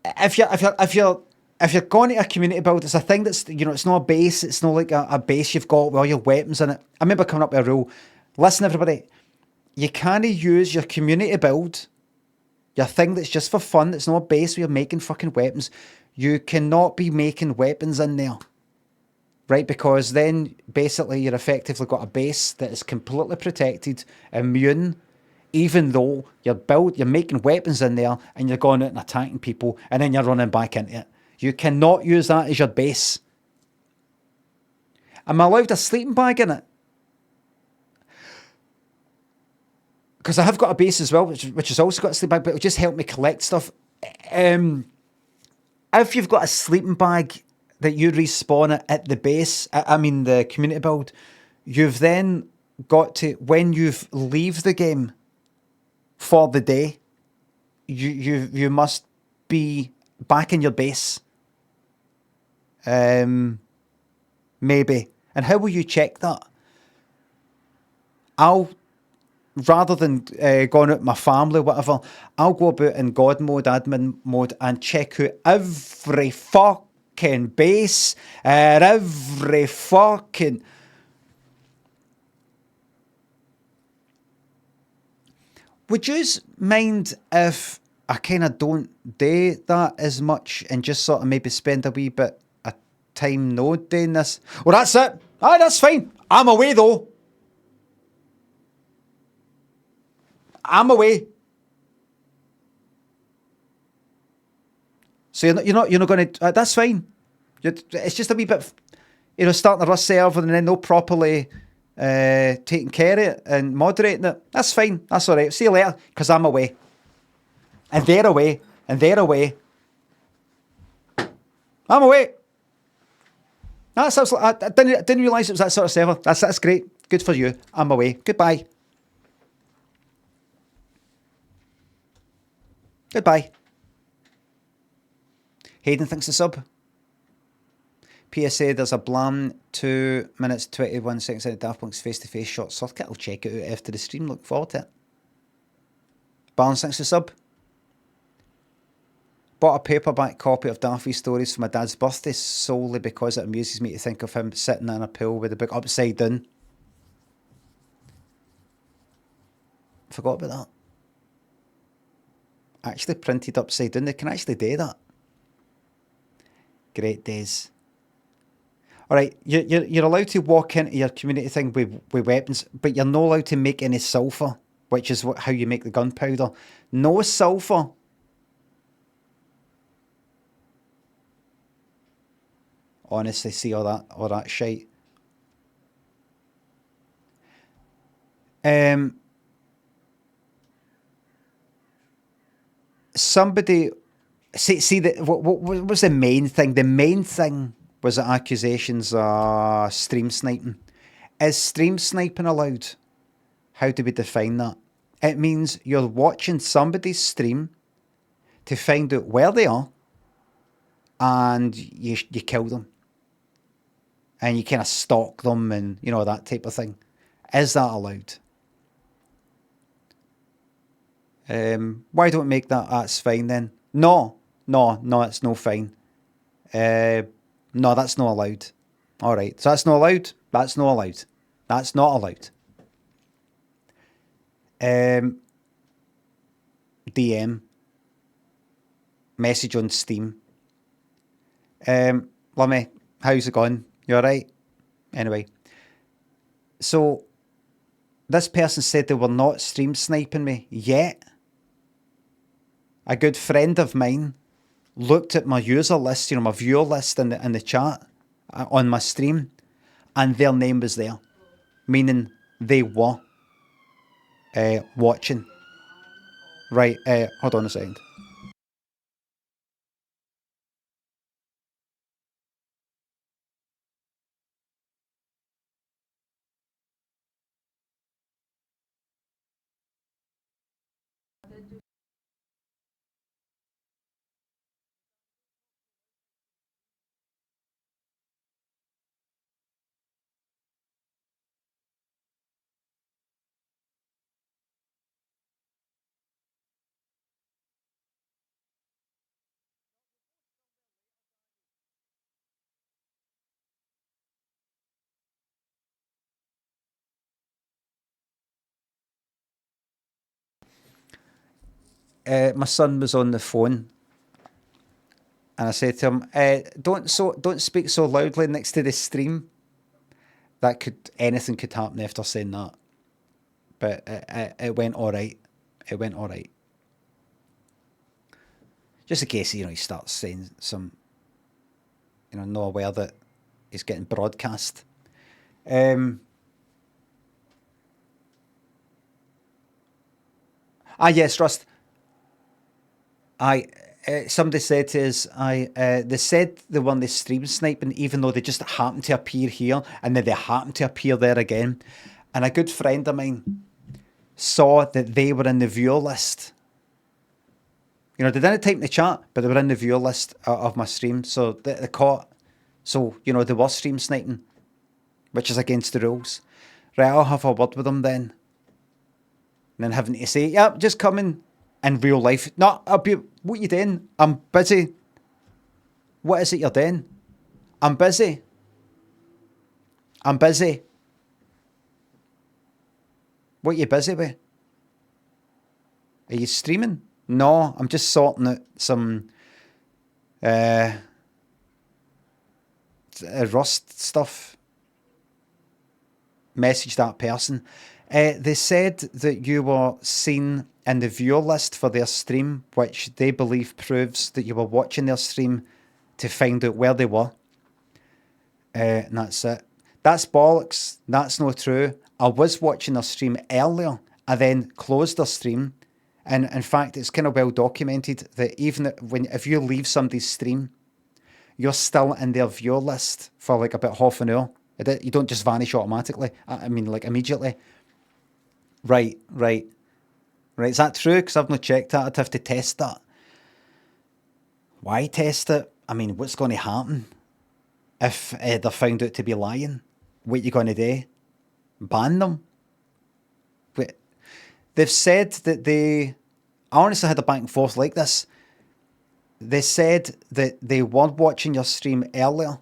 if you're going to a community build, it's a thing that's, you know, it's not a base. It's not like a base you've got with all your weapons in it. I remember coming up with a rule. Listen, everybody, you can't use your community build, your thing that's just for fun, that's not a base where you're making fucking weapons. You cannot be making weapons in there. Right? Because then basically you're effectively got a base that is completely protected, immune, even though you're making weapons in there and you're going out and attacking people and then you're running back into it. You cannot use that as your base. Am I allowed a sleeping bag in it? Because I have got a base as well, which has also got a sleeping bag, but it'll just help me collect stuff. If you've got a sleeping bag that you respawn it at the base, I mean the community build, you've then got to, when you leave the game for the day, you must be back in your base. Maybe. And how will you check that? Rather than going out with my family, whatever, I'll go about in God mode, admin mode, and check out every fucking base, every fucking... Would you mind if I kind of don't do that as much and just sort of maybe spend a wee bit of time not doing this? Well, that's it. Aye, that's fine. I'm away though. I'm away. So you're not going to. That's fine. It's just a wee bit, you know, starting a Rust server and then not properly taking care of it and moderating it. That's fine. That's all right. See you later, because I'm away, and they're away, and they're away. I'm away. That's absolutely. I didn't realise it was that sort of server. That's great. Good for you. I'm away. Goodbye. Goodbye. Hayden thinks the sub. PSA, there's a blam 2 minutes 21 seconds in Daft Punk's face-to-face shot circuit. I'll check it out after the stream. Look forward to it. Barnes thinks the sub. Bought a paperback copy of Daffy's Stories for my dad's birthday solely because it amuses me to think of him sitting in a pool with the book upside down. Forgot about that. Actually printed upside down. They can actually do that. Great days. All right, you're allowed to walk into your community thing with weapons, but you're not allowed to make any sulphur, which is how you make the gunpowder. No sulphur. Honestly, see all that shite. Somebody see that what was the main thing? The main thing was the accusations of stream sniping. Is stream sniping allowed? How do we define that? It means you're watching somebody's stream to find out where they are, and you kill them, and you kind of stalk them, and you know, that type of thing. Is that allowed? Why don't we make that? That's fine then. No, it's no fine. No, that's not allowed. All right, so that's not allowed. That's not allowed. That's not allowed. DM. Message on Steam. Limmy, how's it going? You all right? Anyway, so this person said they were not stream sniping me yet. A good friend of mine looked at my user list, my viewer list in the chat on my stream, and their name was there, meaning they were watching. Right, hold on a second. My son was on the phone, and I said to him, "Don't speak so loudly next to the stream." Anything could happen after saying that, but it went all right. It went all right. Just in case he starts saying some, not aware that he's getting broadcast. Yes, Rust. Somebody said to us, they said they weren't the stream sniping, even though they just happened to appear here, and then they happened to appear there again. And a good friend of mine saw that they were in the viewer list. They didn't type in the chat, but they were in the viewer list of my stream. So they caught. So, they were stream sniping, which is against the rules. Right, I'll have a word with them then. And then having to say, yep, just coming. In real life, no, what you doing? I'm busy. What is it you're doing? I'm busy. I'm busy. What are you busy with? Are you streaming? No, I'm just sorting out some Rust stuff. Message that person. They said that you were seen in the viewer list for their stream, which they believe proves that you were watching their stream to find out where they were. And that's it. That's bollocks. That's not true. I was watching their stream earlier. I then closed their stream. And in fact, it's kind of well documented that even if you leave somebody's stream, you're still in their viewer list for like about half an hour. You don't just vanish automatically. I mean, like immediately. Right. Is that true? Because I've not checked that. I'd have to test that. Why test it? I mean, what's going to happen if they're found out to be lying? What you going to do? Ban them? But they've said that I honestly had a back and forth like this. They said that they were watching your stream earlier,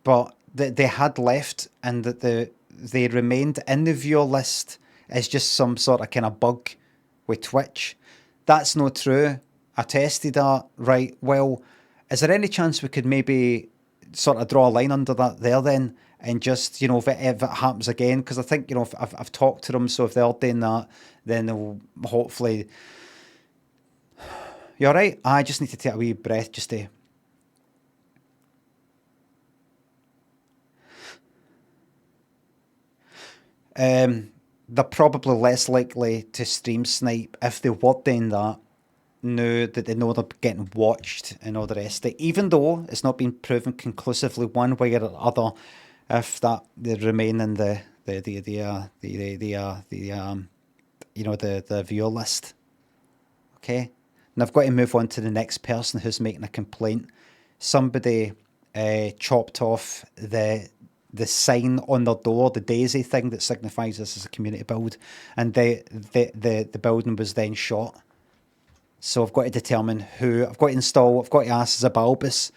but that they had left and that they remained in the viewer list as just some sort of kind of bug with Twitch. That's not true. I tested that. Right, well, is there any chance we could maybe sort of draw a line under that there then, and just, you know, if it happens again, because I think, you know, if I've talked to them, so if they're doing that, then they'll hopefully... You all right? I just need to take a wee breath just to... They're probably less likely to stream snipe if they were doing that, now that they know they're getting watched and all the rest of it, even though it's not been proven conclusively one way or the other if that they remain in the viewer list. Okay, and I've got to move on to the next person who's making a complaint. Somebody chopped off the sign on their door, the daisy thing that signifies this as a community build, and the building was then shot. So I've got to determine who, I've got to ask Zabulbus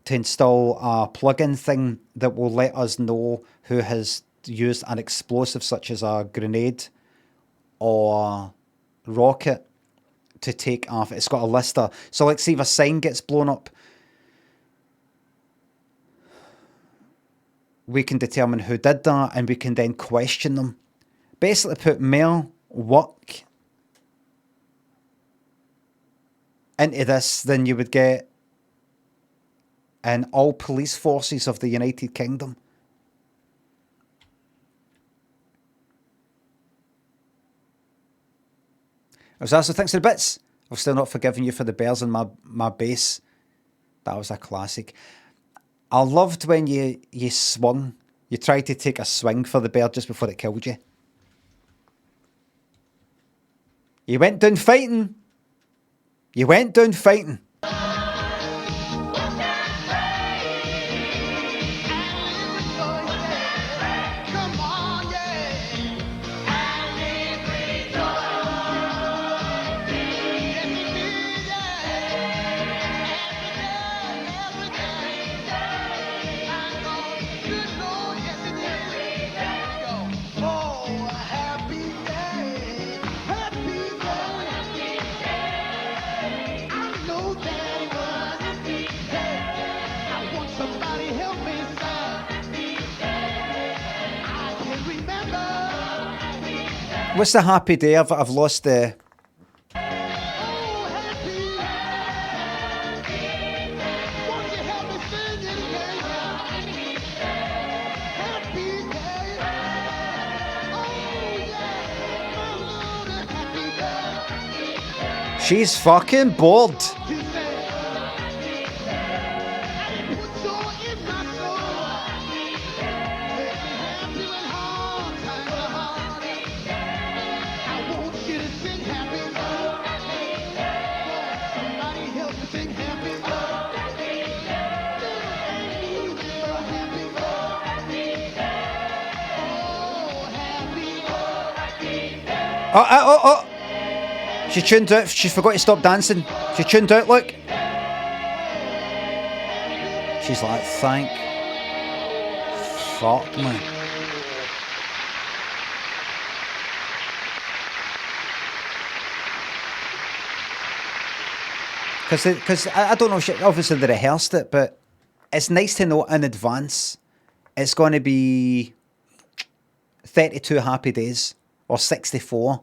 to install a plugin thing that will let us know who has used an explosive such as a grenade or rocket to take off. It's got a list of, so like see if a sign gets blown up, we can determine who did that and we can then question them. Basically put more work into this than you would get in all police forces of the United Kingdom. I was also thanks to the bits. I've still not forgiven you for the bears in my base. That was a classic. I loved when you swung. You tried to take a swing for the bear just before it killed you. You went down fighting. You went down fighting. What's the happy day? I've lost the... She's fucking bored. Oh. She tuned out. She forgot to stop dancing. She tuned out, look. She's like, thank fuck, man. Because I don't know, obviously they rehearsed it, but it's nice to know in advance it's going to be 32 happy days. Or 64.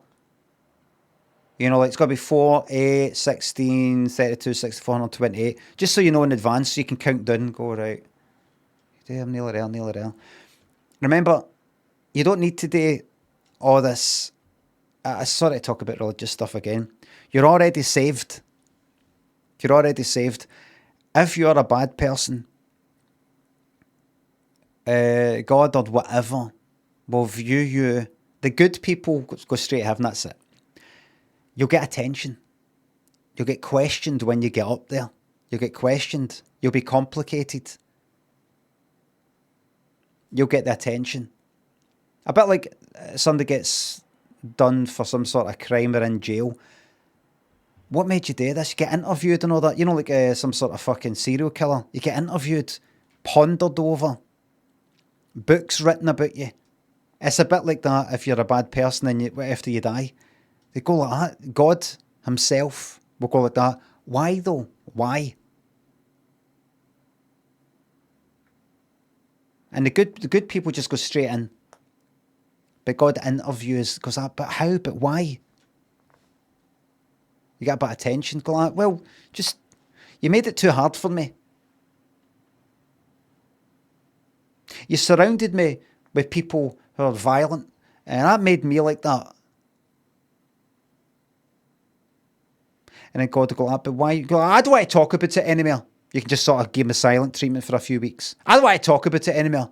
You know, like it's got to be 4, 8, 16, 32, 64, 128. Just so you know in advance, so you can count down and go, right. I'm nearly there. Remember, you don't need to do all this. I sorry to talk about religious stuff again. You're already saved. if you're a bad person, God or whatever will view you. The good people go straight to heaven, that's it. You'll get attention. You'll get questioned when you get up there. You'll get questioned. You'll be complicated. You'll get the attention. A bit like somebody gets done for some sort of crime or in jail. What made you do this? You get interviewed and all that. You know, like some sort of fucking serial killer. You get interviewed, pondered over, books written about you. It's a bit like that if you're a bad person and after you die. They go like that. God himself will go like that. Why though? Why? And the good people just go straight in. But God interviews, goes, but how? But why? You get a bit of attention. Go like, well, just, you made it too hard for me. You surrounded me with people who are violent, and that made me like that. And then God will go, but why? You go, I don't want to talk about it anymore. You can just sort of give him a silent treatment for a few weeks. I don't want to talk about it anymore.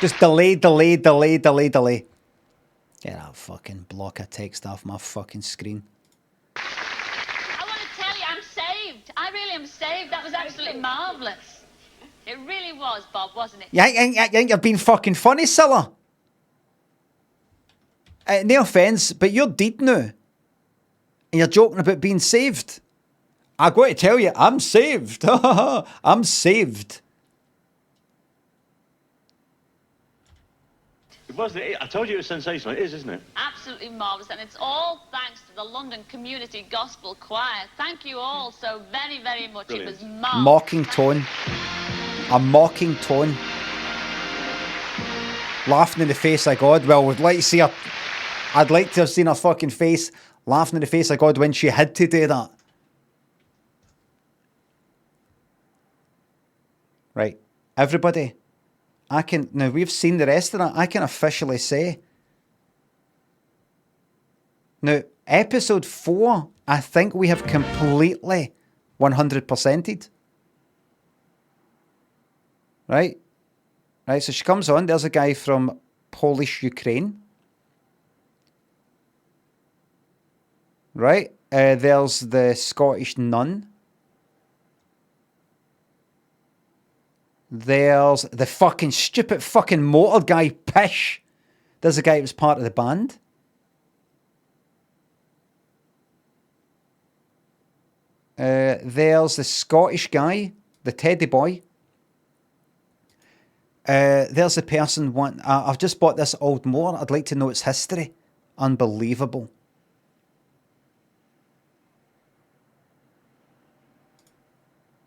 Just delay. Get that fucking block of text off my fucking screen. I want to tell you, I'm saved. I really am saved. That was absolutely marvellous. It really was, Bob, wasn't it? You think you're being fucking funny, Cilla? No offence, but you're dead now. And you're joking about being saved. I got to tell you, I'm saved. I'm saved. It was. I told you it was sensational. It is, isn't it? Absolutely marvellous. And it's all thanks to the London Community Gospel Choir. Thank you all so very, very much. Brilliant. It was marvellous. Mocking tone. A mocking tone. Laughing in the face of God. Well, we'd like to see her. I'd like to have seen her fucking face laughing in the face of God when she had to do that. Right. Everybody. Now we've seen the rest of that. I can officially say. Now, episode 4, I think we have completely 100%ed. Right? Right, so she comes on. There's a guy from Polish Ukraine. Right? There's the Scottish nun. There's the fucking stupid fucking motor guy, Pish. There's a guy who was part of the band. There's the Scottish guy, the teddy boy. There's the person, I've just bought this old motor. I'd like to know its history. Unbelievable.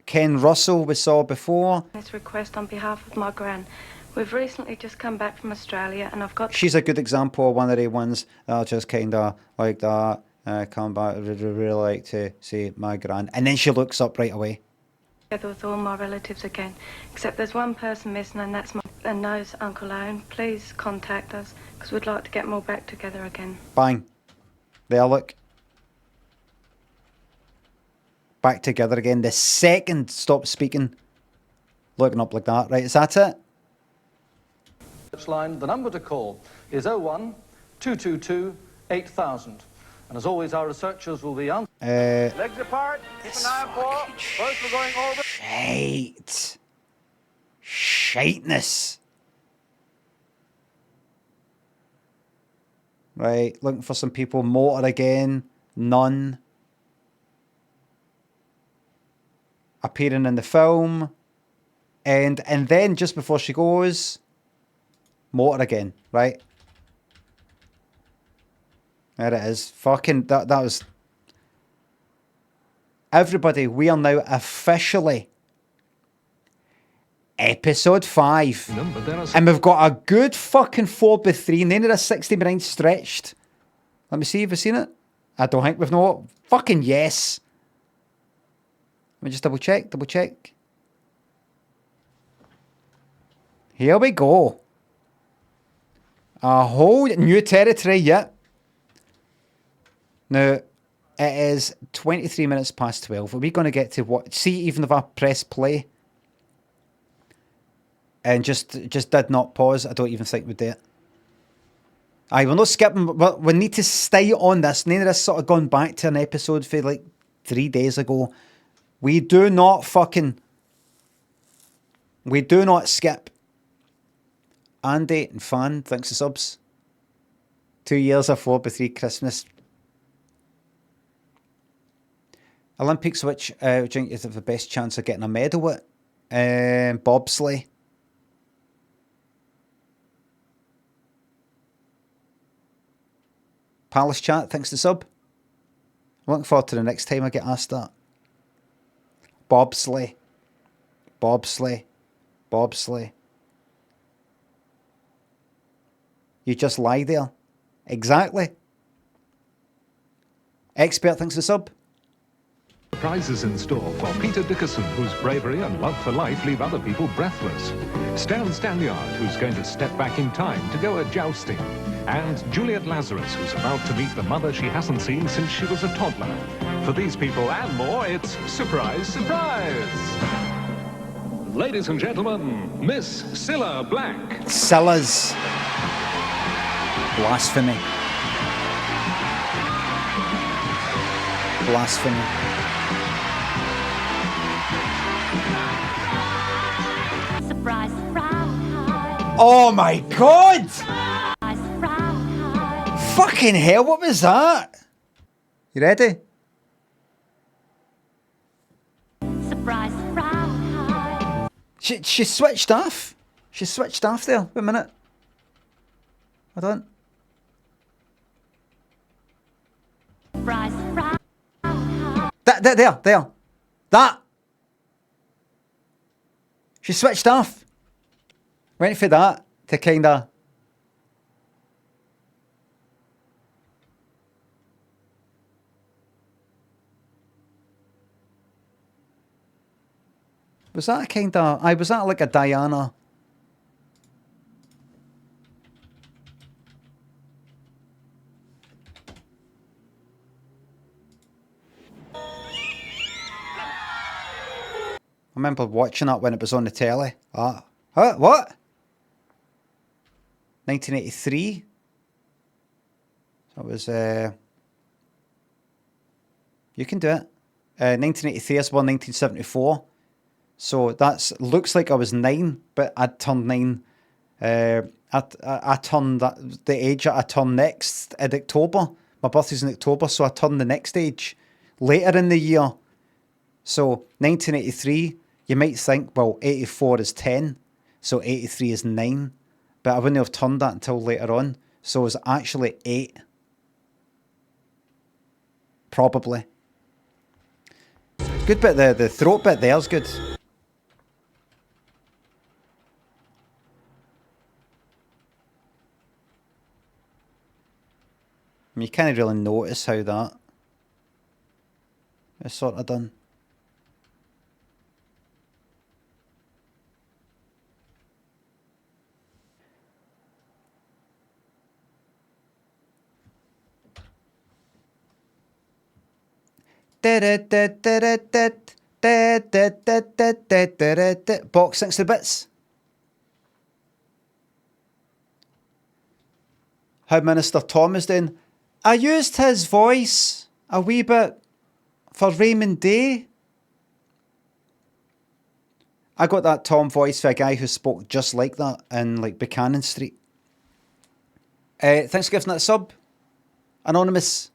Ken Russell we saw before. This request on behalf of my gran. We've recently just come back from Australia and I've got... She's a good example of one of the ones that are just kind of like that. Come back, really like to see my gran. And then she looks up right away. Together with all my relatives again. Except there's one person missing and that's my... And knows Uncle Owen. Please contact us because we'd like to get them all back together again. Bang. There, look. Back together again. The second stop speaking, looking up like that. Right, is that it? Searchline, the number to call is 01 222 8000. And as always, our researchers will be on. Legs apart, keep an eye on ball. First we're going over. Shiteness. Right, looking for some people. Motor again. None. Appearing in the film. And then just before she goes, motor again, right? There it is. Fucking, that was... Everybody, we are now officially episode 5. And we've got a good fucking 4x3. None of the 60 minutes stretched. Let me see, have we seen it? I don't think we've not. Fucking yes. Let me just double check. Here we go. A whole new territory, yeah. Now, it is 23 minutes past 12. Are we going to get to what? See, even if I press play and just did not pause, I don't even think we'd do it. Aye, we're not skipping, but we need to stay on this. None of this sort of gone back to an episode for like 3 days ago. We do not skip. Andy and Fan, thanks for subs. 2 years or 4 by 3 Christmas. Olympics, which do you think is the best chance of getting a medal at? Bobsleigh. Palace Chat, thanks to sub. I'm looking forward to the next time I get asked that. Bobsleigh. Bobsleigh. Bobsleigh. You just lie there. Exactly. Expert, thanks for sub. Prizes in store for Peter Dickerson, whose bravery and love for life leave other people breathless. Stan Stanyard, who's going to step back in time to go a-jousting. And Juliet Lazarus, who's about to meet the mother she hasn't seen since she was a toddler. For these people and more, it's Surprise, Surprise! Ladies and gentlemen, Miss Cilla Black. Cilla's blasphemy. Blasphemy. Surprise, surprise. Oh my god! Surprise, surprise. Fucking hell, what was that? You ready? Surprise, surprise. She switched off. She switched off there. Wait a minute. Hold on. Surprise, surprise. There. That. She switched off. Went for that to kind of... Was that kind of... was that like a Diana? I remember watching that when it was on the telly. What? 1983? That was... You can do it. 1983, I was born 1974. So that's looks like I was 9, but I'd turned 9. I turned the age I turned next in October. My birthday's in October, so I turned the next age later in the year. So 1983, you might think, well, 84 is 10, so 83 is 9. But I wouldn't have turned that until later on. So it was actually 8. Probably. Good bit, the throat bit there's good. You can't really notice how that is sort of done. Box 60 bits. How Minister Tom is doing. I used his voice a wee bit for Raymond Day. I got that Tom voice for a guy who spoke just like that in like Buchanan Street. Thanks for giving that sub. Anonymous.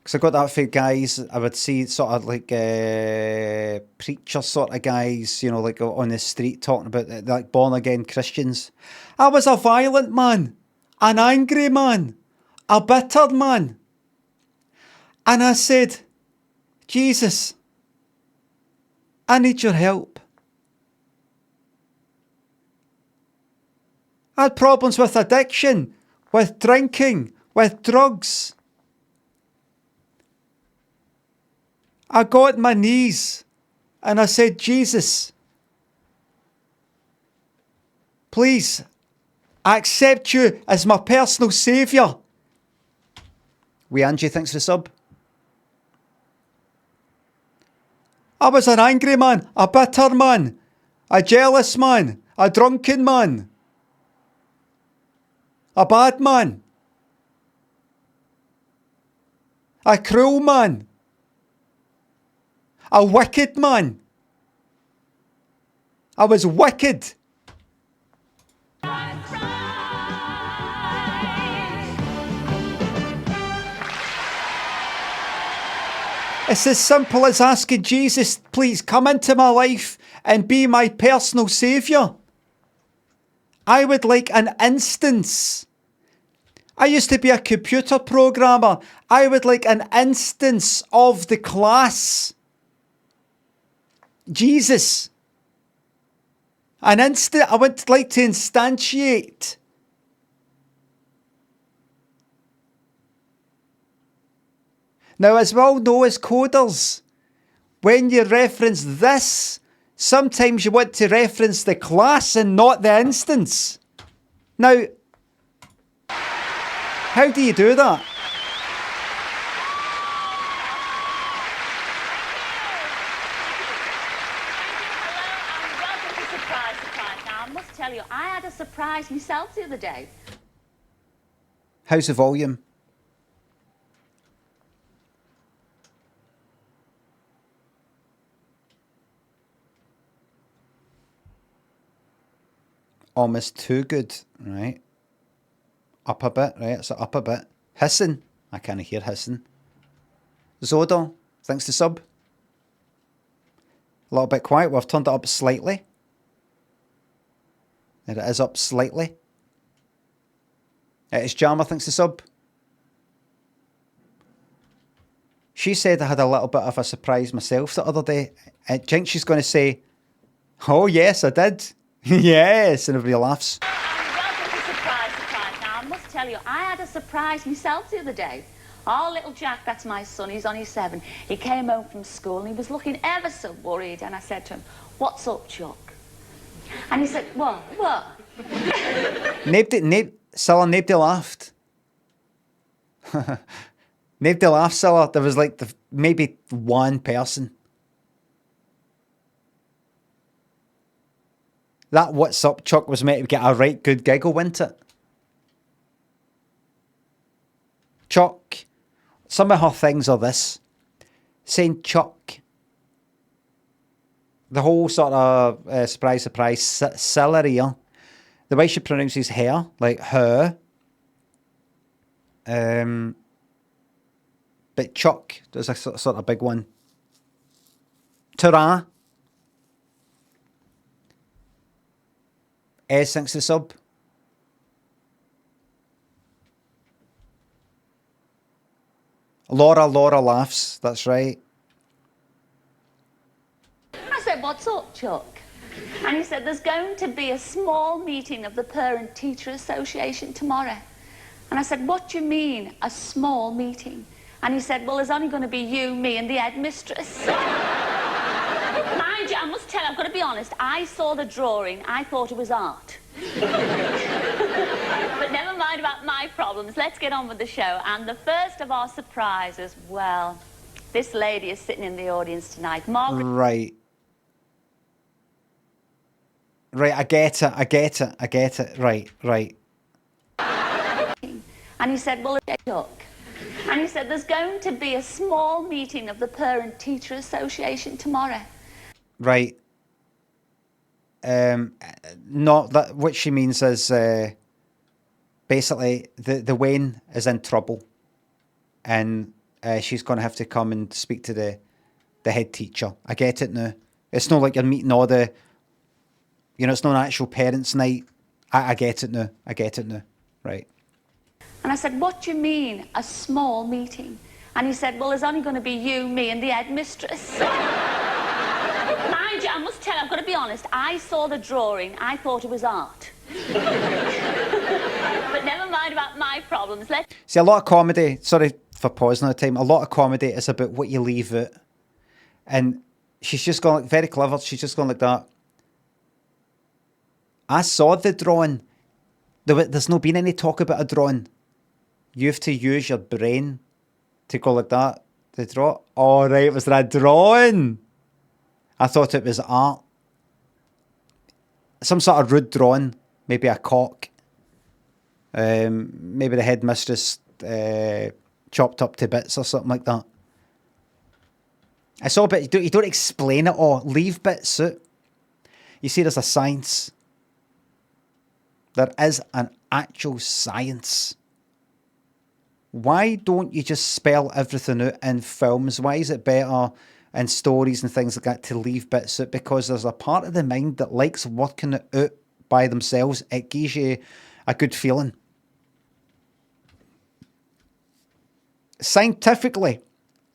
Because I got that for guys, I would see sort of like preacher sort of guys, you know, like on the street talking about like born again Christians. I was a violent man, an angry man, a bitter man. And I said, Jesus, I need your help. I had problems with addiction, with drinking, with drugs. I got on my knees and I said, Jesus, please, I accept you as my personal saviour. We Angie, thanks for the sub. I was an angry man, a bitter man, a jealous man, a drunken man, a bad man, a cruel man, a wicked man. I was wicked. It's as simple as asking Jesus, please come into my life and be my personal saviour. I would like an instance. I used to be a computer programmer. I would like an instance of the class. Jesus. An instant. I would like to instantiate. Now, as we all know as coders, when you reference this, sometimes you want to reference the class and not the instance. Now, how do you do that? Surprise. Now, I must tell you, I had a surprise myself the other day. How's the volume? Almost too good, right? Up a bit, right? So up a bit. Hissing. I can't hear hissing. Zoda, thanks to sub. A little bit quiet. We've turned it up slightly. There it is, up slightly. It's Jammer, thanks to sub. She said I had a little bit of a surprise myself the other day. I think she's going to say, oh yes, I did. Yes, and everybody laughs. Welcome to Surprise. Now, I must tell you, I had a surprise myself the other day. Oh, little Jack, that's my son, he's only 7. He came home from school and he was looking ever so worried. And I said to him, what's up, Chuck? And he said, what? Cilla, nobody laughed. Nobody laughed, Cilla. There was like maybe one person. That what's up, Chuck was meant to get a right good giggle, wasn't it? Chuck. Some of her things are this. Saying Chuck. The whole sort of surprise, Cilla, the way she pronounces hair, like her. But Chuck, there's a sort of big one. Ta-ra. Thanks to the sub. Laura laughs. That's right. I said, what's up, Chuck? And he said, there's going to be a small meeting of the Parent-Teacher Association tomorrow. And I said, what do you mean, a small meeting? And he said, well, there's only going to be you, me, and the headmistress. Mind you, I must tell you, I've got to be honest, I saw the drawing, I thought it was art. But never mind about my problems, let's get on with the show. And the first of our surprises, well, this lady is sitting in the audience tonight. Margaret. Right, I get it. Right. And he said, well, look. And he said, there's going to be a small meeting of the Parent-Teacher Association tomorrow. Right. Not that. What she means is basically the Wayne is in trouble, and she's going to have to come and speak to the head teacher. I get it now. It's not like you're meeting all the. It's not an actual parents' night. I get it now. Right. And I said, what do you mean, a small meeting? And he said, well, there's only going to be you, me, and the headmistress. Mind you, I must tell you, I've got to be honest, I saw the drawing, I thought it was art. But never mind about my problems. See, a lot of comedy, sorry for pausing all the time, a lot of comedy is about what you leave out. And she's just gone, like, very clever, she's just gone like that. I saw the drawing. There's no been any talk about a drawing. You have to use your brain to go like that to draw. Oh, right, was that a drawing? I thought it was art. Some sort of rude drawing. Maybe a cock. Maybe the headmistress chopped up to bits or something like that. I saw a bit. You don't explain it all. Leave bits out. You see, there's a science. There is an actual science. Why don't you just spell everything out in films? Why is it better in stories and things like that to leave bits out? Because there's a part of the mind that likes working it out by themselves. It gives you a good feeling. Scientifically,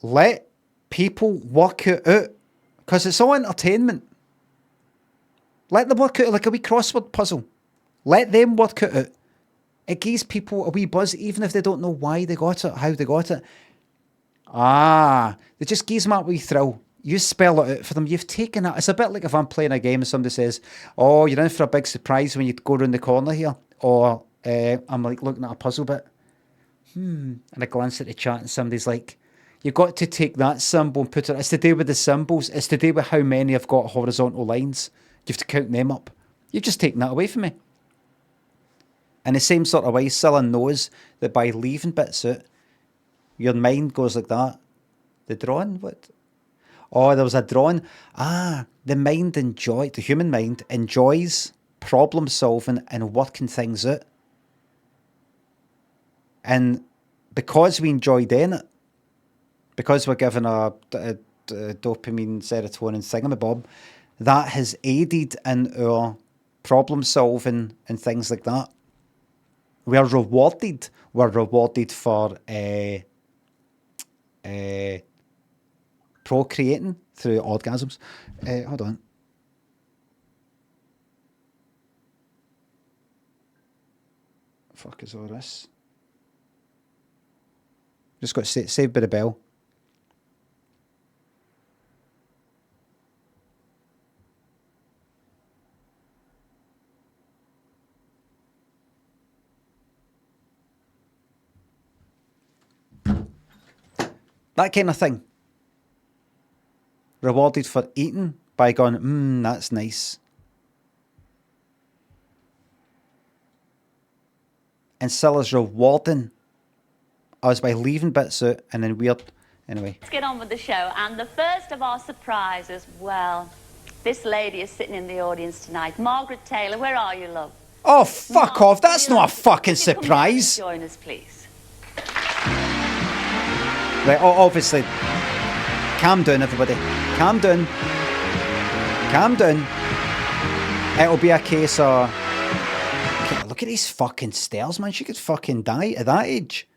let people work it out. Because it's all entertainment. Let them work out like a wee crossword puzzle. Let them work it out. It gives people a wee buzz, even if they don't know why they got it, how they got it. It just gives them a wee thrill. You spell it out for them. You've taken it. It's a bit like if I'm playing a game and somebody says, oh, you're in for a big surprise when you go around the corner here. Or I'm like looking at a puzzle bit. And I glance at the chat and somebody's like, you've got to take that symbol and put it. It's to do with the symbols. It's to do with how many have got horizontal lines. You have to count them up. You've just taken that away from me. In the same sort of way, Cilla knows that by leaving bits out, your mind goes like that. The drawing? What? Oh, there was a drawing. The human mind enjoys problem solving and working things out. And because we enjoy doing it, because we're given a dopamine, serotonin thingamabob, that has aided in our problem solving and things like that. We're rewarded. We're rewarded for procreating through orgasms. Hold on. Fuck is all this? Just got saved by the bell. That kind of thing. Rewarded for eating by going, that's nice. And Cilla's rewarding us by leaving bits out and then weird. Anyway. Let's get on with the show. And the first of our surprises, well, this lady is sitting in the audience tonight. Margaret Taylor, where are you, love? Oh, fuck off. That's not a fucking surprise. Join us, please. Right, obviously, calm down, everybody. Calm down. Calm down. It'll be a case of... Look at these fucking stairs, man. She could fucking die at that age.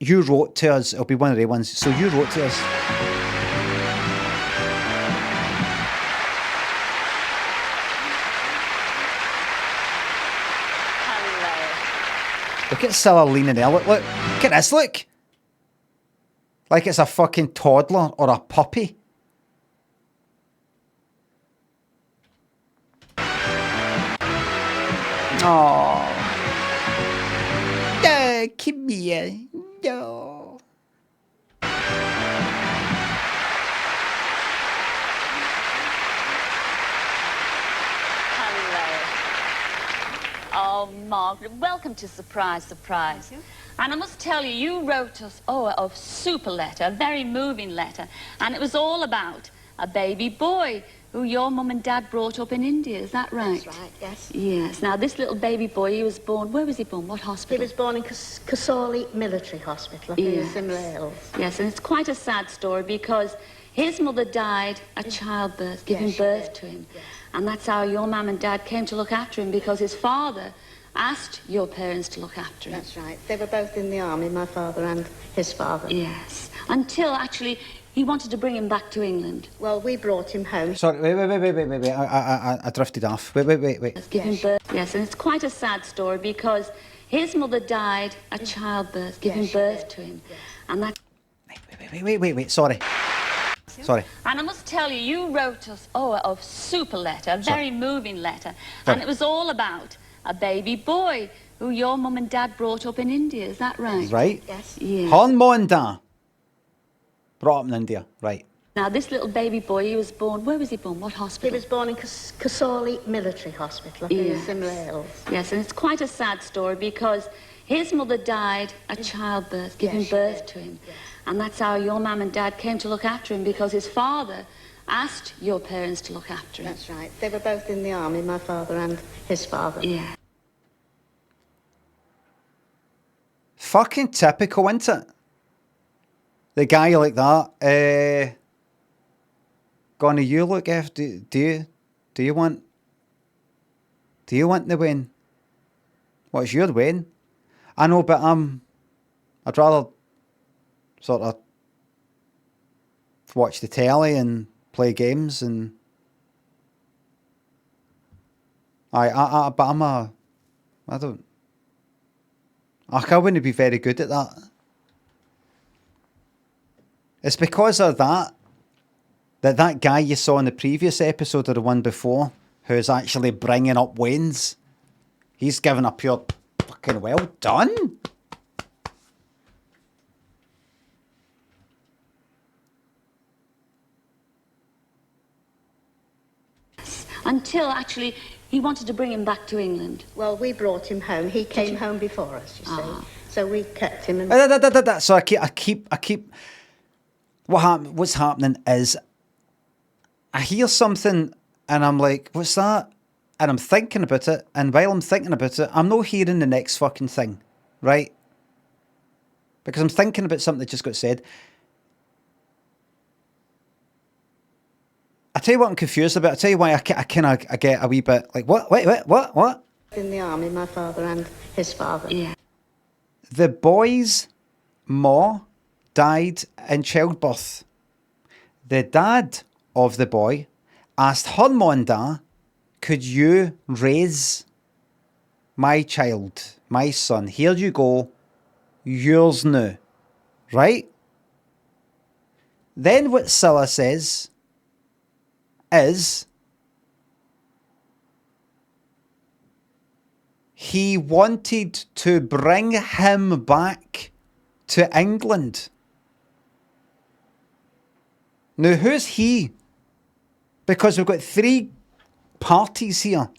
You wrote to us. It'll be one of the ones. So you wrote to us. Look at Cilla leaning there. Look at this, look. Like it's a fucking toddler or a puppy. Oh. No, come here. No. Oh, Margaret, welcome to Surprise, Surprise. And I must tell you, you wrote us, a super letter, a very moving letter. And it was all about a baby boy who your mum and dad brought up in India. Is that right? That's right, yes. Yes. Now, this little baby boy, he was born... Where was he born? What hospital? He was born in Kasauli Military Hospital up in the Simla Hills. Yes, and it's quite a sad story because his mother died at childbirth, giving birth to him. Yes. And that's how your mum and dad came to look after him, because his father asked your parents to look after him. That's right. They were both in the army, my father and his father. Yes. Until, actually, he wanted to bring him back to England. Well, we brought him home. Sorry, wait. I drifted off. Wait. Giving birth. Yes, and it's quite a sad story because his mother died at childbirth, giving birth to him. Yes. And that... Wait. Sorry. Sorry. And I must tell you, you wrote us, a super letter, a very moving letter. And it was all about a baby boy who your mum and dad brought up in India. Is that right? Right. Yes. Yeah. Hanmonda. Brought up in India. Right. Now, this little baby boy, he was born... Where was he born? What hospital? He was born in Kasoli Military Hospital up in Simla Hills. Yes, and it's quite a sad story because his mother died at childbirth, giving birth to him. Yes. And that's how your mum and dad came to look after him, because his father asked your parents to look after him. That's right. They were both in the army, my father and his father. Yeah. Fucking typical, isn't it? The guy like that, gonna you look after, do you want the win? What's your win? I know, but I'd rather sort of watch the telly and play games and I wouldn't be very good at that. It's because of that guy you saw in the previous episode or the one before, who's actually bringing up Wayne's. He's given a pure fucking well done. Until, actually, he wanted to bring him back to England. Well, we brought him home. He came home before us, you see. So we kept him. And So I keep. What's happening is, I hear something and I'm like, what's that? And I'm thinking about it. And while I'm thinking about it, I'm not hearing the next fucking thing, right? Because I'm thinking about something that just got said. I tell you what I'm confused about. I tell you why I get a wee bit like, what? Wait, what? In the army, my father and his father. Yeah. The boy's ma died in childbirth. The dad of the boy asked her mum and dad, could you raise my child, my son? Here you go. Yours now. Right? Then what Cilla says is he wanted to bring him back to England. Now, who's he? Because we've got three parties here.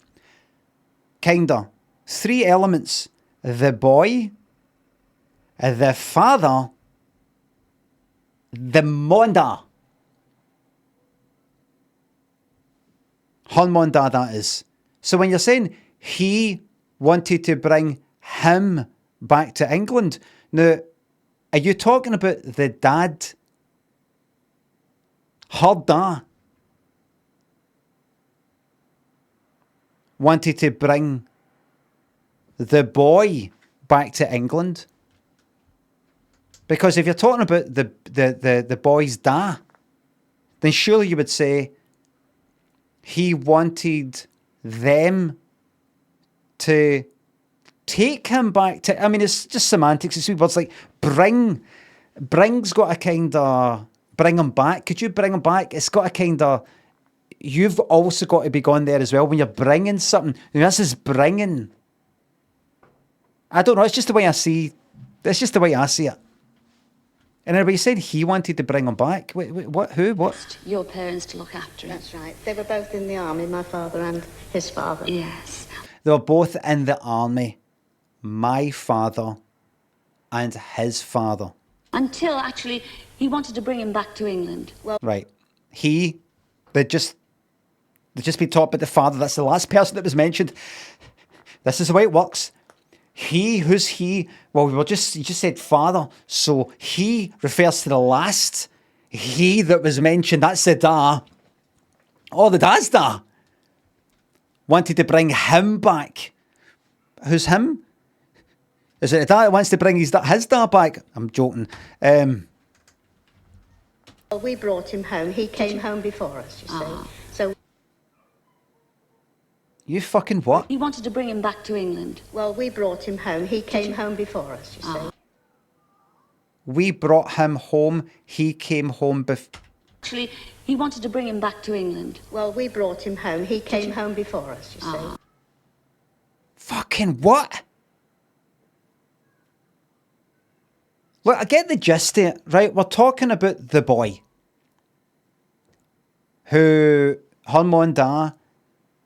Kinda. Three elements. The boy, the father, the mother. Her mum and dad, that is. So when you're saying he wanted to bring him back to England, now, are you talking about the dad? Her dad wanted to bring the boy back to England? Because if you're talking about the boy's dad, then surely you would say he wanted them to take him back to... I mean, it's just semantics. It's words like bring. Bring's got a kind of... Bring him back. Could you bring him back? It's got a kind of... You've also got to be going there as well. When you're bringing something, this is bringing. I don't know. It's just the way I see... It's just the way I see it. And everybody said he wanted to bring him back. Wait, what? Who? What? Your parents to look after him. That's right. They were both in the army, my father and his father. Yes. They were both in the army. My father and his father. Until, actually, he wanted to bring him back to England. Well, right. They'd just been taught by the father. That's the last person that was mentioned. This is the way it works. Who's he? Well, you just said father. So he refers to the last he that was mentioned. That's the da. Oh, the dad's da. Wanted to bring him back. Who's him? Is it a dad that wants to bring his dad back? I'm joking. Well, we brought him home. He came home before us, you see. So. You fucking what? He wanted to bring him back to England. Well, we brought him home. He came home before us, you see. We brought him home. He came home Actually, he wanted to bring him back to England. Well, we brought him home. He came home before us, you see. Fucking what? Look, I get the gist of it, right? We're talking about the boy who her mum and dad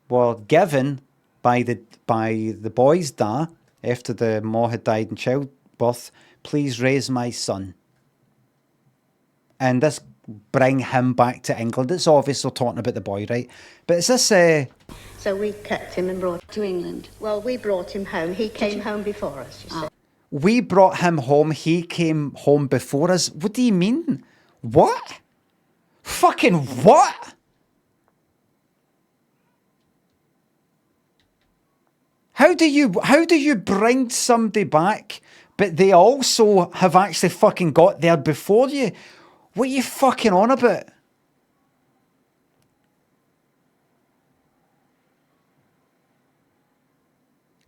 were given by the boy's dad after the mom had died in childbirth. Please raise my son. And this bring him back to England. It's obvious we're talking about the boy, right? But is this So we kept him and brought to England. Well, we brought him home. He came home before us, you see. We brought him home. He came home before us. What do you mean? What? Fucking what? How do you bring somebody back, but they also have actually fucking got there before you? What are you fucking on about?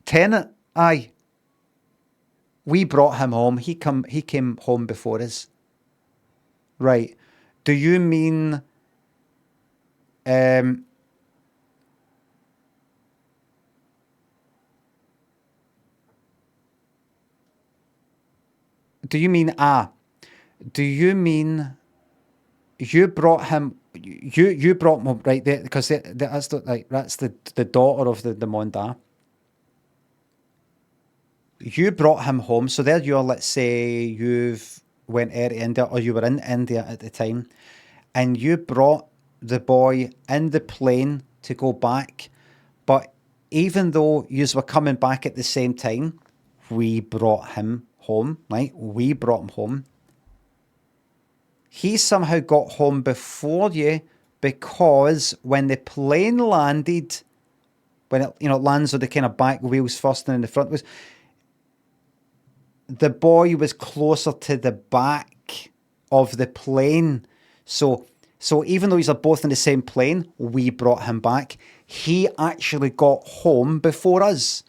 Tenet, aye. We brought him home. He came home before us. Right. Do you mean do you mean you brought him you brought him home, right there, because that's the daughter of the Monda. You brought him home, so there you are, let's say you've went out to India, or you were in India at the time, and you brought the boy in the plane to go back, but even though you were coming back at the same time, we brought him home, right? We brought him home. He somehow got home before you, because when the plane landed, when it lands with the kind of back wheels first and then the front wheels, the boy was closer to the back of the plane. So even though they're both in the same plane, we brought him back. He actually got home before us.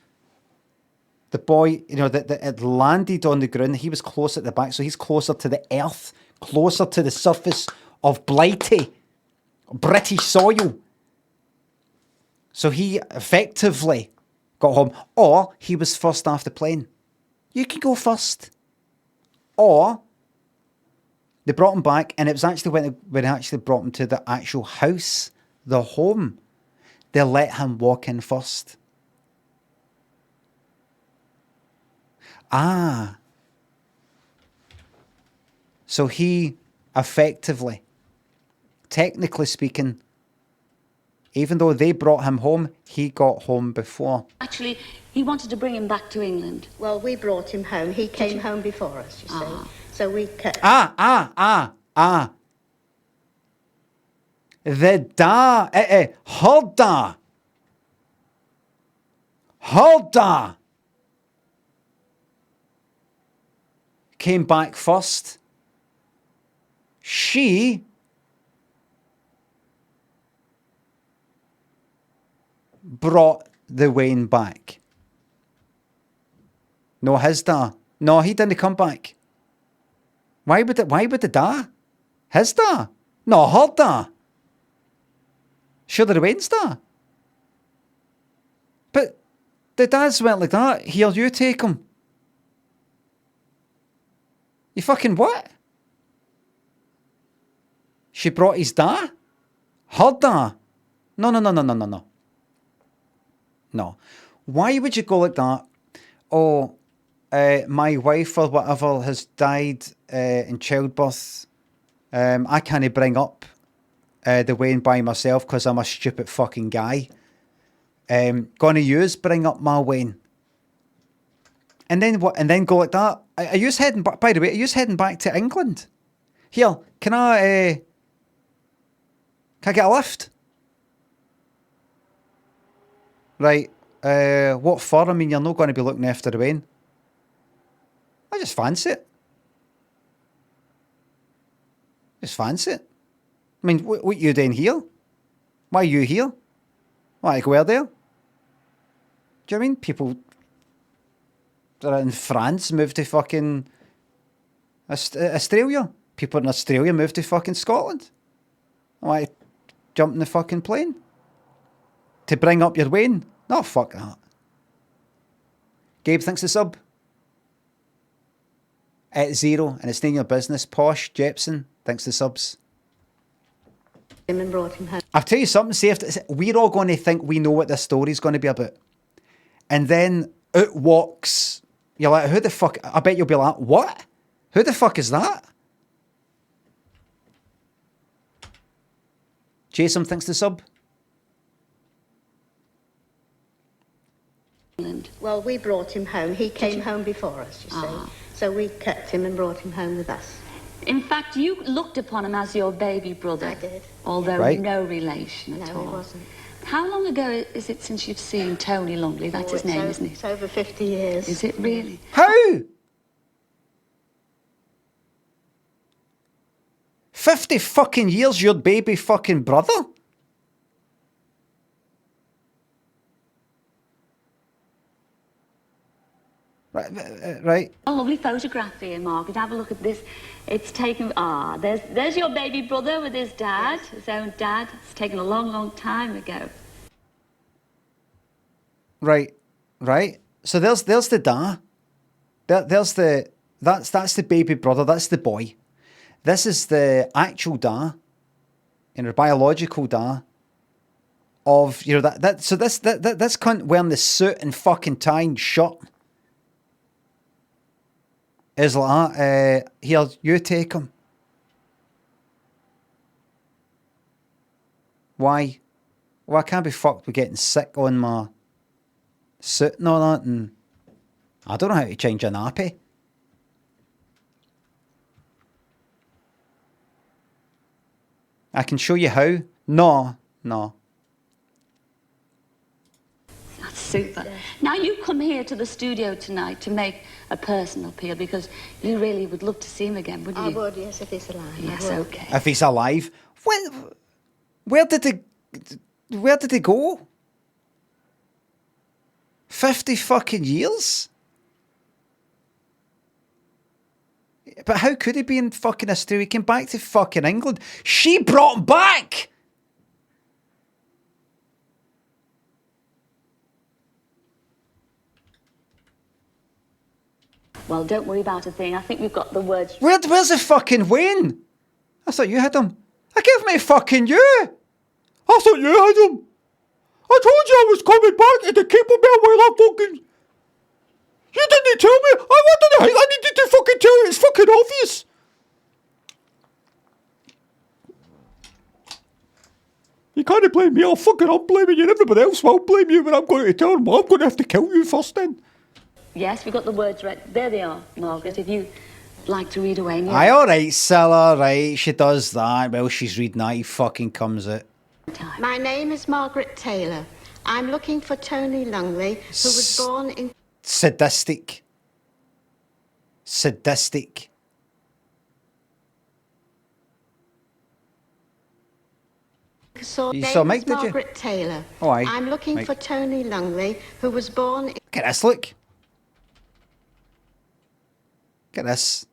The boy, that it landed on the ground, he was closer at the back, so he's closer to the earth, closer to the surface of Blighty, British soil. So he effectively got home, or he was first off the plane. You can go first. Or they brought him back, and it was actually when they actually brought him to the actual house, the home, they let him walk in first. So he effectively, technically speaking, even though they brought him home, he got home before. Actually, he wanted to bring him back to England. Well, we brought him home. He came home before us, you see. So we kept... The Heardle came back first. She brought the Wayne back. No, his da. No, he didn't come back. Why would the da? His da? No, her da. Sure, the Wayne's da. But the dads went like that. Here, you take him. You fucking what? She brought his da? Her da? No. No. Why would you go like that? Oh, my wife or whatever has died in childbirth. I can't bring up the Wayne by myself because I'm a stupid fucking guy. Gonna use bring up my Wayne. And then what? And then go like that. Are you heading back? By the way, are you heading back to England? Here, can I get a lift? Right. What for? I mean, you're not going to be looking after the Wayne. I just fancy it. Just fancy it. I mean, what you doing here? Why are you here? Why, go out there? Do you know what I mean? People that are in France move to fucking Australia. People in Australia move to fucking Scotland. I want to jump in the fucking plane. To bring up your Wayne. No, fuck that. Gabe thinks the sub. At 0, and it's none of your business. Posh Jepson thinks the subs. And brought him home. I'll tell you something, see, we're all going to think we know what this story's going to be about. And then out walks, you're like, who the fuck? I bet you'll be like, what? Who the fuck is that? Jason thinks the sub. Well, we brought him home. He came home before us, you see. So we kept him and brought him home with us. In fact, you looked upon him as your baby brother. I did. Although Right. no relation at all. No, he wasn't. How long ago is it since you've seen Tony Longley? That's his name, isn't it? It's over 50 years. Is it really? How? 50 fucking years your baby fucking brother? Right. A lovely photograph here, Margaret. Have a look at this. It's taken... there's your baby brother with his dad, his own dad. It's taken a long, long time ago. Right. So there's the da. That's the baby brother. That's the boy. This is the actual da, biological da. Of So this cunt wearing the suit and fucking tie and shirt is like here, you take him. Why? Well, I can't be fucked with getting sick on my suit and all that, and I don't know how to change a nappy. I can show you how. No. That's super. Now, you come here to the studio tonight to make a personal appeal because you really would love to see him again, wouldn't you? I would, yes, if he's alive. Yes, I would. okay. If he's alive. Where did he go? 50 fucking years? But how could he be in fucking Australia? He came back to fucking England. She brought him back! Well, don't worry about a thing. I think we've got the words... Where's the fucking Wayne? I thought you had him. I gave me fucking you. I thought you had him. I told you I was coming back and to keep him there while I fucking... You didn't tell me. I needed to fucking tell you. It's fucking obvious. You can't blame me. I'm blaming you and everybody else. I'll blame you when I'm going to tell them. I'm going to have to kill you first then. Yes, we've got the words right. There they are, Margaret, if you'd like to read away. Aye, alright, Cilla, right. She does that. Well, she's reading that. He fucking comes out. My name is Margaret Taylor. I'm looking for Tony Longley, who was born in... Sadistic. You saw Mike, did you? Margaret Taylor. Oh, aye. I'm looking Mike. for Tony Longley, who was born in... Get this, look. Get this.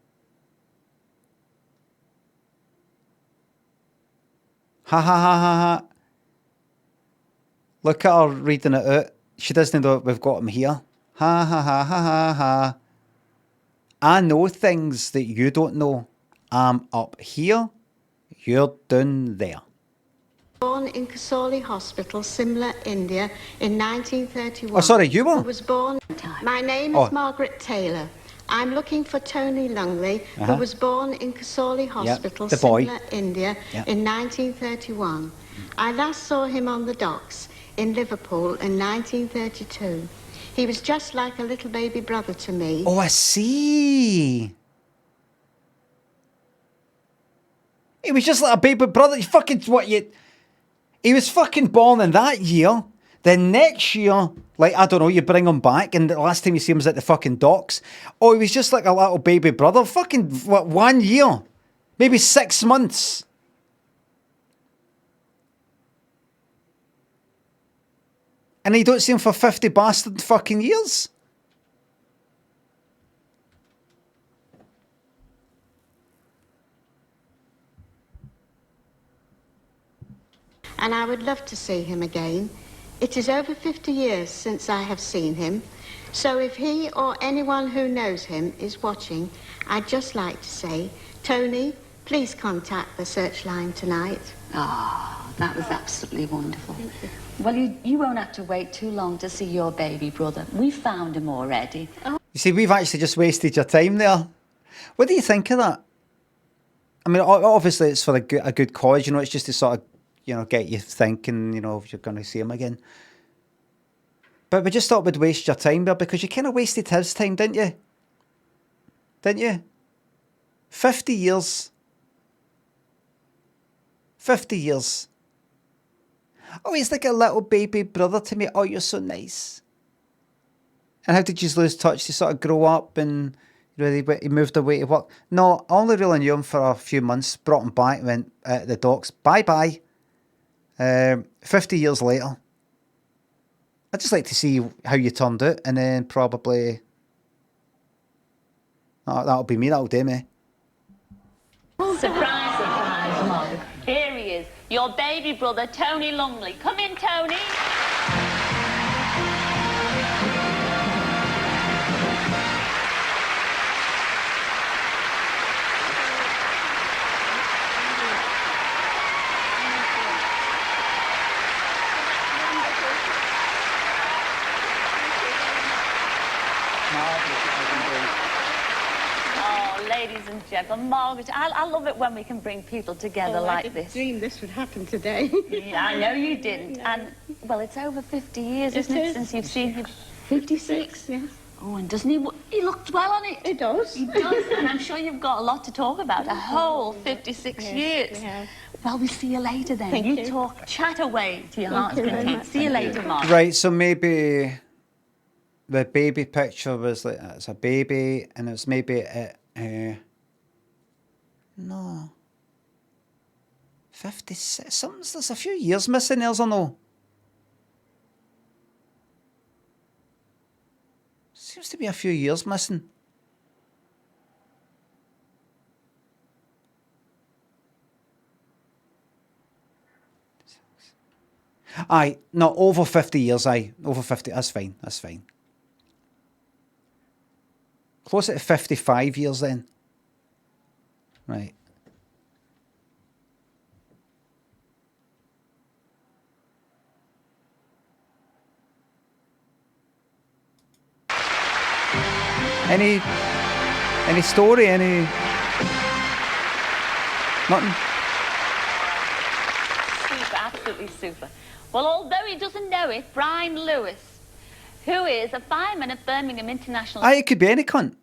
Ha ha ha ha ha. Look at her reading it out. She doesn't know we've got him here. Ha ha ha ha ha ha. I know things that you don't know. I'm up here. You're down there. Born in Kasoli Hospital, Simla, India, in 1931. Oh, sorry, you were? Who was born... My name is Margaret Taylor. I'm looking for Tony Longley, who was born in Kasoli Hospital, the boy. Simla, India, in 1931. I last saw him on the docks in Liverpool in 1932. He was just like a little baby brother to me. Oh, I see. He was just like a baby brother. He was fucking born in that year. Then next year, like, I don't know, you bring him back, and the last time you see him was at the fucking docks. Oh, he was just like a little baby brother. Fucking, 1 year? Maybe 6 months. And you don't see him for 50 bastard fucking years? and I would love to see him again. It is over 50 years since I have seen him, so if he or anyone who knows him is watching, I'd just like to say, Tony, please contact the Searchline tonight. Oh, that was absolutely wonderful. Well, you won't have to wait too long to see your baby brother. We found him already. You see, we've actually just wasted your time there. What do you think of that? I mean, obviously it's for a good cause, you know, it's just to sort of, you know, get you thinking, you know, if you're going to see him again. But we just thought we'd waste your time there because you kind of wasted his time, didn't you? Didn't you? 50 years. 50 years. Oh, he's like a little baby brother to me. Oh, you're so nice. And how did you lose touch to sort of grow up and, you know, he moved away to work? No, I only really knew him for a few months, brought him back, went at the docks, bye-bye. 50 years later. I'd just like to see how you turned out, and then probably... That'll be me, that'll do me. Surprise, surprise, Mom. Here he is, your baby brother, Tony Lumley. Come in, Tony. Ladies and gentlemen, Margaret, I love it when we can bring people together like this. I dreamed this would happen today. Yeah, I know you didn't. And, well, it's over 50 years, isn't it, since you've seen him? 56? Yes. Oh, and doesn't he looks well on it? He does. He does, and I'm sure you've got a lot to talk about. A whole 56 years. We have. Well, we'll see you later then. Thank you. Talk, chat away to your heart's you very content. much. See you later, Margaret. Right, so maybe the baby picture was like, it's a baby, and it was maybe no. 56, something's, there's a few years missing there, or no? Seems to be a few years missing. Aye, no, over 50 years, aye. Over 50, that's fine, that's fine. Closer to 55 years then. Right. Any story, any... Nothing? Super, absolutely super. Well, although he doesn't know it, Brian Lewis, who is a fireman at Birmingham International... Aye, it could be any cunt.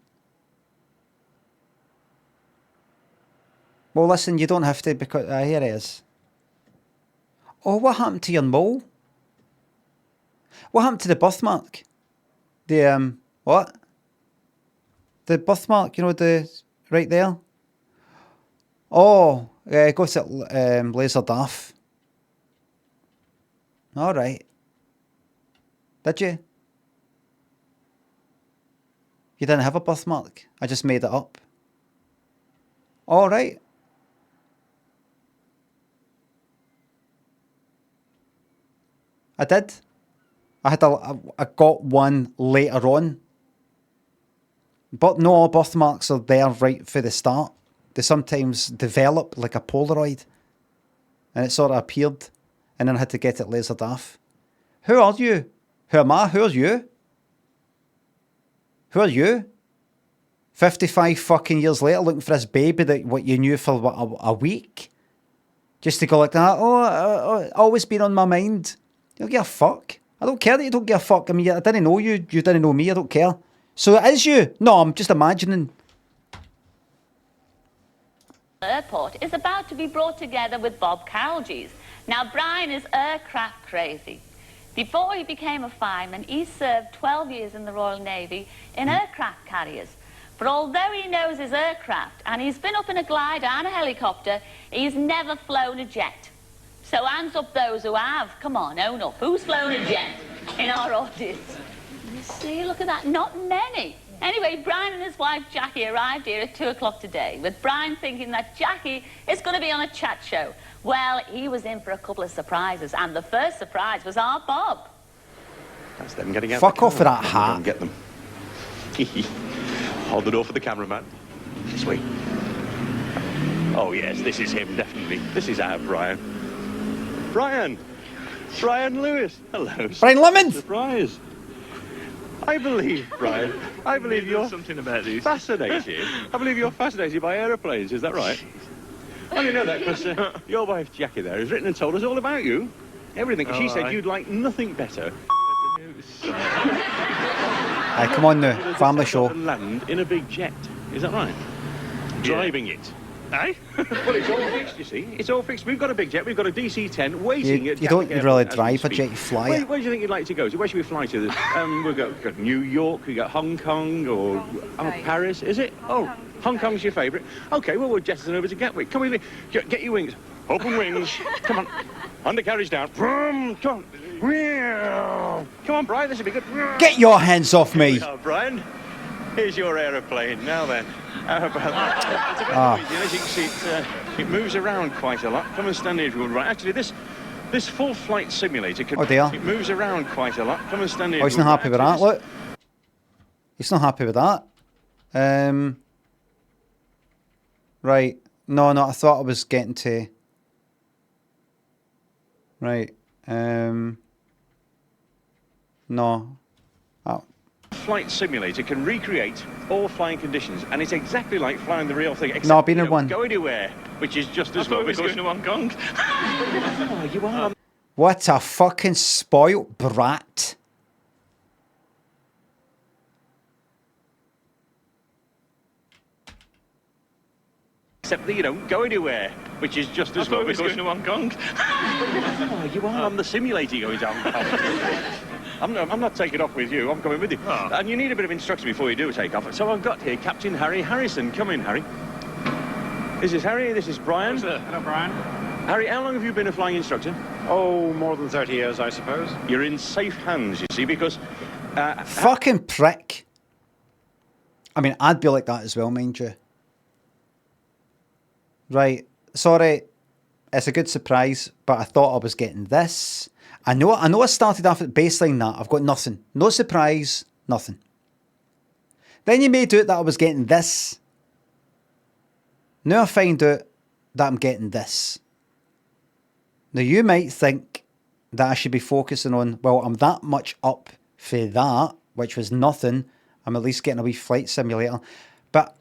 Well, listen, you don't have to because... here it is. Oh, what happened to your mole? What happened to the birthmark? The, what? The birthmark, you know, the... Right there? Oh, got it lasered off. All right. Did you? You didn't have a birthmark? I just made it up. All right. I did. I got one later on. But no, all birthmarks are there right for the start. They sometimes develop like a Polaroid. And it sort of appeared. And then I had to get it lasered off. Who are you? Who am I? Who are you? Who are you? 55 fucking years later looking for this baby that what you knew for what, a week? Just to go like that, always been on my mind. You don't give a fuck. I don't care that you don't give a fuck. I mean, I didn't know you. You didn't know me. I don't care. So it is you. No, I'm just imagining. Airport is about to be brought together with Bob Cowgies. Now, Brian is aircraft crazy. Before he became a fireman, he served 12 years in the Royal Navy in aircraft carriers. But although he knows his aircraft, and he's been up in a glider and a helicopter, he's never flown a jet. So hands up those who have. Come on, own up. Who's flown a jet in our audience? You see, look at that. Not many. Anyway, Brian and his wife Jackie arrived here at 2 o'clock today, with Brian thinking that Jackie is going to be on a chat show. Well, he was in for a couple of surprises, and the first surprise was our Bob. That's them getting out. Fuck off with that hat. Get them. Hold the door for the cameraman. This way. Oh, yes, this is him, definitely. This is our Brian. Brian! Brian Lewis. Hello. Brian Lemon! Surprise. I believe, Brian, I believe you're something about these. fascinated. I believe you're fascinated by aeroplanes, is that right? I only know that because your wife Jackie there has written and told us all about you. Everything. She said you'd like nothing better. Aye, come on now, family show. Land in a big jet, is that right? Driving it. Aye? Well, it's all fixed, you see. It's all fixed. We've got a big jet. We've got a DC-10 waiting at You don't Gatwick really Airport as we drive a speak. jet, you fly Where it. do you think you'd like to go to? Where should we fly to? We've got New York, we've got Hong Kong, or Paris, is it? Oh, Hong Kong's your favourite. OK, well, we'll jettison over to Gatwick. Come with me. Get your wings. Open wings. Come on. Undercarriage down. Vroom. Come on. Come on, Brian, this will be good. Get your hands off me. Oh, Brian, here's your aeroplane. Now then, how about that? It's a bit noisy, and as you can see, it moves around quite a lot. Come and stand here if you would. Right, actually, this full flight simulator can. Oh, dear. It moves around quite a lot. Come and stand here. Oh, if he's you not would. happy with that, look. He's not happy with that. Right. No, I thought I was getting to... Right. No. Oh. Flight simulator can recreate all flying conditions, and it's exactly like flying the real thing. Except No, I've been you in don't one. Go anywhere, which is just as I thought well. we was because- going to Hong Kong. Oh, you are. What a fucking spoilt brat. Except that you don't go anywhere, which is just I as thought well. we was because- going to Hong Kong. Oh, you are on the simulator going down. I'm not taking off with you. I'm coming with you. Oh. And you need a bit of instruction before you do take off. So I've got here Captain Harry Harrison. Come in, Harry. This is Harry. This is Brian. Hello, Brian. Harry, how long have you been a flying instructor? Oh, more than 30 years, I suppose. You're in safe hands, you see, because... Fucking prick. I mean, I'd be like that as well, mind you. Right. Sorry. It's a good surprise, but I thought I was getting this. I know I started off at baseline that. I've got nothing. No surprise, nothing. Then you made out that I was getting this. Now I find out that I'm getting this. Now you might think that I should be focusing on, well, I'm that much up for that, which was nothing. I'm at least getting a wee flight simulator. But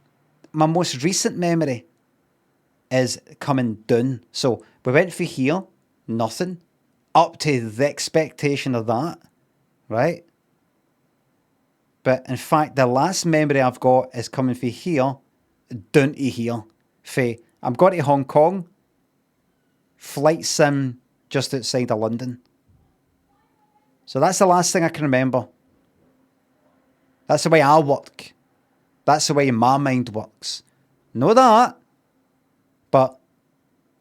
my most recent memory is coming down. So we went for here, nothing, up to the expectation of that, right? But in fact, the last memory I've got is coming for here, down to here. I'm going to Hong Kong, flight sim just outside of London. So that's the last thing I can remember. That's the way I work. That's the way my mind works. Know that, but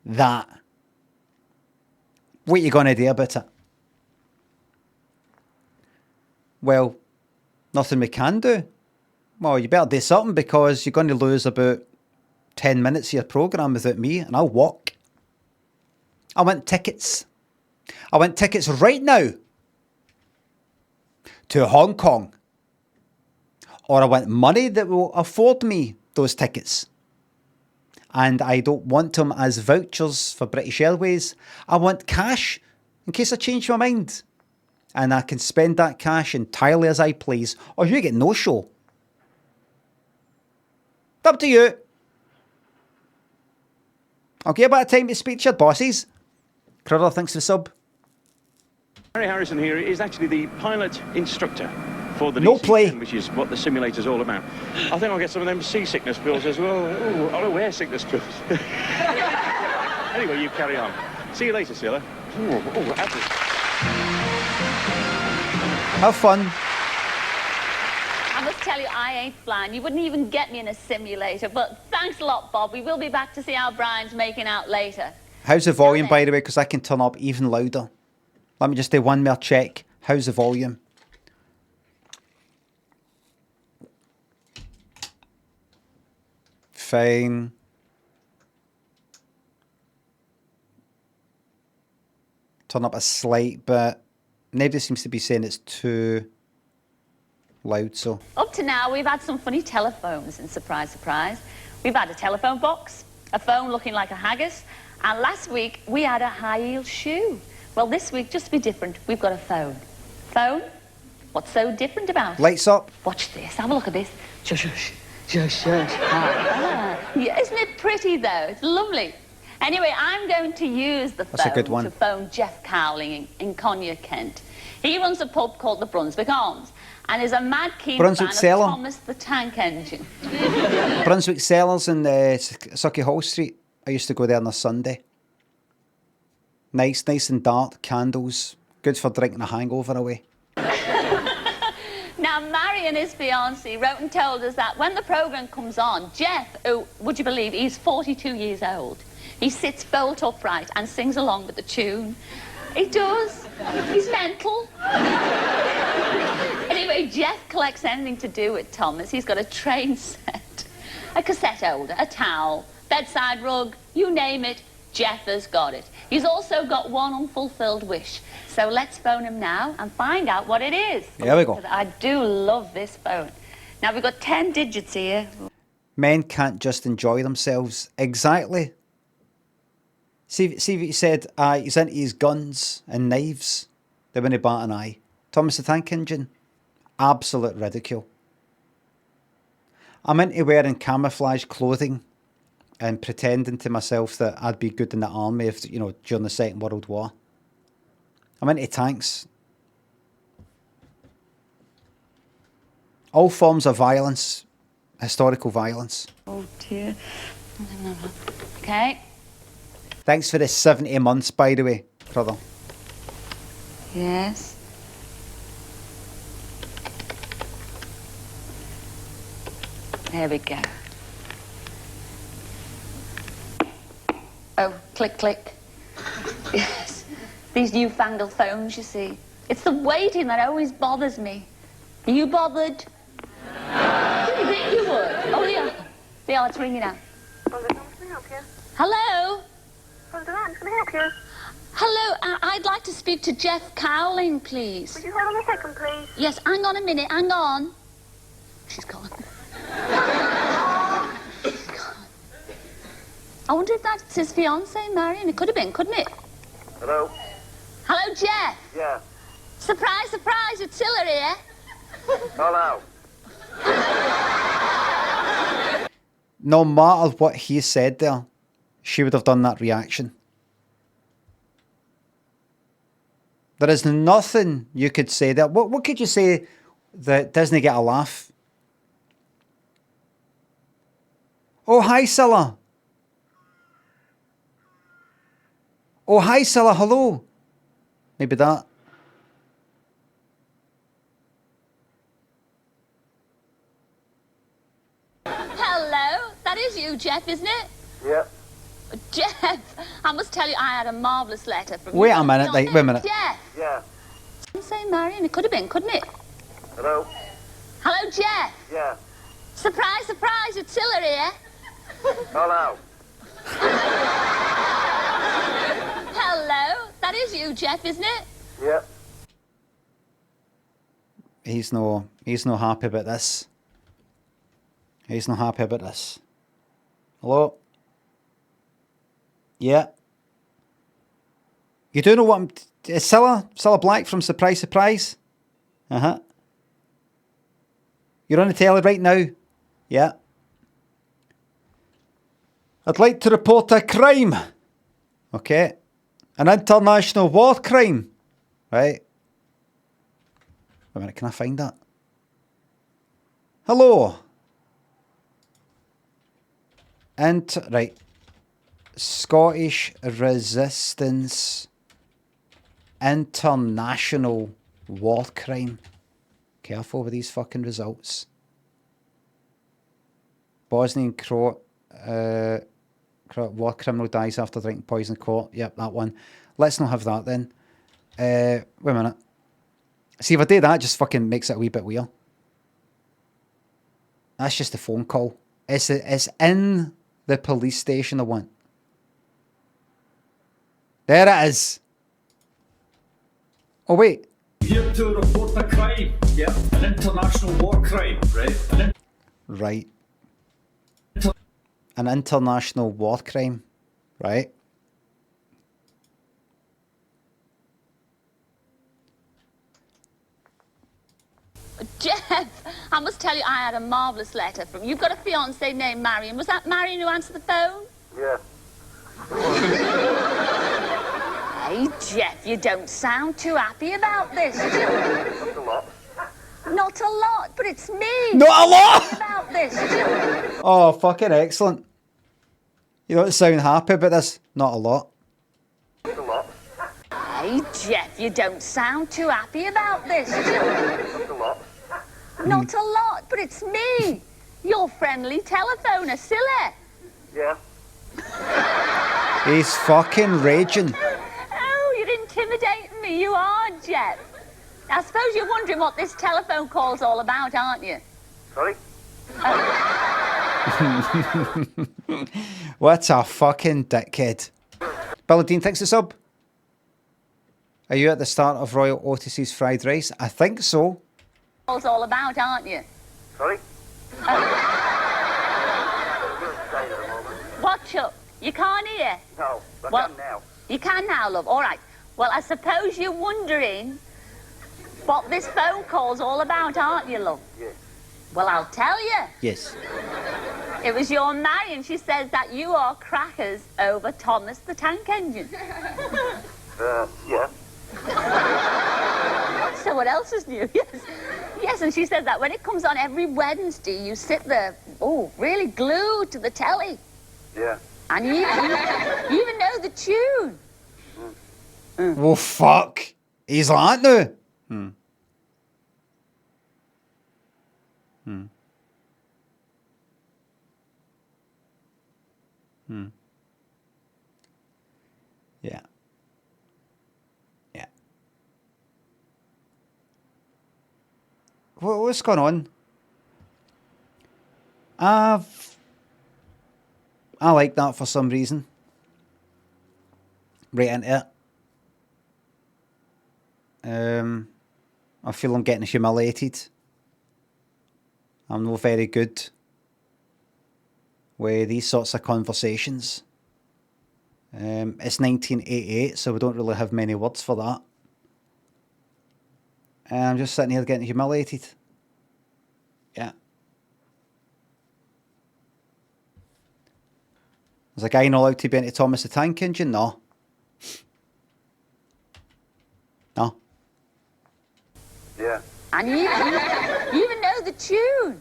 that. What you gonna do about it? Well, nothing we can do. Well, you better do something because you're going to lose about 10 minutes of your programme without me, and I'll walk. I want tickets. I want tickets right now to Hong Kong. Or I want money that will afford me those tickets. And I don't want them as vouchers for British Airways. I want cash in case I change my mind. And I can spend that cash entirely as I please. Or you get no show. Up to you. Okay, a bit of time to speak to your bosses. Crowder, thanks for the sub. Harry Harrison here is actually the pilot instructor for the No DC-10, play. which is what the simulator's all about. I think I'll get some of them seasickness pills as well. Ooh, I'll wear sickness pills. Anyway, you carry on. See you later, Cilla. Have fun. I must tell you, I ain't flying. You wouldn't even get me in a simulator. But thanks a lot, Bob. We will be back to see how Brian's making out later. How's the volume, by the way? Because I can turn up even louder. Let me just do one more check. How's the volume? Fine. Turn up a slight bit. Nobody seems to be saying it's too loud, so. Up to now, we've had some funny telephones, and surprise, surprise. We've had a telephone box, a phone looking like a haggis, and last week we had a high-heel shoe. Well, this week, just to be different, we've got a phone. Phone? What's so different about it? Lights up. Watch this. Have a look at this. Shush, shush, shush, shush. Yeah, isn't it pretty, though? It's lovely. Anyway, I'm going to use the That's a good phone one. to phone Jeff Cowling in Conyers, Kent. He runs a pub called the Brunswick Arms and is a mad keen Brunswick fan Cellar. of Thomas the Tank Engine. Brunswick Cellars in Sucky Hall Street. I used to go there on a Sunday. Nice and dark, candles. Good for drinking a hangover away. Now, Mary and his fiancée wrote and told us that when the programme comes on, Jeff, who, would you believe, he's 42 years old, he sits bolt upright and sings along with the tune. He does. He's mental. Anyway, Jeff collects anything to do with Thomas. He's got a train set, a cassette holder, a towel, bedside rug, you name it, Jeff has got it. He's also got one unfulfilled wish. So let's phone him now and find out what it is. Here we go. I do love this phone. Now, we've got 10 digits here. Men can't just enjoy themselves. Exactly. See what he said? He's into his guns and knives. They wouldn't bat an eye. Thomas the Tank Engine. Absolute ridicule. I'm into wearing camouflage clothing and pretending to myself that I'd be good in the army if, you know, during the Second World War. I'm into tanks. All forms of violence, historical violence. Oh, dear. Okay. Thanks for the 70 months, by the way, brother. Yes. There we go. Oh, click, click. Yes. These newfangled phones, you see. It's the waiting that always bothers me. Are you bothered? Didn't think you would. Oh, they are. It's ringing out. Hello? Hello, I'd like to speak to Jeff Cowling, please. Would you hold on a second, please? Yes, hang on a minute, hang on. She's gone. I wonder if that's his fiancée, Marion. It could have been, couldn't it? Hello? Hello, Jeff. Yeah. Surprise, surprise, it's Cilla here. Hello. No matter what he said there, she would have done that reaction. There is nothing you could say there. What could you say that doesn't get a laugh? Oh, hi, Cilla. Oh, hi, Cilla, hello. Maybe that. Hello, that is you, Jeff, isn't it? Yeah. Jeff, I must tell you, I had a marvellous letter from you. Wait a minute, wait a minute. Jeff. Yeah. Say Marion, it could have been, couldn't it? Hello? Hello, Jeff. Yeah. Surprise, surprise, it's Cilla here. Hello. Hello, that is you, Jeff, isn't it? Yeah. He's no happy about this. He's not happy about this. Hello? Yeah. You do know what I'm... It's Cilla Black from Surprise Surprise. Uh-huh. You're on the telly right now. Yeah. I'd like to report a crime. Okay. An international war crime. Right. Wait a minute, can I find that? Hello. Right. Scottish Resistance International War Crime. Careful with these fucking results. Bosnian war criminal dies after drinking poison court. Yep, that one. Let's not have that then. Wait a minute. See, if I do that, it just fucking makes it a wee bit weird. That's just a phone call. It's in the police station, I want. There it is. Oh, wait. Here to report a crime. Yeah, an international war crime, right? Right. An international war crime, right? Jeff, I must tell you, I had a marvellous letter from... You've got a fiancée named Marion. Was that Marion who answered the phone? Yeah. Hey, Jeff, you don't sound too happy about this. Not a lot. Not a lot, but it's me. Not a lot! About this. Oh, fucking excellent. You don't sound happy about this? Not a lot. Not a lot. Hey, Jeff, you don't sound too happy about this. Not a lot. Not a lot, but it's me. Your friendly telephoner, Cilla. Yeah. He's fucking raging. Oh, you're intimidating me, you are, Jeff. I suppose you're wondering what this telephone call's all about, aren't you? Sorry? What a fucking dickhead. Billy Dean thinks it's up. Are you at the start of Royal Otis's fried rice? I think so. Call's all about, aren't you? Sorry? What, Chuck? You can't hear? No, I Well, can now. You can now, love. All right. Well, I suppose you're wondering what this phone call's all about, aren't you, love? Yes. Well, I'll tell you. Yes. It was your Marion. She says that you are crackers over Thomas the Tank Engine. Yeah. So what else is new? Yes. Yes, and she said that when it comes on every Wednesday, you sit there, oh, really glued to the telly. Yeah. And you even know the tune. Oh, fuck. He's like now. Yeah. Yeah. What's going on? I like that for some reason. Right into it. I feel I'm getting humiliated. I'm not very good with these sorts of conversations. It's 1988, so we don't really have many words for that. And I'm just sitting here getting humiliated. Yeah. Is a guy not allowed to be into Thomas the Tank Engine? No. No. Yeah. And you even know the tune.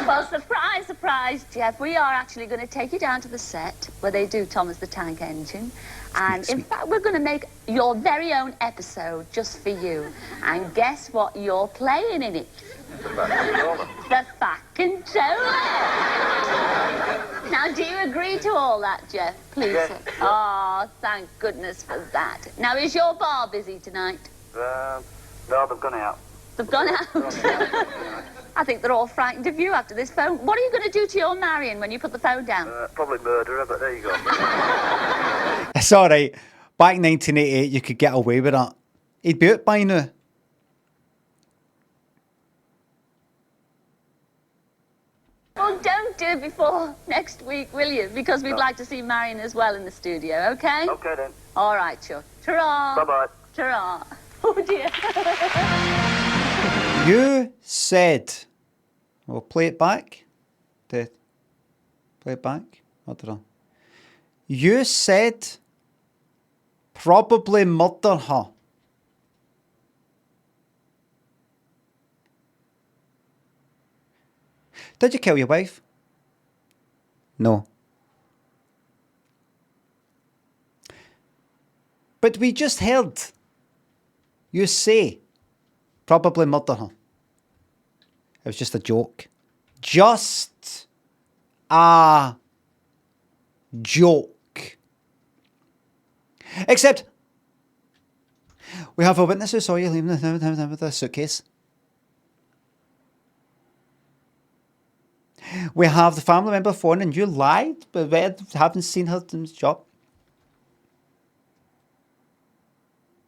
Well, surprise, surprise, Jeff. We are actually going to take you down to the set where they do Thomas the Tank Engine. And in fact, we're going to make your very own episode just for you. And guess what you're playing in it? The fucking controller. Now, do you agree to all that, Jeff? Please. Yeah. Oh, thank goodness for that. Now, is your bar busy tonight? No, they've gone out. They've gone out. I think they're all frightened of you after this phone. What are you going to do to your Marion when you put the phone down? Probably murder her, but there you go. It's all right. Back in 1988, you could get away with that. He'd be out by now. Well, don't do it before next week, will you? Because we'd like to see Marion as well in the studio, okay? Okay, then. All right, Chuck. Ta-ra. Bye-bye. Ta-ra. Oh, dear. You said... We'll play it back. Play it back? What did I... You said... Probably murder her. Did you kill your wife? No. But we just heard you say probably murder her. It was just a joke. Just a joke. Except we have a witness who saw you leaving the suitcase. We have the family member phone and you lied, but we haven't seen her in the job.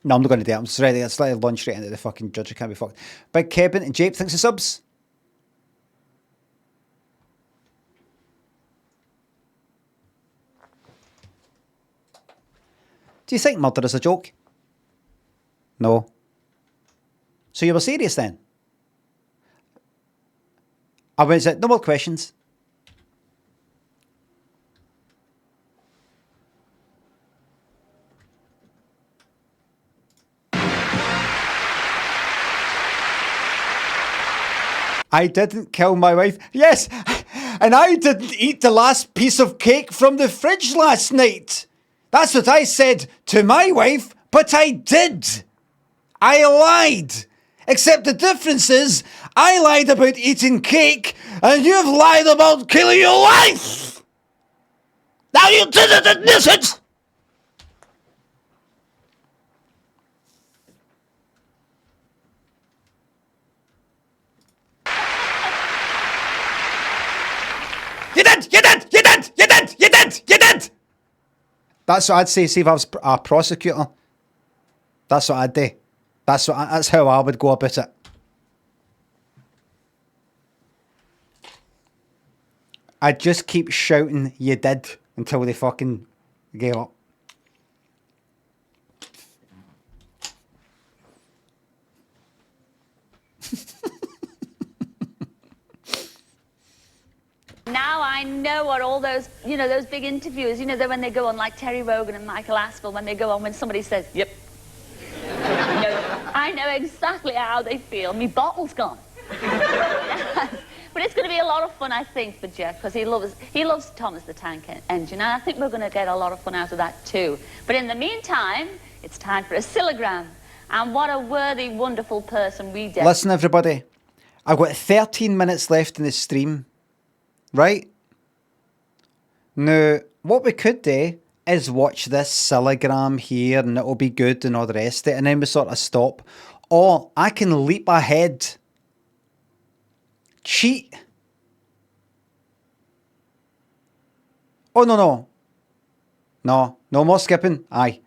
No, I'm not going to do it. I'm just ready. It's like lunch right into the fucking judge. I can't be fucked. Big Kevin and Jape, thanks for subs. Do you think murder is a joke? No. So you were serious then? I went, no more questions. I didn't kill my wife. Yes, and I didn't eat the last piece of cake from the fridge last night. That's what I said to my wife, but I did. I lied. Except the difference is, I lied about eating cake, and you've lied about killing your wife. Now you didn't admit it. You did! You did! You did! You did! You did! You did! That's what I'd say. See if I was a prosecutor. That's what I'd do. That's how I would go about it. I'd just keep shouting, you did, until they fucking gave up. Now I know what all those, those big interviewers, when they go on like Terry Wogan and Michael Aspel, when they go on, when somebody says, yep. I know exactly how they feel. Me bottle's gone. But it's going to be a lot of fun, I think, for Jeff, because he loves Thomas the Tank Engine, and I think we're going to get a lot of fun out of that too. But in the meantime, it's time for a Cillagram. And what a worthy, wonderful person we did. Listen, everybody. I've got 13 minutes left in the stream. Right? Now, what we could do is watch this Cillagram here and it'll be good and all the rest of it, and then we sort of stop. Or I can leap ahead. Cheat. Oh, no. No more skipping. Aye.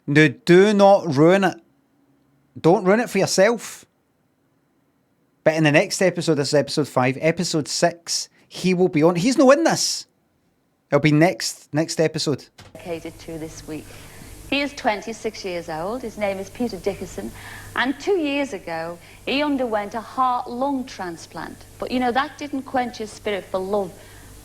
Now, do not ruin it. Don't ruin it for yourself. But in the next episode, this is episode 5, episode 6, he will be on. He's not in this. It'll be next episode. Dedicated to this week. He is 26 years old. His name is Peter Dickerson. And 2 years ago, he underwent a heart-lung transplant. But, that didn't quench his spirit for love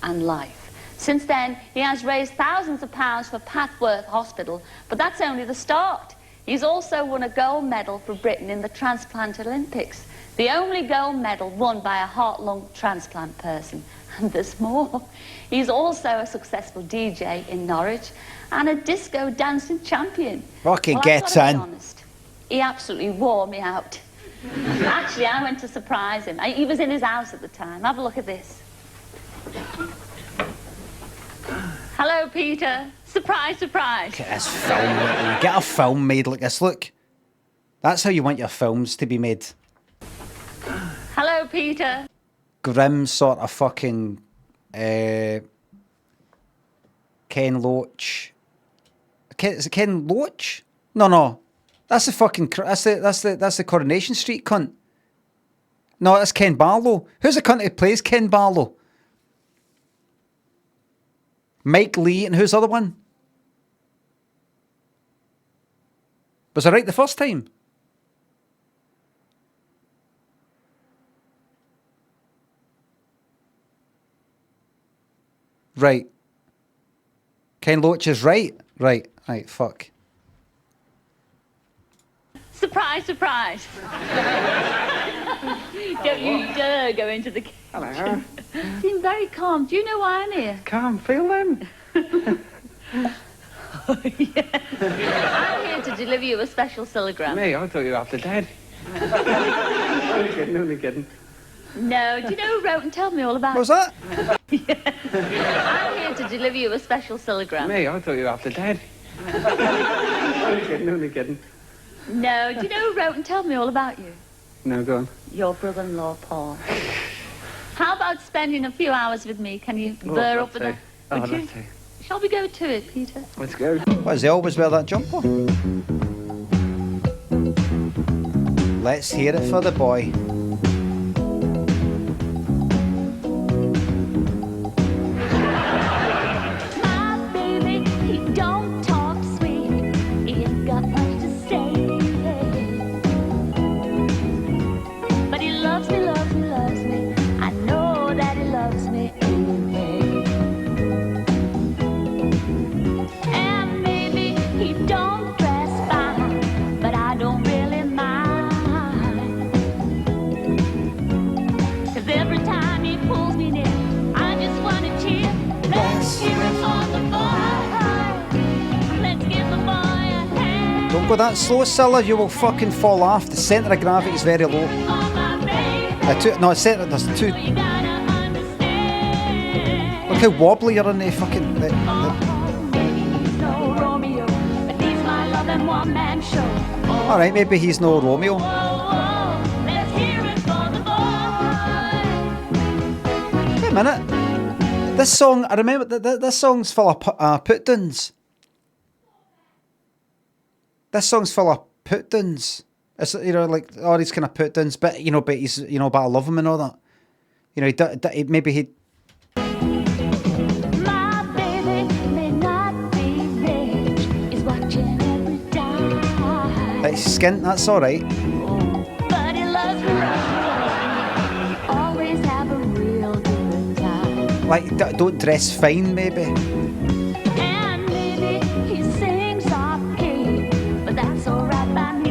and life. Since then, he has raised thousands of pounds for Patworth Hospital, but that's only the start. He's also won a gold medal for Britain in the Transplant Olympics, the only gold medal won by a heart-lung transplant person. And there's more. He's also a successful DJ in Norwich and a disco dancing champion. Fucking get in. Be honest, he absolutely wore me out. Actually, I went to surprise him. He was in his house at the time. Have a look at this. Hello, Peter. Surprise, surprise. Get this film. Get a film made like this. Look. That's how you want your films to be made. Hello, Peter. Grim sort of fucking Ken Loach. Is it Ken Loach? No. That's the fucking that's the Coronation Street cunt. No, that's Ken Barlow. Who's the cunt who plays Ken Barlow? Mike Lee, and who's the other one? Was I right the first time? Right. Ken Loach is right. Right, fuck. Surprise, surprise. Don't you dare go into the kitchen. Hello. Seem very calm. Do you know why I'm here? Calm, feel them. Yes. I'm here to deliver you a special Cillagram. Me? I thought you were after Dad. Only kidding. No, do you know who wrote and told me all about What's that? Yes. I'm here to deliver you a special Cillagram. Me? I thought you were after Dad. Only kidding. No, do you know who wrote and told me all about you? No, go on. Your brother-in-law, Paul. How about about spending a few hours with me? Can you burr up with that? Would you? Shall we go to it, Peter? Let's go. What, does he always wear that jumper? Let's hear it for the boy. My baby, he don't talk sweet. He ain't got much to say. But he loves me, loves me, loves me. I know that he loves me anyway. And maybe he don't dress fine, but I don't really mind. 'Cause every time he pulls me near, I just wanna cheer. Let's hear it for the boy. Let's give the boy a hand. Don't go that slow, Cilla. You will fucking fall off. The centre of gravity is very low. Centre. There's two. Look how wobbly you're in the fucking. No Romeo, but he's my love and one man show. All right, maybe he's no Romeo. Let's hear it for the boy. Wait a minute. This song, I remember. This song's full of put-downs. This song's full of put-downs. It's like all these kind of put-downs, but but he's but I love him and all that. Maybe he. My baby may not be rich, he's watching every dime. Like skint, that's all right. But he loves me, always have a real good time. Like don't dress fine, maybe. And maybe he sings off key, but that's alright by me.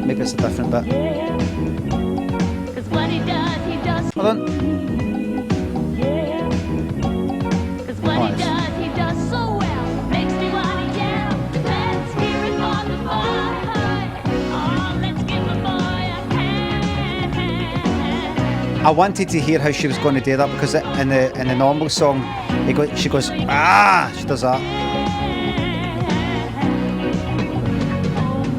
Maybe it's a different bit. Yeah, 'cause what he does Hold on. Yeah, 'cause what he does so well, makes me wanna yell. Let's hear it for the boy. Oh, let's give the boy a hand. I wanted to hear how she was going to do that because in the normal song, she goes ah, she does that.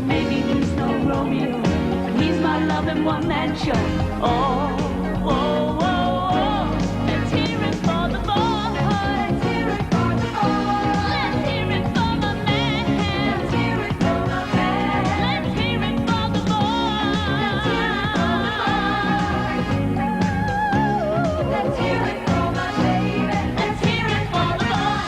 Maybe he's no Romeo, but he's my love and one man show. Oh, oh, oh, oh. Let's hear it for the boy. Let's hear it for the boy. Let's hear it for the man. Let's hear it for the man. Let's hear it for the boy. Let's hear it for my baby. Let's hear it for the boy.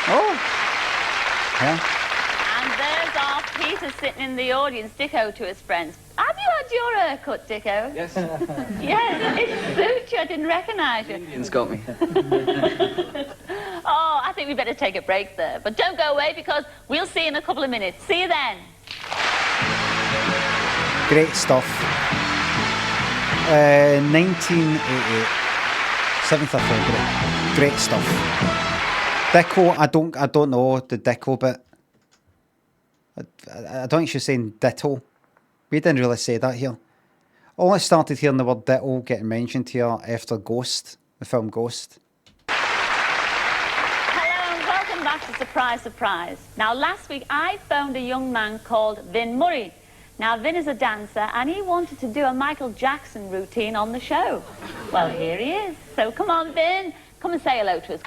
Oh. Yeah. And there's our Peter sitting in the audience, Dicko to his friends. Have you had your haircut, Dicko? Yes. Yes, it suits you. I didn't recognise you. Indians got me. Oh, I think we better take a break there. But don't go away because we'll see you in a couple of minutes. See you then. Great stuff. 1988, 7th of February. Great stuff. Dicko, I don't know the Dicko bit. I don't think she's saying ditto. We didn't really say that here. Only started hearing the word ditto getting mentioned here after Ghost, the film Ghost. Hello and welcome back to Surprise, Surprise. Now, last week I phoned a young man called Vin Murray. Now, Vin is a dancer and he wanted to do a Michael Jackson routine on the show. Well, here he is. So come on, Vin. Come and say hello to us.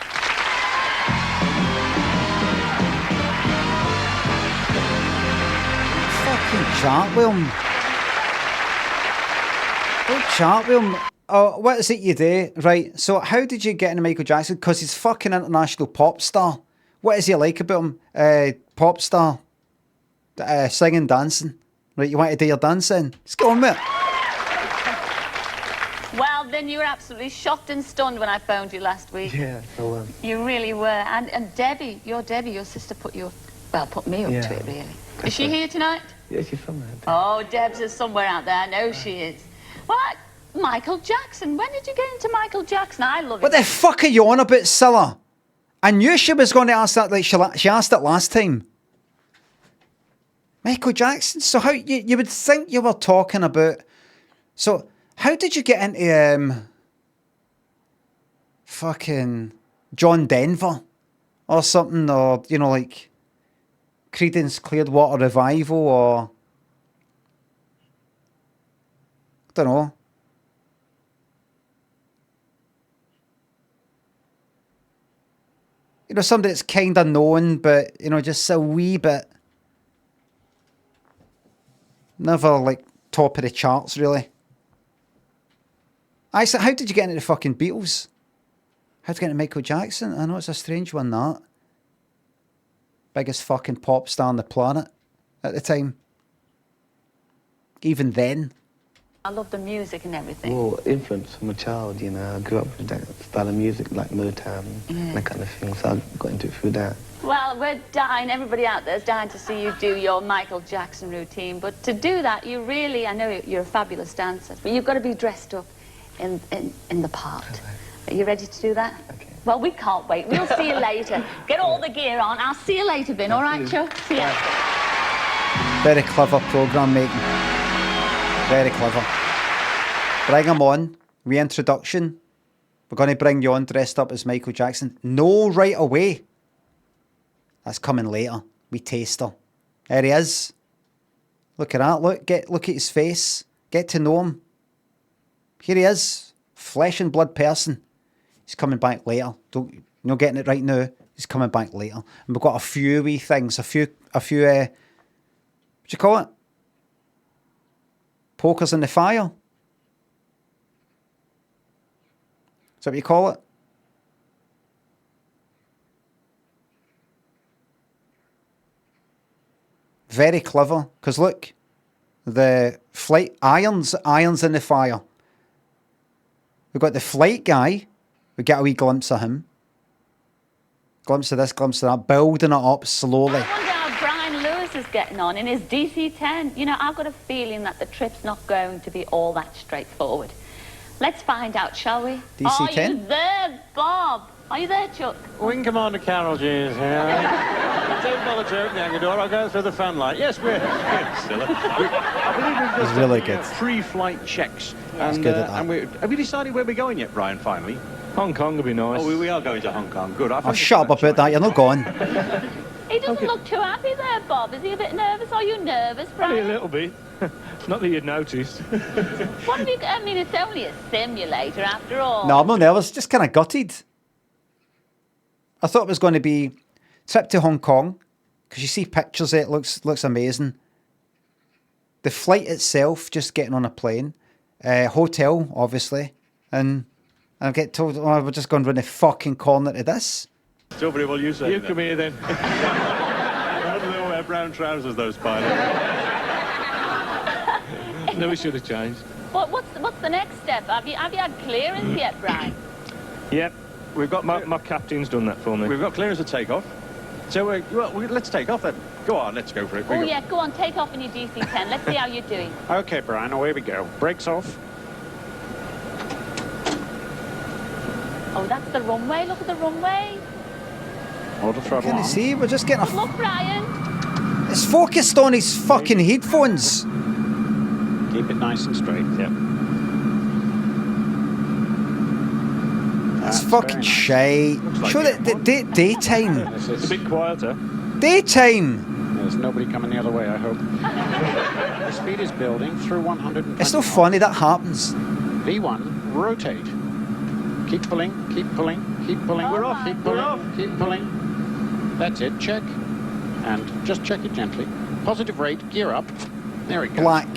Fucking chat with him. Don't chat with him. Oh, what is it you do? Right, so how did you get into Michael Jackson? Because he's fucking international pop star. What is he like about him? Pop star. Singing, dancing. Right, you want to do your dancing? Let's go on, mate. Well, Vin, you were absolutely shocked and stunned when I phoned you last week. Yeah, I was. You really were. And Debbie, your Sister, put me up to it, really. Is she here tonight? Yeah, she's somewhere. Oh, Deb's is somewhere out there. I know she is. What? Michael Jackson. When did you get into Michael Jackson? I love it. What the fuck are you on about, Cilla? I knew she was going to ask that. Like she asked it last time. Michael Jackson. So how you would think you were talking about? So how did you get into fucking John Denver or something, or like Creedence Clearwater Revival or... I don't know. You know, somebody that's kind of known, but, you know, just a wee bit. Never, like, top of the charts, really. I said, how did you get into the fucking Beatles? How did you get into Michael Jackson? I know it's a strange one, that. Biggest fucking pop star on the planet at the time. Even then. I love the music and everything. Well, influence from a child, you know. I grew up with that style of music, like Motown, and that kind of thing, so I got into it through that. Well, we're dying, everybody out there is dying to see you do your Michael Jackson routine, but to do that, you really, I know you're a fabulous dancer, but you've got to be dressed up in the part. Are you ready to do that? Okay. Well, we can't wait. We'll see you later. Get all the gear on. I'll see you later, Vin. All right, Joe? See ya. Very clever programme making. Very clever. Bring him on. Reintroduction. We're going to bring you on dressed up as Michael Jackson. No, right away. That's coming later. We taster. There he is. Look at that. Look at his face. Get to know him. Here he is. Flesh and blood person. He's coming back later. You're not getting it right now. He's coming back later. And we've got a few wee things. A few what do you call it? Pokers in the fire. Is that what you call it? Very clever. Because look, the flight irons in the fire. We've got the flight guy. We get a wee glimpse of him. Glimpse of this, glimpse of that. Building it up slowly. I wonder how Brian Lewis is getting on in his DC-10. You know, I've got a feeling that the trip's not going to be all that straightforward. Let's find out, shall we? DC-10? Are you there, Bob? Are you there, Chuck? Wing Commander Carol G is here. Don't bother to open the hangar door. I'll go through the fan light. Yes, we're here, Cilla. I believe we've just really done good. Pre-flight checks. That's good at that. And have we decided where we're going yet, Brian, finally? Hong Kong would be nice. Oh, we are going to Hong Kong. Good. Oh, shut up about that. You're not going. He doesn't look too happy there, Bob. Is he a bit nervous? Are you nervous, Brian? Only a little bit. Not that you'd notice. What have you... I mean, it's only a simulator after all. No, I'm not nervous. Just kind of gutted. I thought it was going to be trip to Hong Kong because you see pictures of it. Looks amazing. The flight itself, just getting on a plane, hotel obviously, and I get told, "Oh, we're just going around the fucking corner to this." Still very well you say. You come here then. I don't know, wear brown trousers, those pilots. No, we should have changed. What's the next step? Have you had clearance yet, Brian? Yep. We've got my captain's done that for me. We've got clearance to take off. So, let's take off then. Go on, let's go for it. Oh, yeah, go on, take off in your DC-10. Let's see how you're doing. OK, Brian, away we go. Brakes off. Oh, that's the runway. Look at the runway. Hold the throttle Can you see? We're just getting Good luck, Brian. It's focused on his fucking headphones. Keep it nice and straight, yep. That's fucking shite. Like Show the daytime. It's a bit quieter. Daytime. There's nobody coming the other way, I hope. The speed is building through 120. It's not funny that happens. V1, rotate. Keep pulling, keep pulling, keep pulling. We're off, keep we're pulling, off. keep pulling. That's it, check. And just check it gently. Positive rate, gear up. There we go. Black.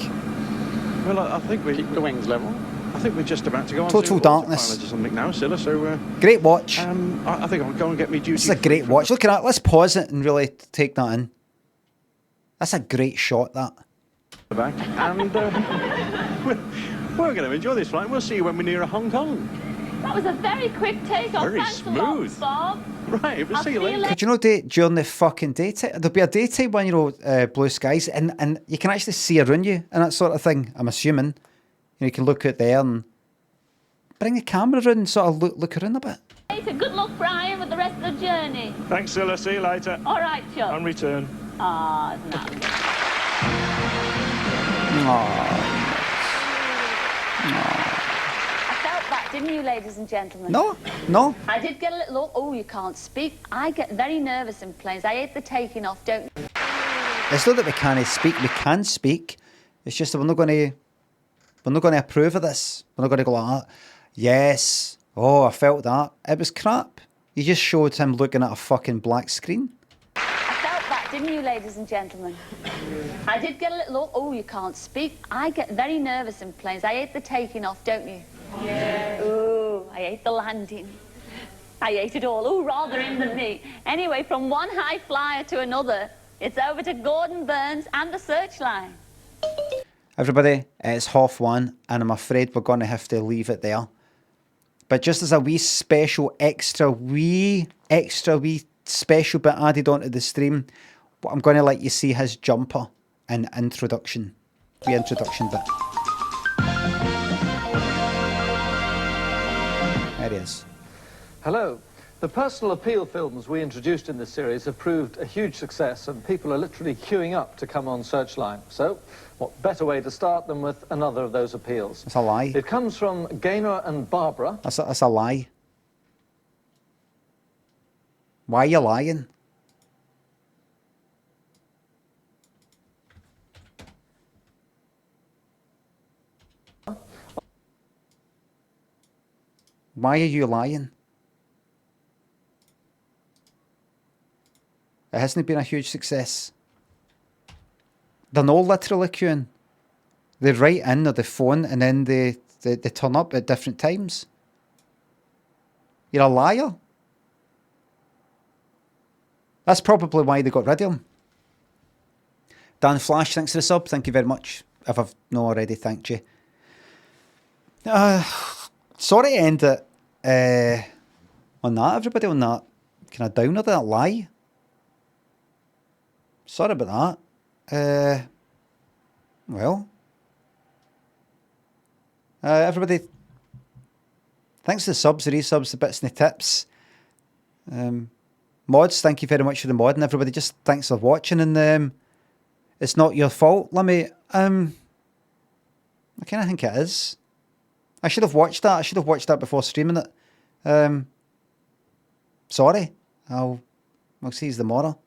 Well, I think we... Keep the wings level. I think we're just about to go on Total to darkness. autopilot or something now, Cilla, so... Great watch. I think I'll go and get me duty. This is a great watch. Look at that. Let's pause it and really take that in. That's a great shot, that. The back. And we're going to enjoy this flight. We'll see you when we're near Hong Kong. That was a very quick takeoff. Very Thanks smooth. a lot, Bob. Right, we'll I'll see you later. Could you know during the fucking daytime, there'll be a daytime when, you know, blue skies, and you can actually see around you and that sort of thing, I'm assuming. You can look out there and bring the camera around and sort of look around a bit. Later. Good luck, Brian, with the rest of the journey. Thanks, Cilla. See you later. All right, Chuck. On return. Ah, no. I felt that, didn't you, ladies and gentlemen? No. I did get a little, oh, you can't speak. I get very nervous in planes. I hate the taking off, don't It's not that we can't speak. We can speak. It's just that we're not going to approve of this. We're not going to go like that. Yes. Oh, I felt that. It was crap. You just showed him looking at a fucking black screen. I felt that, didn't you, ladies and gentlemen? I did get a little, oh, you can't speak. I get very nervous in planes. I hate the taking off, don't you? Yeah. Ooh, I hate the landing. I hate it all. Ooh, rather him than me. Anyway, from one high flyer to another, it's over to Gordon Burns and the Searchline. Everybody, it's 1:30, and I'm afraid we're going to have to leave it there. But just as a wee special, extra wee special bit added onto the stream, I'm going to let you see his jumper and introduction. The introduction bit. There he is. Hello. The personal appeal films we introduced in this series have proved a huge success, and people are literally queuing up to come on Searchline. So, what better way to start than with another of those appeals? That's a lie. It comes from Gaynor and Barbara. That's a lie. Why are you lying? Why are you lying? It hasn't been a huge success. They're not literally queuing. They write in or they phone and then they turn up at different times. You're a liar. That's probably why they got rid of him. Dan Flash, thanks for the sub. Thank you very much. If I've not already thanked you. Sorry to end it on that, everybody, on that kind of downer, that lie. Sorry about that. Well, everybody, thanks for the subs, the resubs, the bits and the tips. Mods, thank you very much for the mod, and everybody, just thanks for watching. And it's not your fault, Limmy. I kind of think it is. I should have watched that. I should have watched that before streaming it. Sorry. I'll see you tomorrow.